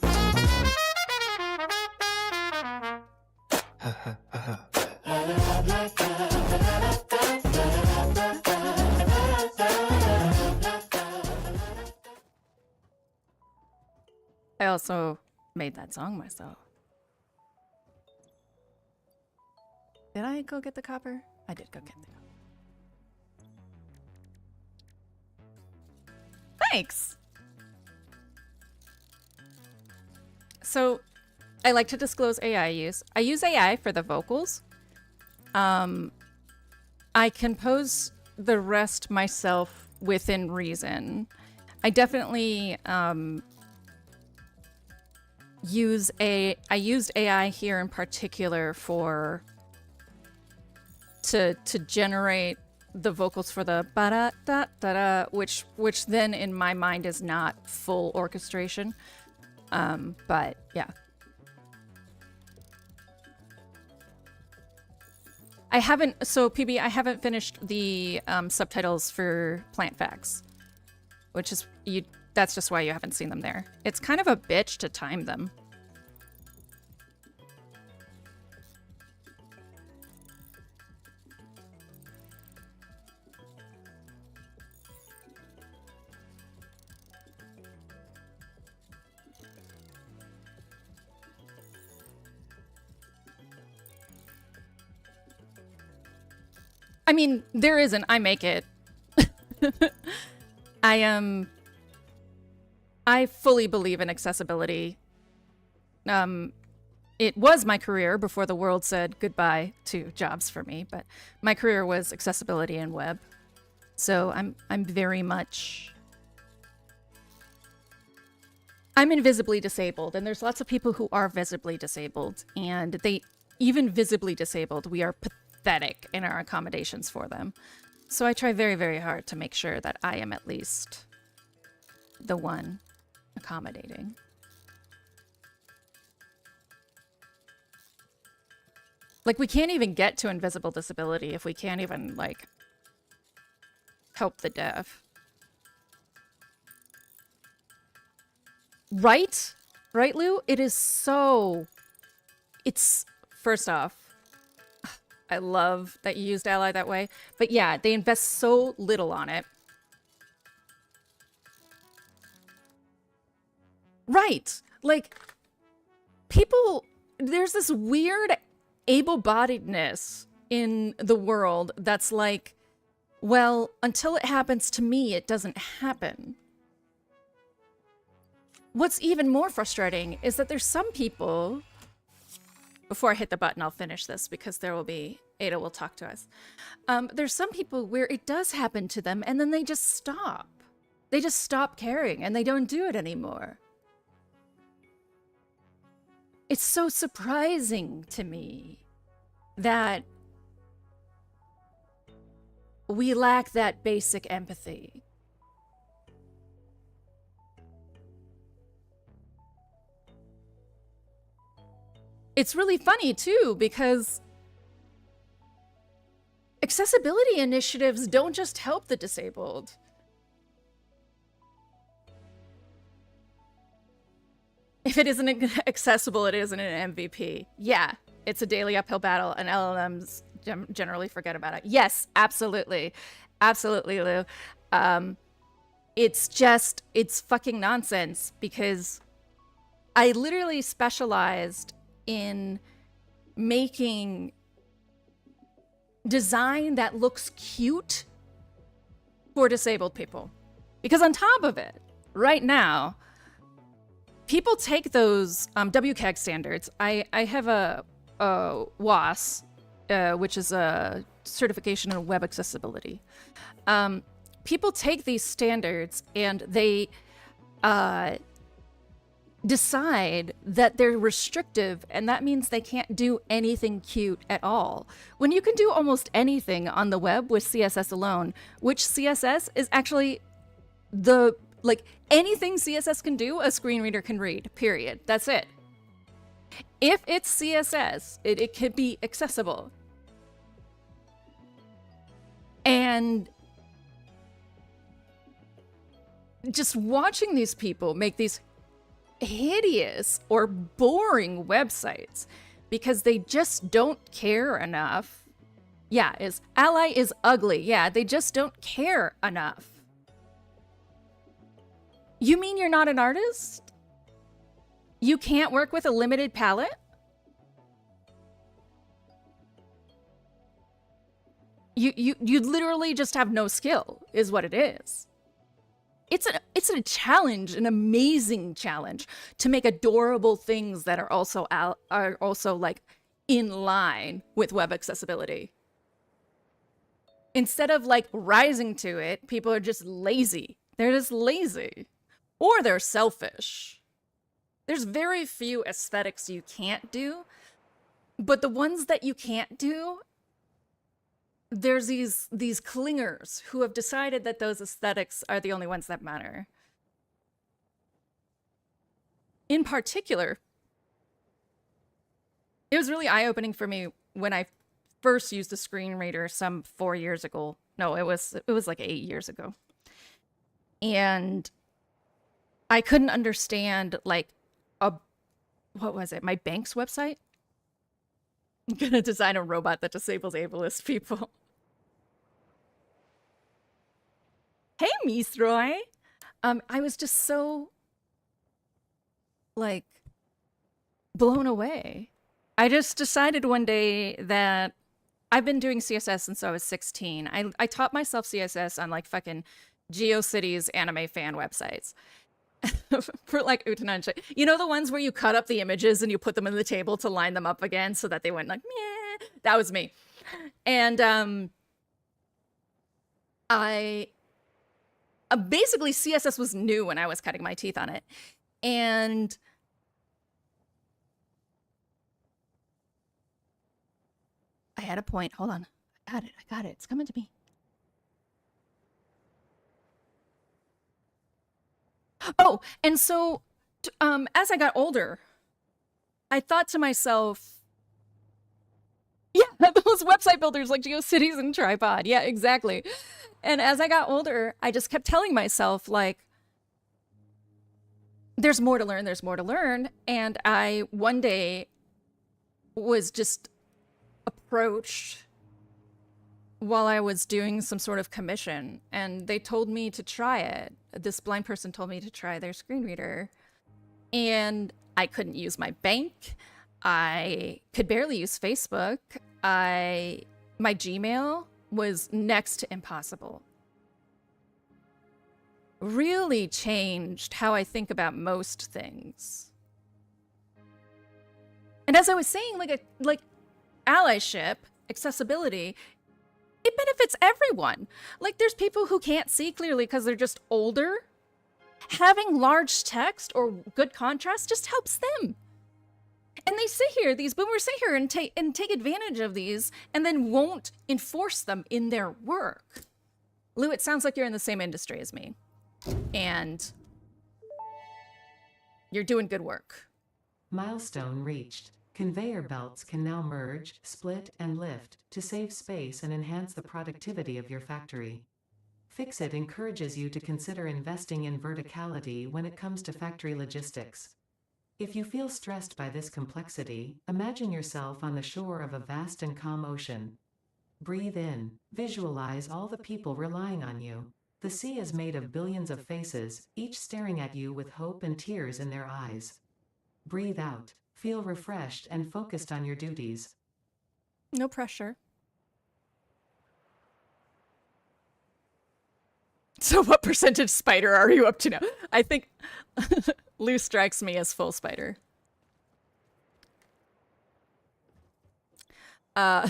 A: I also made that song myself. Did I go get the copper? I did go get the copper. Thanks! So, I like to disclose AI use. I use AI for the vocals. I compose the rest myself within reason. I definitely I used AI here in particular to generate the vocals for the ba da da da, which then in my mind is not full orchestration. But yeah. PB, I haven't finished the subtitles for Plant Facts, which is that's just why you haven't seen them there. It's kind of a bitch to time them. I mean, there isn't. I make it. I fully believe in accessibility. It was my career before the world said goodbye to jobs for me, but my career was accessibility and web. So I'm very much... I'm invisibly disabled, and there's lots of people who are visibly disabled, and even visibly disabled, we are pathetic in our accommodations for them. So I try very, very hard to make sure that I am at least the one accommodating. Like, we can't even get to invisible disability if we can't even, like, help the deaf. Right? Right, Lou? It is so... It's... First off, I love that you used Ally that way. But yeah, they invest so little on it. Right. Like, people... There's this weird able-bodiedness in the world that's like, well, until it happens to me, it doesn't happen. What's even more frustrating is that there's some people... Before I hit the button, I'll finish this because there will be... Ada will talk to us. There's some people where it does happen to them and then they just stop. They just stop caring and they don't do it anymore. It's so surprising to me that we lack that basic empathy. It's really funny, too, because accessibility initiatives don't just help the disabled. If it isn't accessible, it isn't an MVP. Yeah, it's a daily uphill battle, and LLMs generally forget about it. Yes, absolutely. Absolutely, Lou. It's fucking nonsense, because I literally specialized in making design that looks cute for disabled people. Because on top of it, right now, people take those WCAG standards. I have a WAS, which is a certification in web accessibility. People take these standards and they decide that they're restrictive, and that means they can't do anything cute at all. When you can do almost anything on the web with CSS alone, which CSS is actually anything CSS can do, a screen reader can read, period. That's it. If it's CSS, it can be accessible. And just watching these people make these hideous or boring websites because they just don't care enough. Yeah, ally is ugly. Yeah, they just don't care enough. You mean you're not an artist? You can't work with a limited palette? You literally just have no skill, is what it is. It's a challenge, an amazing challenge, to make adorable things that are also like in line with web accessibility. Instead of like rising to it, people are just lazy. They're just lazy. Or they're selfish. There's very few aesthetics you can't do, but the ones that you can't do, there's these clingers who have decided that those aesthetics are the only ones that matter. In particular, it was really eye-opening for me when I first used a screen reader some 4 years ago. No, it was like 8 years ago. And I couldn't understand like what was it? My bank's website? I'm gonna design a robot that disables ableist people. Hey, Miss Roy. I was just so like blown away. I just decided one day that I've been doing CSS since I was 16. I taught myself CSS on like fucking GeoCities anime fan websites. For like Utena and shit. You know the ones where you cut up the images and you put them in the table to line them up again so that they went like, meh. That was me. And I basically CSS was new when I was cutting my teeth on it. And I had a point. Hold on. I got it. It's coming to me. Oh, and so as I got older, I thought to myself, yeah, those website builders like GeoCities and Tripod. Yeah, exactly. And as I got older, I just kept telling myself, like, there's more to learn, there's more to learn. And I one day was just approached while I was doing some sort of commission, and they told me to try it. This blind person told me to try their screen reader, and I couldn't use my bank. I could barely use Facebook. My Gmail was next to impossible. Really changed how I think about most things. And as I was saying, like allyship, accessibility, it benefits everyone. Like, there's people who can't see clearly because they're just older. Having large text or good contrast just helps them. And they sit here, these boomers sit here and take advantage of these and then won't enforce them in their work. Lou, it sounds like you're in the same industry as me. And you're doing good work.
B: Milestone reached. Conveyor belts can now merge, split, and lift to save space and enhance the productivity of your factory. Fixit encourages you to consider investing in verticality when it comes to factory logistics. If you feel stressed by this complexity, imagine yourself on the shore of a vast and calm ocean. Breathe in. Visualize all the people relying on you. The sea is made of billions of faces, each staring at you with hope and tears in their eyes. Breathe out. Feel refreshed and focused on your duties.
A: No pressure. So what percentage spider are you up to now? I think Lou strikes me as full spider. Uh,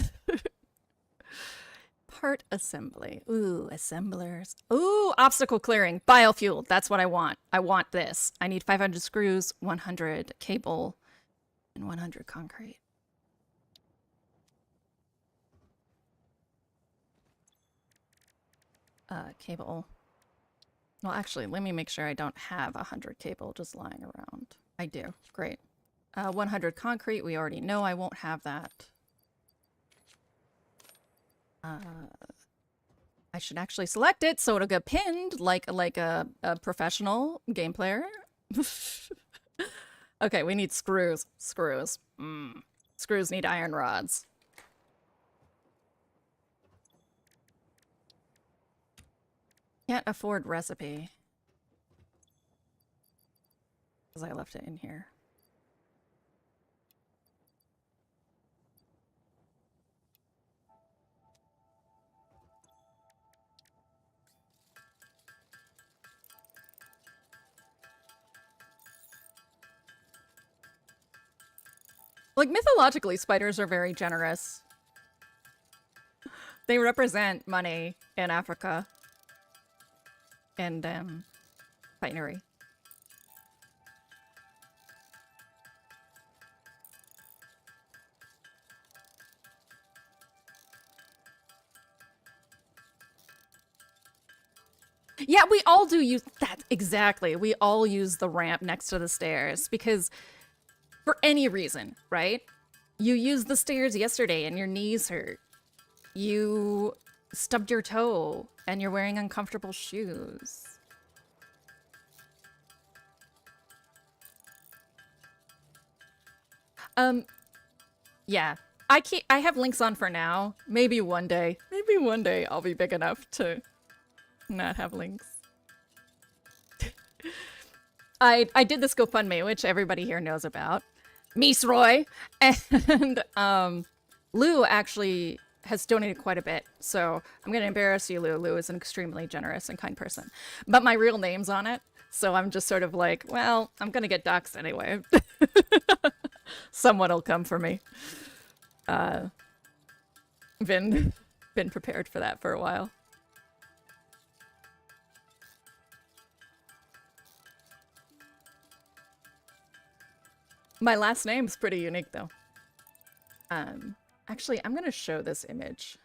A: part assembly. Ooh, assemblers. Ooh, obstacle clearing. Biofuel. That's what I want. I want this. I need 500 screws, 100 cable, and 100 concrete. Cable. Well, actually, let me make sure I don't have 100 cable just lying around. I do. Great. 100 concrete. We already know I won't have that. I should actually select it so it'll get pinned like a professional game player. Okay, we need screws. Screws. Screws need iron rods. Can't afford recipe. Because I left it in here. Like, mythologically, spiders are very generous. They represent money in Africa. And, finery. Yeah, we all do use that. Exactly. We all use the ramp next to the stairs because for any reason, right? You used the stairs yesterday and your knees hurt. You stubbed your toe and you're wearing uncomfortable shoes. Yeah. I have links on for now. Maybe one day I'll be big enough to not have links. I did this GoFundMe, which everybody here knows about. Mies Roy. And Lou actually has donated quite a bit. So I'm gonna embarrass you, Lou. Lou is an extremely generous and kind person. But my real name's on it. So I'm just sort of like, well, I'm gonna get doxxed anyway. Someone will come for me. Been prepared for that for a while. My last name's pretty unique though. Actually, I'm gonna show this image.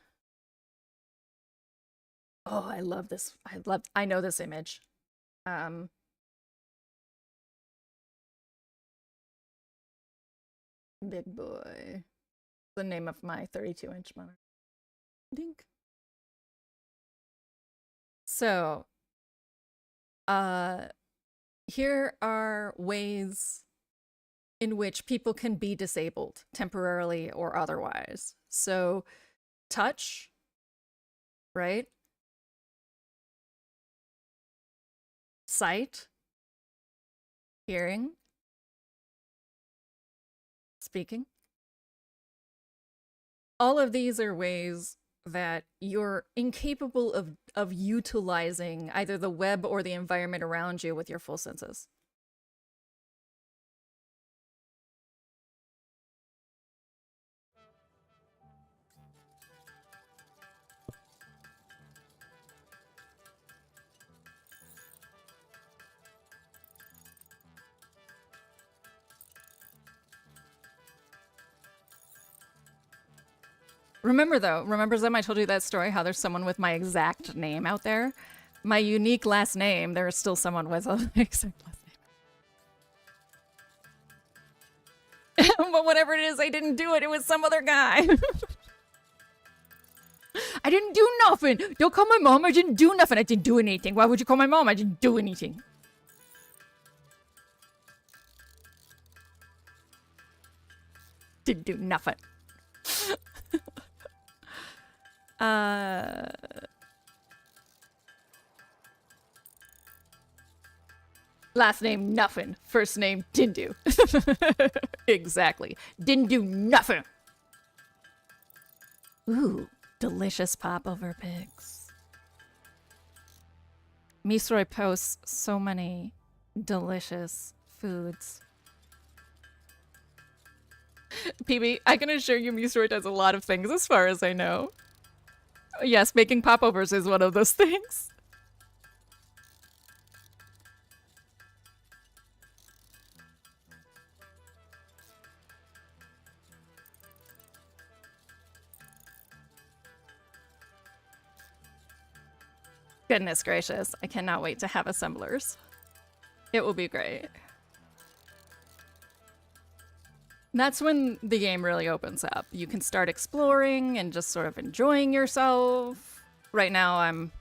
A: Oh, I love this. I know this image. Big boy. The name of my 32-inch monitor. Dink. So, here are ways in which people can be disabled temporarily or otherwise. So, touch, right? Sight, hearing, speaking. All of these are ways that you're incapable of utilizing either the web or the environment around you with your full senses. Remember Zem, I told you that story, how there's someone with my exact name out there? My unique last name, there is still someone with an exact last name. But whatever it is, I didn't do it. It was some other guy. I didn't do nothing. Don't call my mom. I didn't do nothing. I didn't do anything. Why would you call my mom? I didn't do anything. Didn't do nothing. Last name, nothing. First name, didn't do. Exactly. Didn't do nothing. Ooh, delicious popover pigs. Misroy posts so many delicious foods. PB, I can assure you Misroy does a lot of things as far as I know. Yes, making popovers is one of those things. Goodness gracious, I cannot wait to have assemblers. It will be great. That's when the game really opens up. You can start exploring and just sort of enjoying yourself. Right now, I'm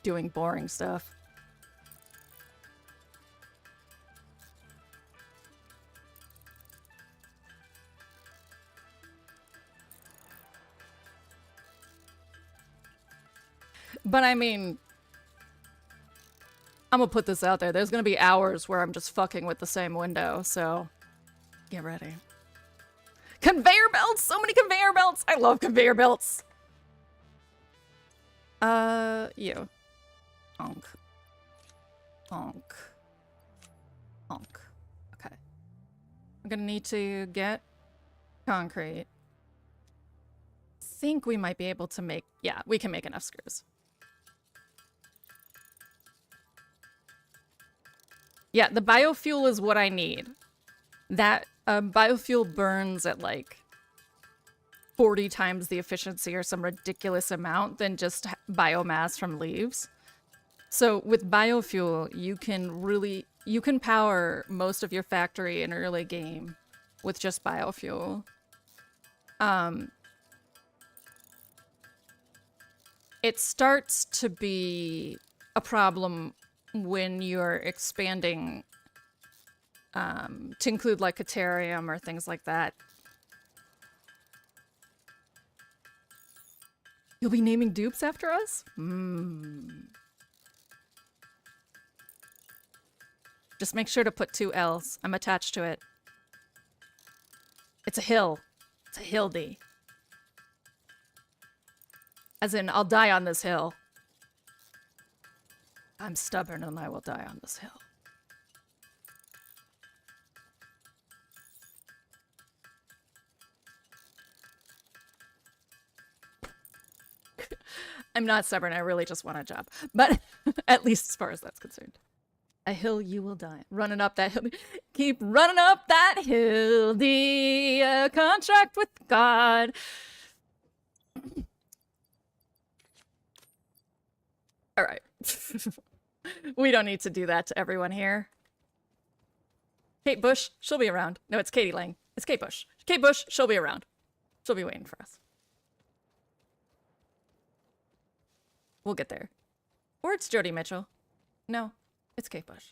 A: doing boring stuff. But I mean, I'm gonna put this out there. There's gonna be hours where I'm just fucking with the same window, so get ready. Conveyor belts! So many conveyor belts! I love conveyor belts! You. Honk. Honk. Honk. Okay. I'm gonna need to get concrete. Think we might be able to make... Yeah, we can make enough screws. Yeah, the biofuel is what I need. That biofuel burns at like 40 times the efficiency or some ridiculous amount than just biomass from leaves. So with biofuel, you can power most of your factory in early game with just biofuel. It starts to be a problem when you're expanding to include like Caterium or things like that. You'll be naming dupes after us? Just make sure to put 2 L's. I'm attached to it. It's a hill. It's a hildy. As in, I'll die on this hill. I'm stubborn and I will die on this hill. I'm not stubborn, I really just want a job. But at least as far as that's concerned. A hill you will die. Running up that hill. Keep running up that hill. The contract with God. All right. We don't need to do that to everyone here. Kate Bush, she'll be around. No, it's Katie Lang. It's Kate Bush. Kate Bush, she'll be around. She'll be waiting for us. We'll get there. Or it's Jody Mitchell. No, it's Kate Bush.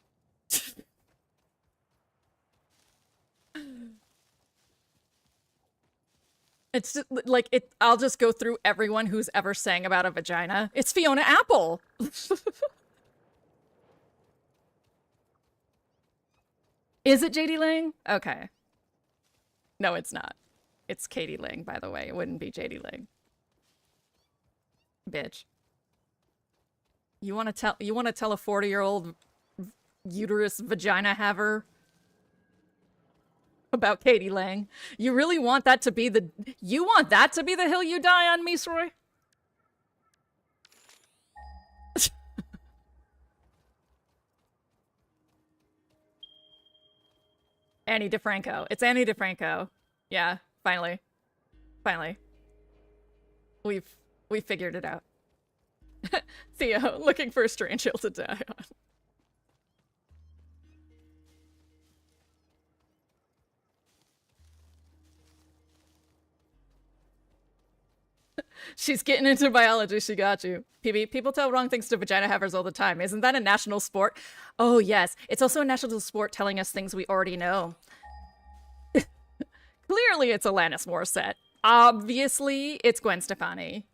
A: It's just, like, I'll just go through everyone who's ever sang about a vagina. It's Fiona Apple. Is it JD Lang? Okay. No, it's not. It's Katie Lang, by the way. It wouldn't be JD Lang. Bitch. You want to tell a 40-year-old uterus vagina haver about Katie Lang? You really want that to be the hill you die on, Misroy? Annie DeFranco. It's Annie DeFranco. Yeah, finally. Finally. We figured it out. Theo, looking for a strange hill to die on. She's getting into biology, she got you. PB, people tell wrong things to vagina havers all the time. Isn't that a national sport? Oh, yes. It's also a national sport telling us things we already know. Clearly, it's Alanis Morissette. Obviously, it's Gwen Stefani.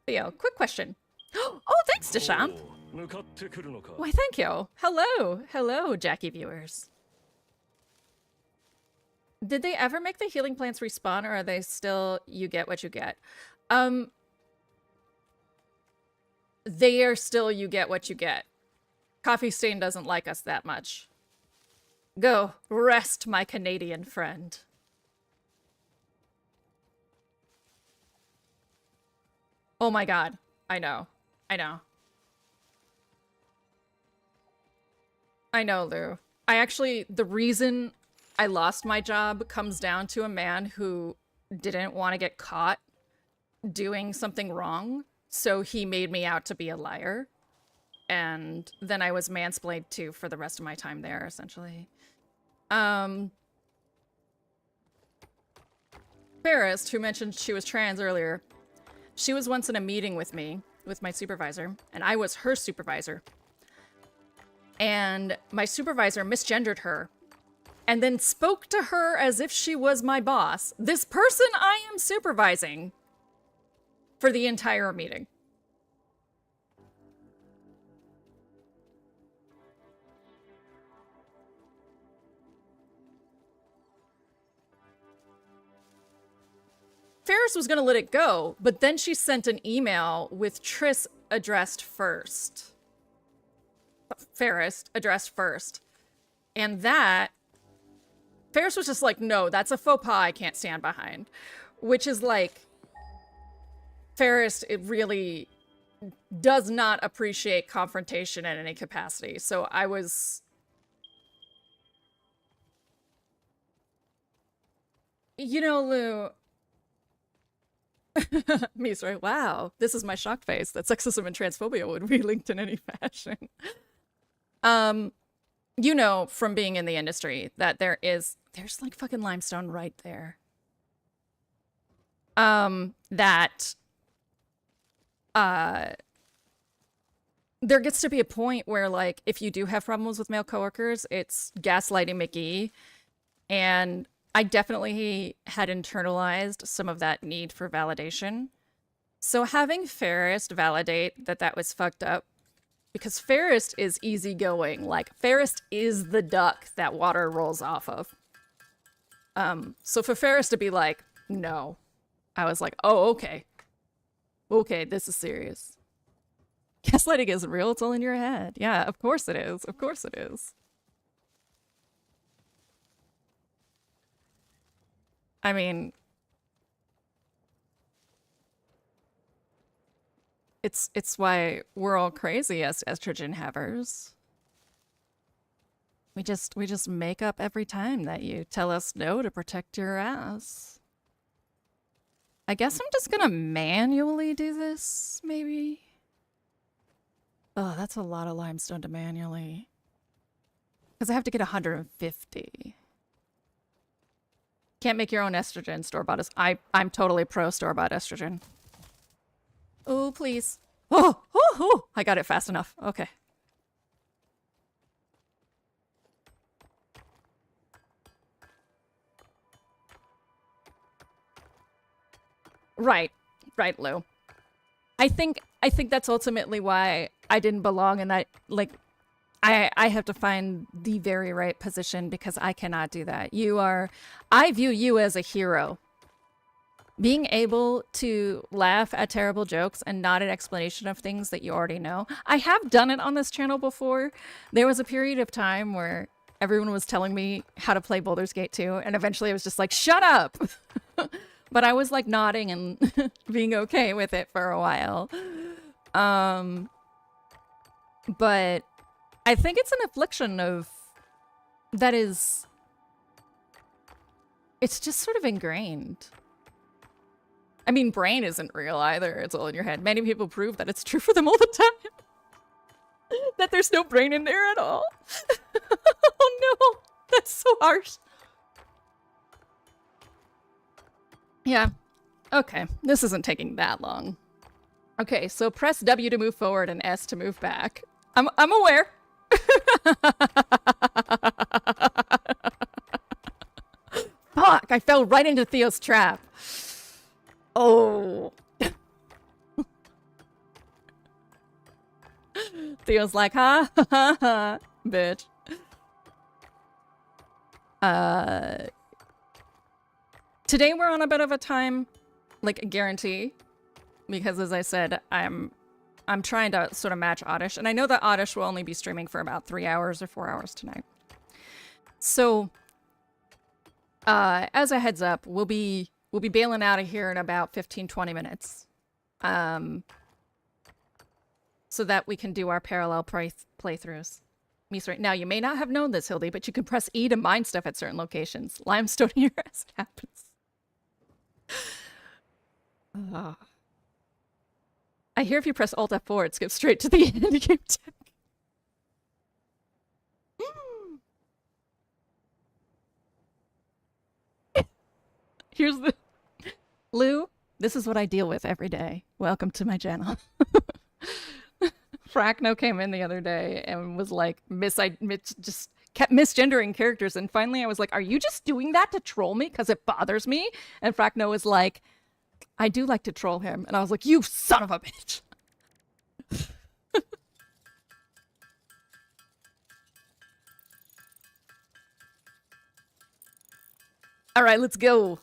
A: Theo, quick question. Oh, thanks, Deschamps. Why, thank you. Hello. Hello, Jackie viewers. Did they ever make the healing plants respawn, or are they still you get what you get? They are still you get what you get. Coffee Stain doesn't like us that much. Go, rest, my Canadian friend. Oh my god. I know. I know. I know, Lou. The reason I lost my job comes down to a man who didn't want to get caught doing something wrong, so he made me out to be a liar. And then I was mansplained to for the rest of my time there, essentially. Ferris, who mentioned she was trans earlier, she was once in a meeting with me, with my supervisor, and I was her supervisor. And my supervisor misgendered her and then spoke to her as if she was my boss. This person I am supervising for the entire meeting. Ferris was going to let it go, but then she sent an email with Triss addressed first. Ferris addressed first. And that, Ferris was just like, no, that's a faux pas I can't stand behind. Which is like, Ferris, it really does not appreciate confrontation in any capacity. So I was... You know, Lou... Misra, wow, this is my shocked face that sexism and transphobia would be linked in any fashion. You know from being in the industry that there's like fucking limestone right there. There gets to be a point where, like, if you do have problems with male coworkers, it's gaslighting McGee. And I definitely had internalized some of that need for validation. So having Ferris validate that that was fucked up, because Ferris is easygoing. Like, Ferris is the duck that water rolls off of. So for Ferris to be like, no, I was like, oh, okay. Okay, this is serious. Gaslighting isn't real, it's all in your head. Yeah, of course it is. Of course it is. I mean, it's why we're all crazy as estrogen havers. We just make up every time that you tell us no to protect your ass. I guess I'm just gonna manually do this, maybe? Oh, that's a lot of limestone to manually. Because I have to get 150. Can't make your own estrogen, store-bought. I'm totally pro store-bought estrogen. Oh, please. Oh, I got it fast enough. Okay. Right, Lou. I think that's ultimately why I didn't belong in that. Like, I have to find the very right position because I cannot do that. I view you as a hero. Being able to laugh at terrible jokes and not an explanation of things that you already know. I have done it on this channel before. There was a period of time where everyone was telling me how to play Baldur's Gate 2, and eventually I was just like, shut up! But I was like nodding and being okay with it for a while. But I think it's an affliction of that is, it's just sort of ingrained. I mean, brain isn't real either. It's all in your head. Many people prove that it's true for them all the time. That there's no brain in there at all. Oh no, that's so harsh. Yeah. Okay, this isn't taking that long. Okay, so press W to move forward and S to move back. I'm aware. Fuck, I fell right into Theo's trap. Oh. Theo's like, ha ha ha, bitch. Today we're on a bit of a time, like, guarantee, because as I said, I'm trying to sort of match Oddish, and I know that Oddish will only be streaming for about 3 hours or 4 hours tonight. So, as a heads up, we'll be bailing out of here in about 15-20 minutes. So that we can do our parallel playthroughs. Now, you may not have known this, Hildy, but you can press E to mine stuff at certain locations. Limestone in your ass happens. I hear if you press Alt F4, it skips straight to the end game tech. Here's the... Lou, this is what I deal with every day. Welcome to my channel. Frackno came in the other day and was like, just kept misgendering characters. And finally I was like, are you just doing that to troll me? Because it bothers me. And Frackno was like, I do like to troll him. And I was like, you son of a bitch. All right, let's go.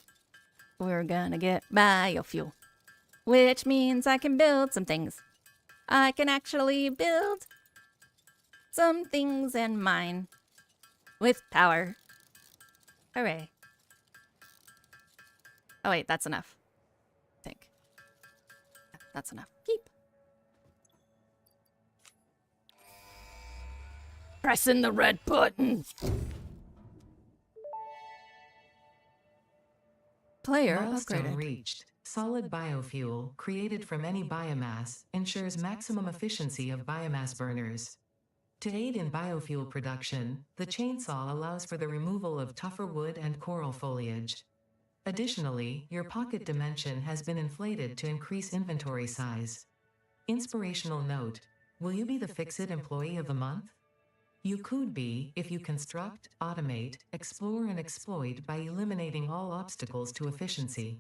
A: We're gonna get biofuel, which means I can build some things. I can actually build some things and mine with power. Hooray. Oh wait, that's enough. I think. That's enough. Keep. Pressing the red button. Player
B: Milestone
A: upgraded.
B: reached. Solid biofuel, created from any biomass, ensures maximum efficiency of biomass burners. To aid in biofuel production, the chainsaw allows for the removal of tougher wood and coral foliage. Additionally, your pocket dimension has been inflated to increase inventory size. Inspirational note: will you be the Fix-It Employee of the Month? You could be if you construct, automate, explore and exploit by eliminating all obstacles to efficiency.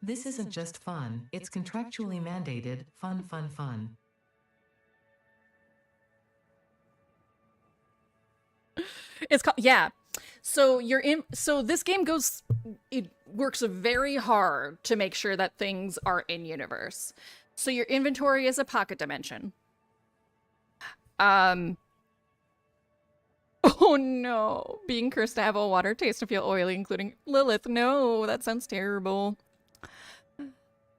B: This isn't just fun, it's contractually mandated, fun, fun, fun.
A: It's called, yeah. So you're in, so this game goes, it works very hard to make sure that things are in universe. So your inventory is a pocket dimension. Oh no, being cursed to have all water taste and feel oily, including Lilith. No, that sounds terrible.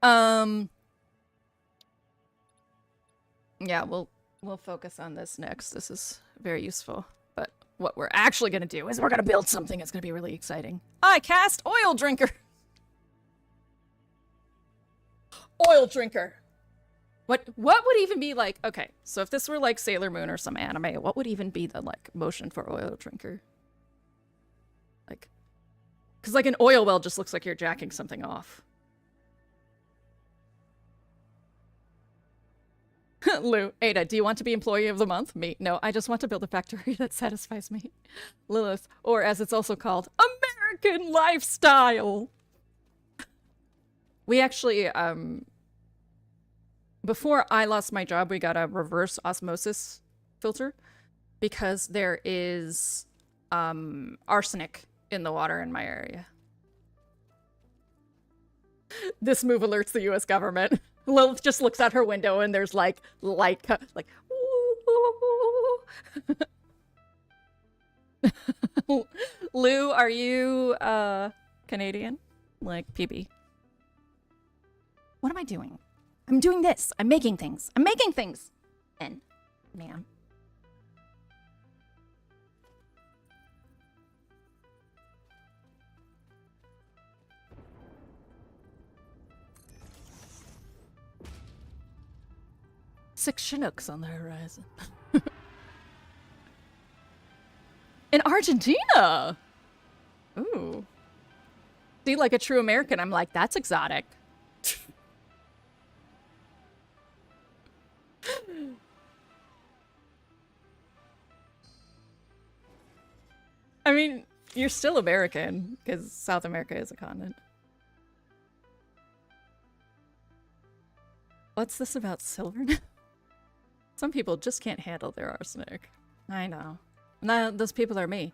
A: Yeah, we'll focus on this next. This is very useful. But what we're actually gonna do is we're gonna build something that's gonna be really exciting. I cast oil drinker. Oil drinker. What would even be like, okay, so if this were like Sailor Moon or some anime, what would even be the like motion for oil drinker? Like, because like an oil well just looks like you're jacking something off. Lou, Ada, do you want to be employee of the month? Me, no, I just want to build a factory that satisfies me. Lilith, or as it's also called, American lifestyle. We actually, before I lost my job, we got a reverse osmosis filter because there is arsenic in the water in my area. This move alerts the US government. Lilith just looks out her window and there's like light, like, ooh. Lou, are you Canadian? Like PB? What am I doing? I'm doing this. I'm making things. I'm making things. And, ma'am. Six Chinooks on the horizon. In Argentina! Ooh. See, like a true American, I'm like, that's exotic. I mean, you're still American, because South America is a continent. What's this about silver? Some people just can't handle their arsenic. I know. No, those people are me.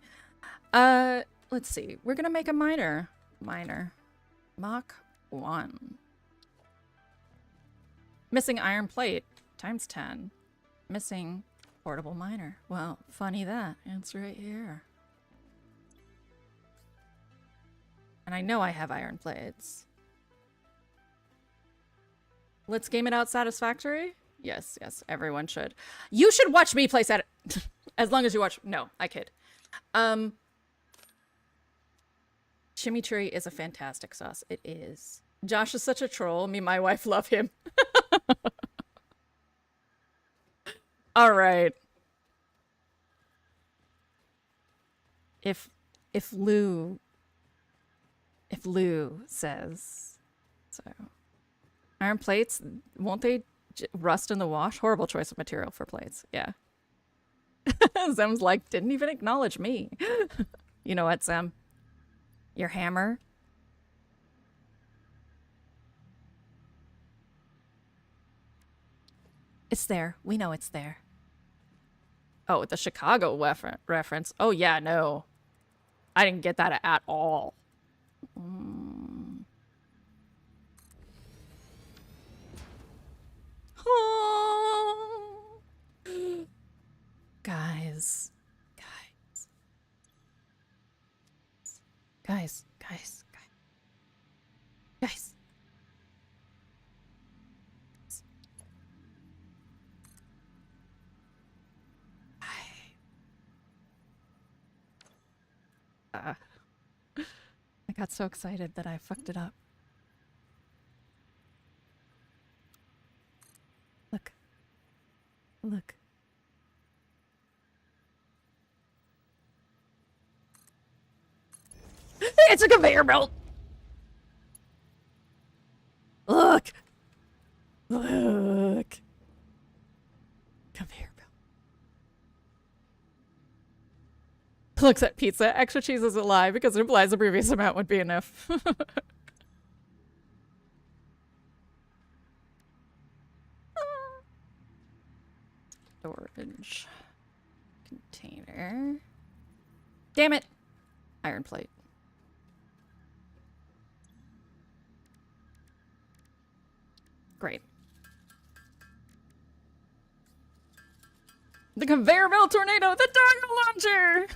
A: Let's see. We're gonna make a miner. Mach 1. Missing iron plate. Times 10. Missing portable miner. Well, funny that. It's right here. And I know I have iron plates. Let's game it out satisfactory? Yes, yes, everyone should. You should watch me play as long as you watch. No, I kid. Chimichurri is a fantastic sauce. It is. Josh is such a troll. Me and my wife love him. All right. If Lou says so. Iron plates, won't they rust in the wash? Horrible choice of material for plates. Yeah. Zem's like, didn't even acknowledge me. You know what, Zem? Your hammer. It's there. We know it's there. Oh, the Chicago reference. Oh, yeah, no. I didn't get that at all. Oh. Guys. I got so excited that I fucked it up. Look. It's a conveyor belt! Look! Conveyor belt. Looks at pizza. Extra cheese is a lie because it implies the previous amount would be enough. Storage container. Damn it! Iron plate. Great. The conveyor belt tornado! The doggo launcher!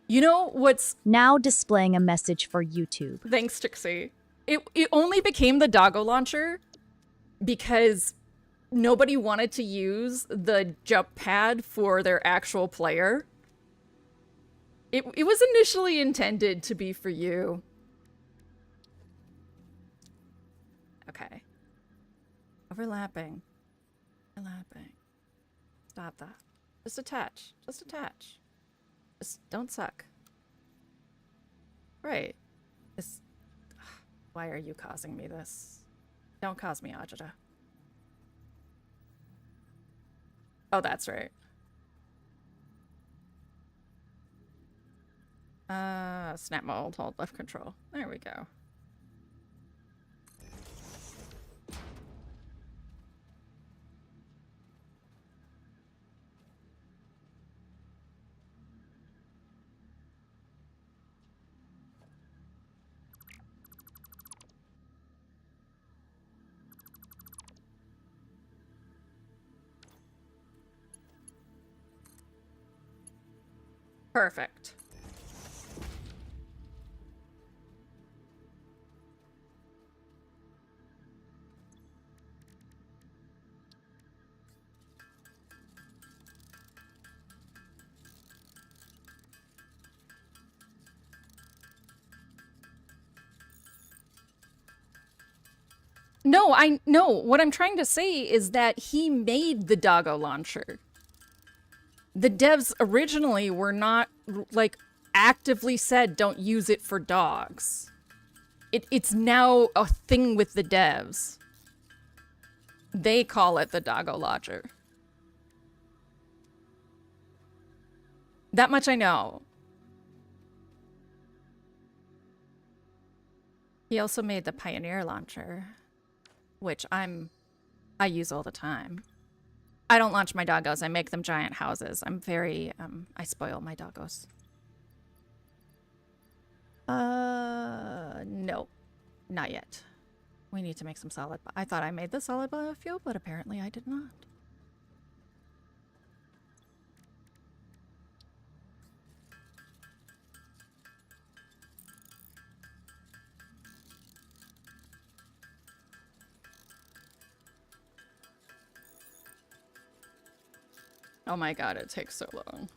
A: You know what's...
D: Now displaying a message for YouTube.
A: Thanks, Trixie. It only became the doggo launcher because nobody wanted to use the jump pad for their actual player. It was initially intended to be for you. Okay. Overlapping. Stop that. Just attach. Just don't suck. Right. Why are you causing me this? Don't cause me, Ajita. Oh, that's right. Snap mold, hold left control. There we go. Perfect. No, I know. What I'm trying to say is that he made the doggo launcher. The devs originally were not, like, actively said don't use it for dogs. It's now a thing with the devs. They call it the doggo launcher. That much I know. He also made the Pioneer launcher, which I use all the time. I don't launch my doggos. I make them giant houses. I'm very, I spoil my doggos. No, not yet. We need to make some solid. I thought I made the solid biofuel, but apparently I did not. Oh my god, it takes so long.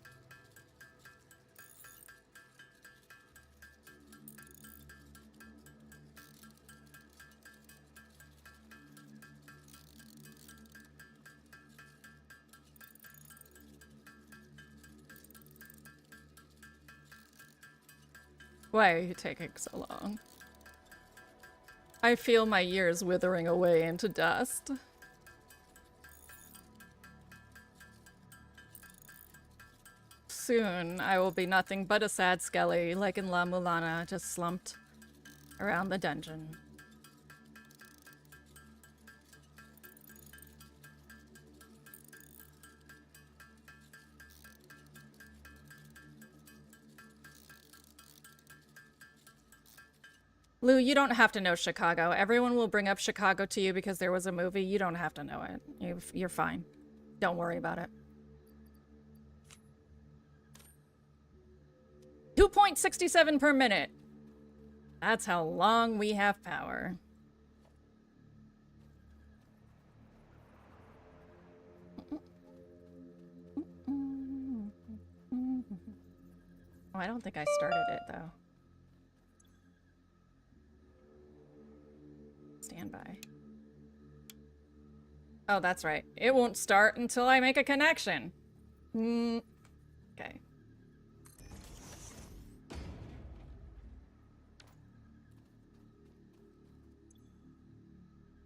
A: Why are you taking so long? I feel my years withering away into dust. Soon, I will be nothing but a sad skelly, like in La Mulana, just slumped around the dungeon. Lou, you don't have to know Chicago. Everyone will bring up Chicago to you because there was a movie. You don't have to know it. You're fine. Don't worry about it. 2.67 per minute. That's how long we have power. Oh, I don't think I started it, though. Standby. Oh, that's right. It won't start until I make a connection. Okay.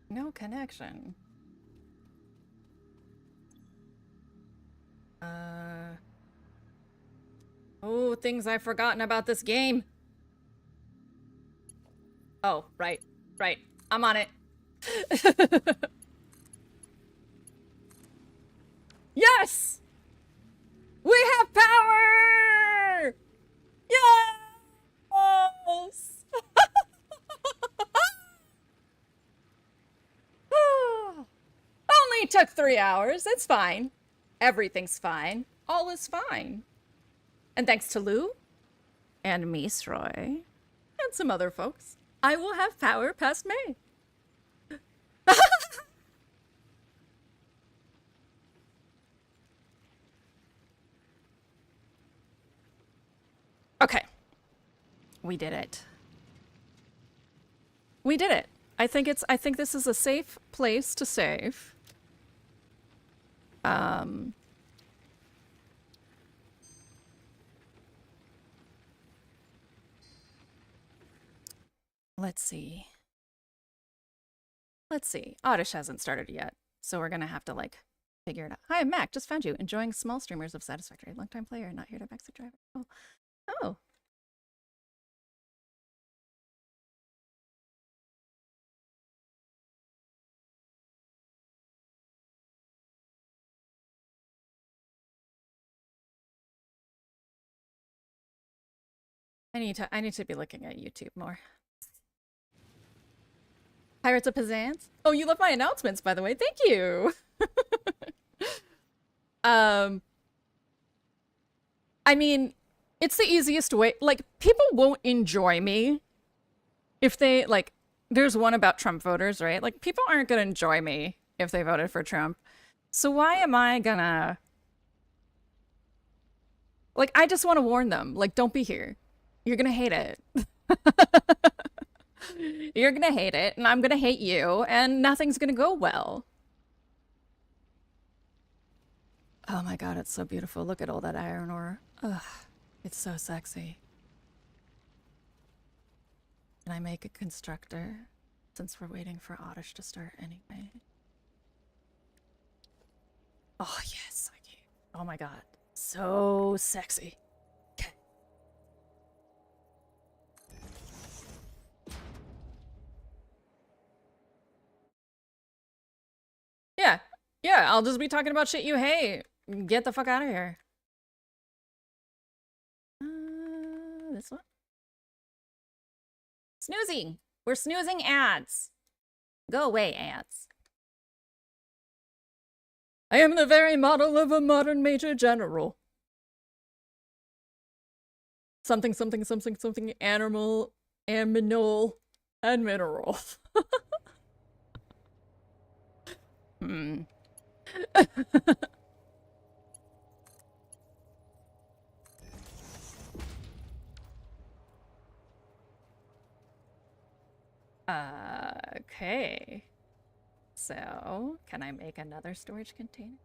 A: No connection. Oh, things I've forgotten about this game. Oh, right. Right. I'm on it. Yes! We have power! Yes! Only took 3 hours. It's fine. Everything's fine. All is fine. And thanks to Lou and Misroy and some other folks, I will have power past May. Okay. We did it. We did it. I think this is a safe place to save. Let's see. Let's see. Oddish hasn't started yet, so we're gonna have to, like, figure it out. Hi, I'm Mac. Just found you. Enjoying small streamers of Satisfactory. Longtime player, not here to backseat driver. Oh. Oh. I need to be looking at YouTube more. Pirates of Penzance? Oh, you love my announcements, by the way. Thank you. I mean, it's the easiest way. Like, people won't enjoy me if they, like, there's one about Trump voters, right? Like, people aren't gonna enjoy me if they voted for Trump. So why am I gonna... Like, I just want to warn them. Like, don't be here. You're gonna hate it. You're gonna hate it, and I'm gonna hate you, and nothing's gonna go well. Oh my god, it's so beautiful. Look at all that iron ore. Ugh, it's so sexy. Can I make a constructor? Since we're waiting for Oddish to start anyway. Oh yes, I can. Oh my god. So sexy. Okay. Yeah. Yeah, I'll just be talking about shit you hate. Get the fuck out of here. This one? Snoozing! We're snoozing ads. Go away, ads. I am the very model of a modern major general. Something, something, something, something, animal, aminal, and mineral. Okay. So, can I make another storage container?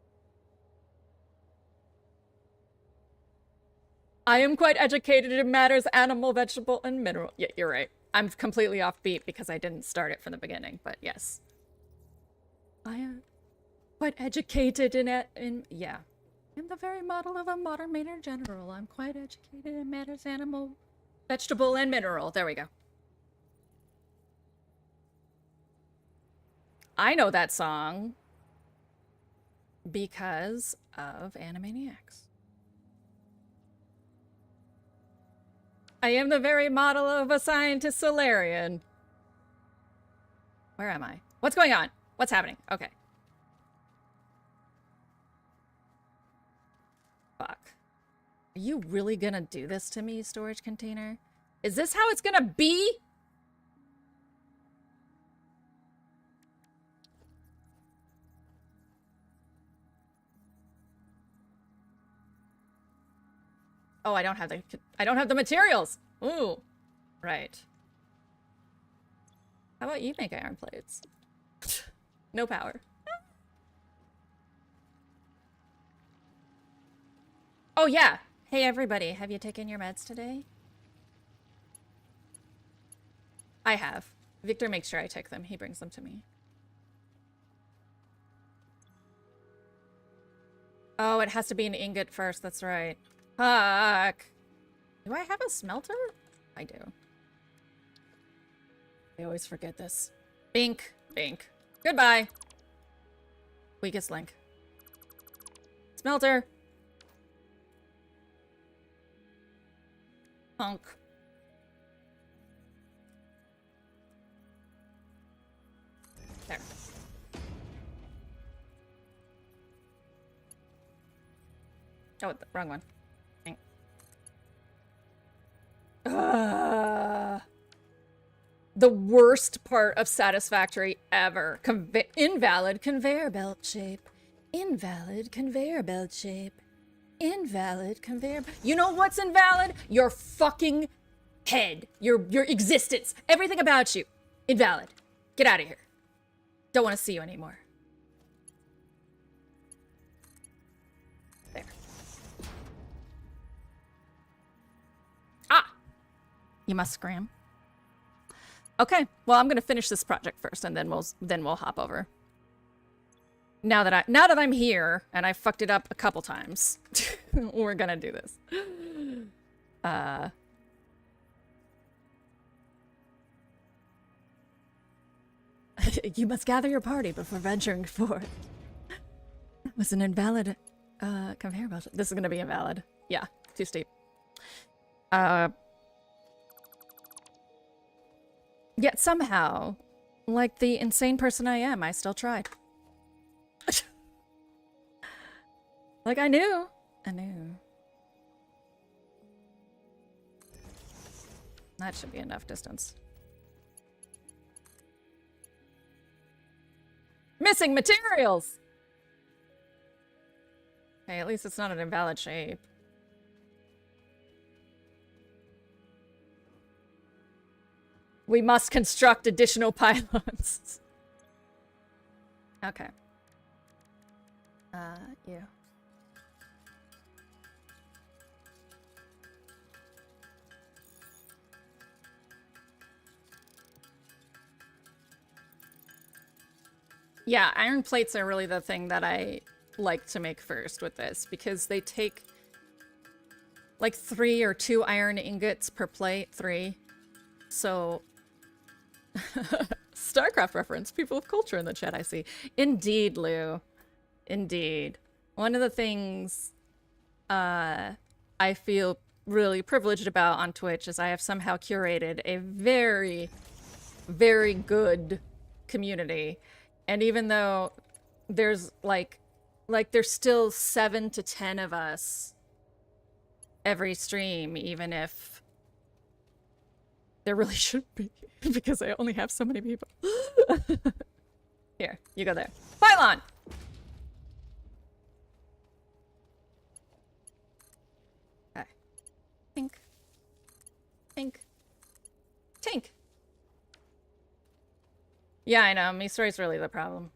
A: I am quite educated in matters animal, vegetable, and mineral. Yeah, you're right. I'm completely offbeat because I didn't start it from the beginning, but yes. I am quite educated in yeah. I'm the very model of a modern Major General. I'm quite educated in matters animal, vegetable, and mineral. There we go. I know that song because of Animaniacs. I am the very model of a scientist Solarian. Where am I? What's going on? What's happening? Okay. Fuck. Are you really gonna do this to me, storage container? Is this how it's gonna be? Oh, I don't have the materials. Ooh. Right. How about you make iron plates? No power. Oh yeah. Hey everybody, have you taken your meds today? I have. Victor makes sure I take them. He brings them to me. Oh, it has to be an ingot first. That's right. Fuck. Do I have a smelter? I do. I always forget this. Bink. Bink. Goodbye. Weakest link. Smelter. Punk. There. Oh, the wrong one. Dang. The worst part of Satisfactory ever. Invalid conveyor belt shape. Invalid conveyor belt shape. Invalid conveyor. You know what's invalid? Your fucking head. Your existence. Everything about you. Invalid. Get out of here. Don't want to see you anymore. There. Ah! You must scram. Okay, well I'm gonna finish this project first, and then we'll hop over. Now that I'm here and I fucked it up a couple times, we're gonna do this. You must gather your party before venturing forth. That was an invalid conveyor belt. This is gonna be invalid. Yeah, too steep. Yet somehow, like the insane person I am, I still tried. Like I knew. That should be enough distance. Missing materials! Okay, at least it's not an invalid shape. We must construct additional pylons. Okay. You. Yeah, iron plates are really the thing that I like to make first with this, because they take like 3 or 2 iron ingots per plate. 3. So StarCraft reference. People of culture in the chat, I see. Indeed, Lou. Indeed. One of the things I feel really privileged about on Twitch is I have somehow curated a very, very good community. And even though there's like there's still 7 to 10 of us every stream, even if there really shouldn't be, because I only have so many people. Here, you go there. Pylon! Okay. Tink. Tink. Tink. Yeah, I know. Misory's really the problem.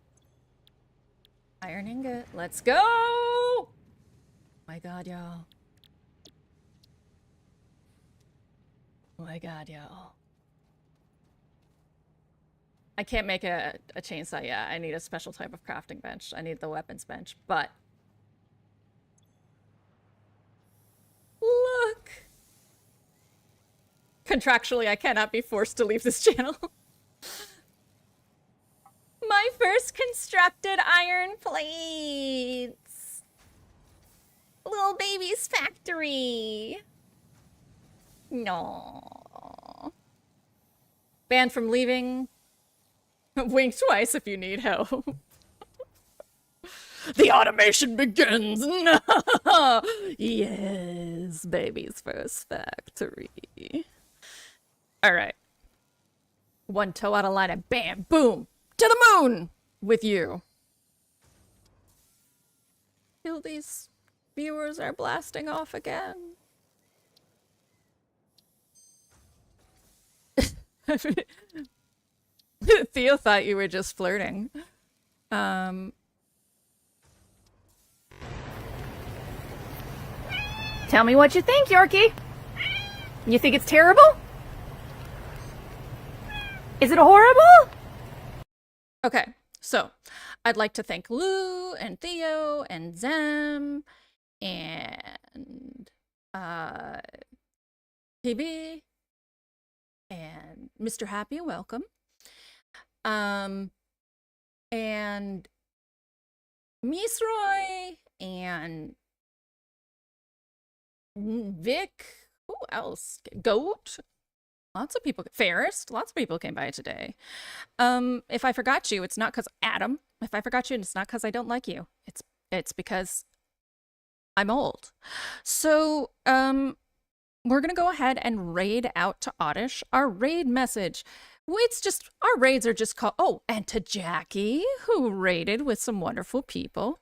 A: Iron ingot. Let's go! Oh my god, y'all. Oh my god, y'all. I can't make a chainsaw yet. I need a special type of crafting bench. I need the weapons bench, but... Look! Contractually, I cannot be forced to leave this channel. My first constructed iron plates! Little baby's factory! No. Banned from leaving. Wink twice if you need help. The automation begins! Yes, baby's first factory. Alright. One toe out of line and bam, boom! To the moon! With you. Feel these viewers are blasting off again. Theo thought you were just flirting.
G: Tell me what you think, Yorkie. You think it's terrible? Is it horrible?
A: Okay, so I'd like to thank Lou and Theo and Zem and PB and Mr. Happy, welcome. And Misroy and Vic. Who else? Goat. Lots of people. Ferris. Lots of people came by today. If I forgot you, it's not because Adam. If I forgot you, it's not because I don't like you. It's because I'm old. So, we're gonna go ahead and raid out to Oddish. Our raid message. It's just, our raids are just called, oh, and to Jackie, who raided with some wonderful people.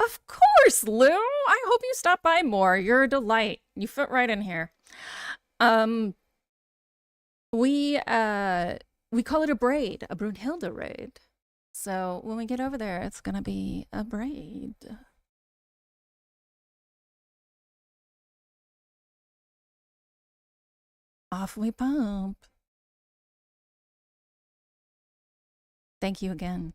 A: Of course, Lou. I hope you stop by more. You're a delight. You fit right in here. We call it a braid, a Brunhilde raid. So when we get over there, it's gonna be a braid. Off we pump. Thank you again.